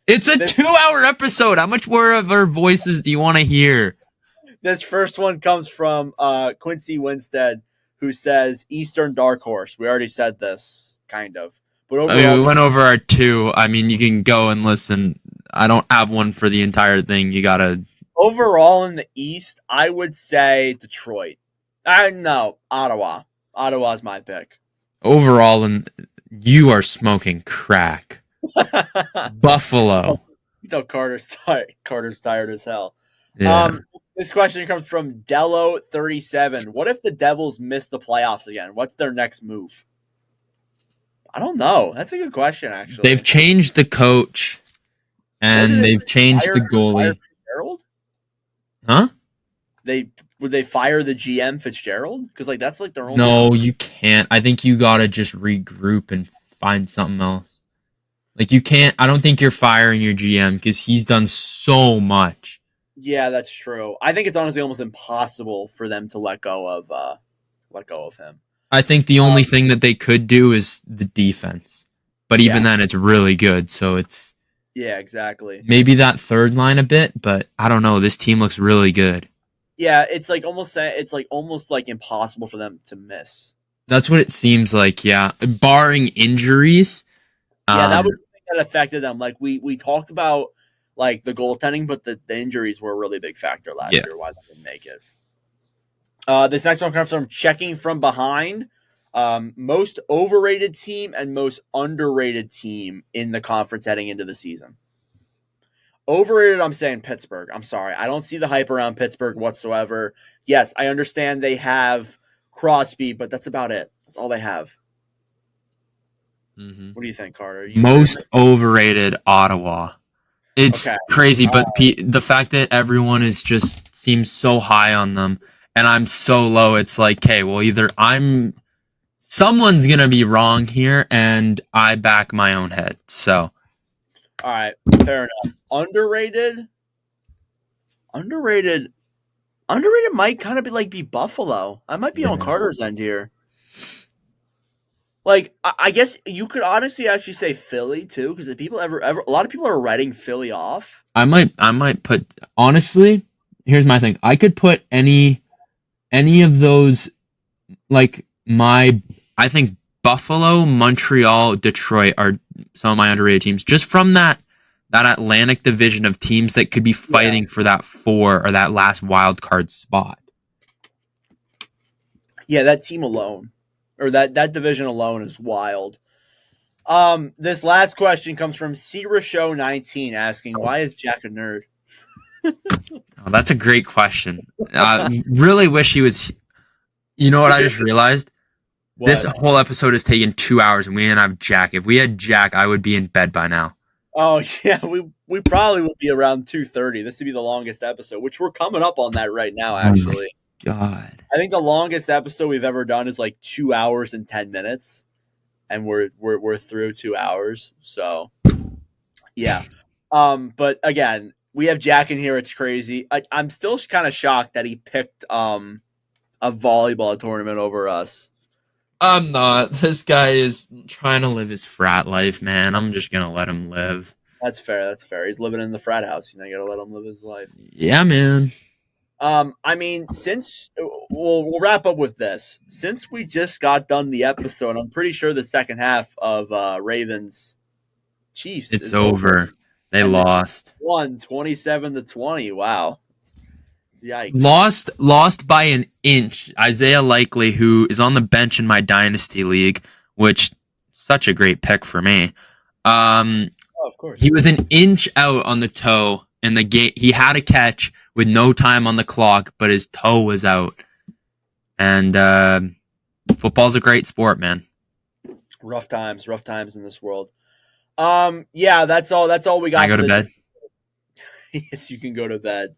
It's a 2-hour episode. How much more of our voices do you want to hear? This first one comes from Quincy Winstead, who says Eastern Dark Horse. We already said this, kind of. But overall, we went over our 2. I mean, you can go and listen. I don't have one for the entire thing. You got to... Overall in the East, I would say Detroit. No, Ottawa. Ottawa's my pick. Overall, you are smoking crack. Buffalo. You know Carter's tired as hell. Yeah. This question comes from Dello37. What if the Devils miss the playoffs again? What's their next move? I don't know. That's a good question, actually. They've changed the coach, and they've changed the goalie. Fitzgerald? Huh? Would they fire the GM Fitzgerald? Because that's their only. No, you can't. I think you gotta just regroup and find something else. You can't. I don't think you're firing your GM because he's done so much. Yeah, that's true. I think it's honestly almost impossible for them to let go of him. I think the only thing that they could do is the defense, but even then, it's really good. So it's exactly. Maybe that third line a bit, but I don't know. This team looks really good. Yeah, it's almost impossible for them to miss. That's what it seems like. Yeah, barring injuries. Yeah, that was the thing that affected them. We talked about the goaltending, but the injuries were a really big factor last year why they didn't make it. This next one comes from Checking From Behind. Most overrated team and most underrated team in the conference heading into the season. Overrated, I'm saying Pittsburgh. I'm sorry. I don't see the hype around Pittsburgh whatsoever. Yes, I understand they have Crosby, but that's about it. That's all they have. Mm-hmm. What do you think, Carter? Most overrated Ottawa. It's crazy, but the fact that everyone seems so high on them, and I'm so low, it's okay, well, either someone's going to be wrong here, and I back my own head, so. All right, fair enough. Underrated might kind of be Buffalo. I might be on Carter's end here. I guess you could honestly actually say Philly too, because people a lot of people are writing Philly off. I might put, honestly, here's my thing. I could put any of those, I think Buffalo, Montreal, Detroit are some of my underrated teams. Just from that Atlantic division of teams that could be fighting for that 4 or that last wild card spot. Yeah, that team alone, or that division alone is wild. This last question comes from Show 19 asking, why is Jack a nerd? Oh, that's a great question. Really wish he was. You know what I just realized? This whole episode has taken 2 hours, and we didn't have Jack. If we had Jack, I would be in bed by now. Oh yeah, we probably would be around 2:30. This would be the longest episode, which we're coming up on that right now. Actually, God, I think the longest episode we've ever done is like 2 hours and 10 minutes, and we're through 2 hours. So yeah, but again, we have Jack in here. It's crazy. I'm still kind of shocked that he picked a volleyball tournament over us. I'm not. This guy is trying to live his frat life, man. I'm just gonna let him live. That's fair. That's fair. He's living in the frat house. You know, you gotta let him live his life. Yeah, man. I mean, since we'll wrap up with this. Since we just got done the episode, I'm pretty sure the second half of Ravens Chiefs It's over. They lost. Won 27-20. Wow. Yikes. Lost by an inch. Isaiah Likely, who is on the bench in my dynasty league, which such a great pick for me. Oh, of course. He was an inch out on the toe in the game. He had a catch with no time on the clock, but his toe was out. And football's a great sport, man. Rough times in this world. Yeah, that's all we got. Can I go to bed? Yes, you can go to bed.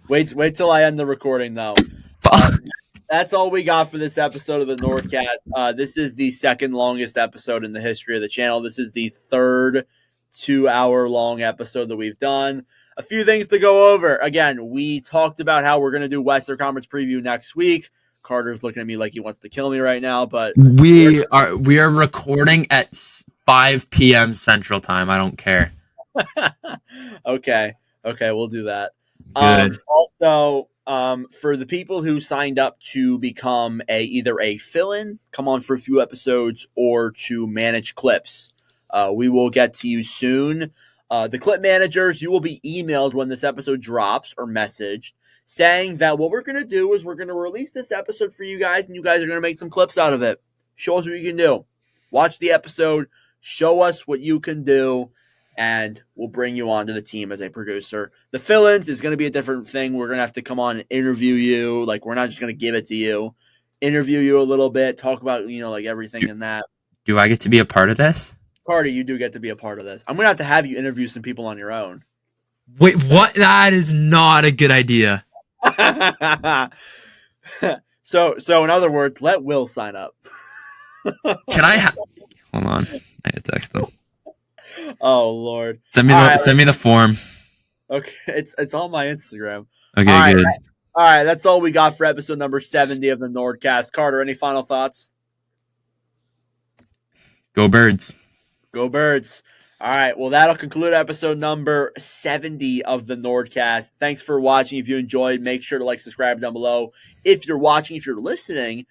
Wait till I end the recording, though. That's all we got for this episode of the NordCast. This is the second longest episode in the history of the channel. This is the third 2-hour-long episode that we've done. A few things to go over. Again, we talked about how we're going to do Western Conference preview next week. Carter's looking at me like he wants to kill me right now, but we are recording at 5 p.m. Central Time. I don't care. Okay, we'll do that. Good. Also, for the people who signed up to become either a fill-in, come on for a few episodes, or to manage clips, we will get to you soon. The clip managers, you will be emailed when this episode drops or messaged saying that what we're going to do is we're going to release this episode for you guys, and you guys are going to make some clips out of it. Show us what you can do. Watch the episode. Show us what you can do. And we'll bring you onto the team as a producer. The fill-ins is going to be a different thing. We're going to have to come on and interview you. Like, we're not just going to give it to you. Interview you a little bit. Talk about, like everything in that. Do I get to be a part of this? Carter, you do get to be a part of this. I'm going to have you interview some people on your own. Wait, what? That is not a good idea. So in other words, let Will sign up. Can I hold on. I gotta text them. Oh Lord! Send me the form. Okay, it's on my Instagram. Okay, all right, good. All right, that's all we got for episode number 70 of the NordCast. Carter, any final thoughts? Go Birds. Go Birds. All right, well, that'll conclude episode number 70 of the NordCast. Thanks for watching. If you enjoyed, make sure to subscribe down below. If you're watching, if you're listening,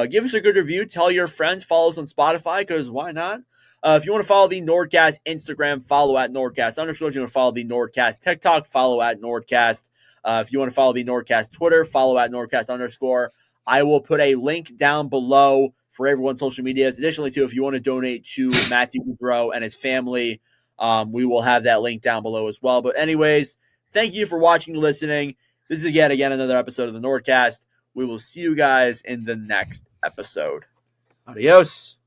give us a good review. Tell your friends. Follow us on Spotify, because why not? If you want to follow the NordCast Instagram, follow at NordCast _. If you want to follow the NordCast TikTok, follow at NordCast. If you want to follow the NordCast Twitter, follow at NordCast _. I will put a link down below for everyone's social medias. Additionally, too, if you want to donate to Matthew Goudreau and his family, we will have that link down below as well. But anyways, thank you for watching and listening. This is again another episode of the NordCast. We will see you guys in the next episode. Adios.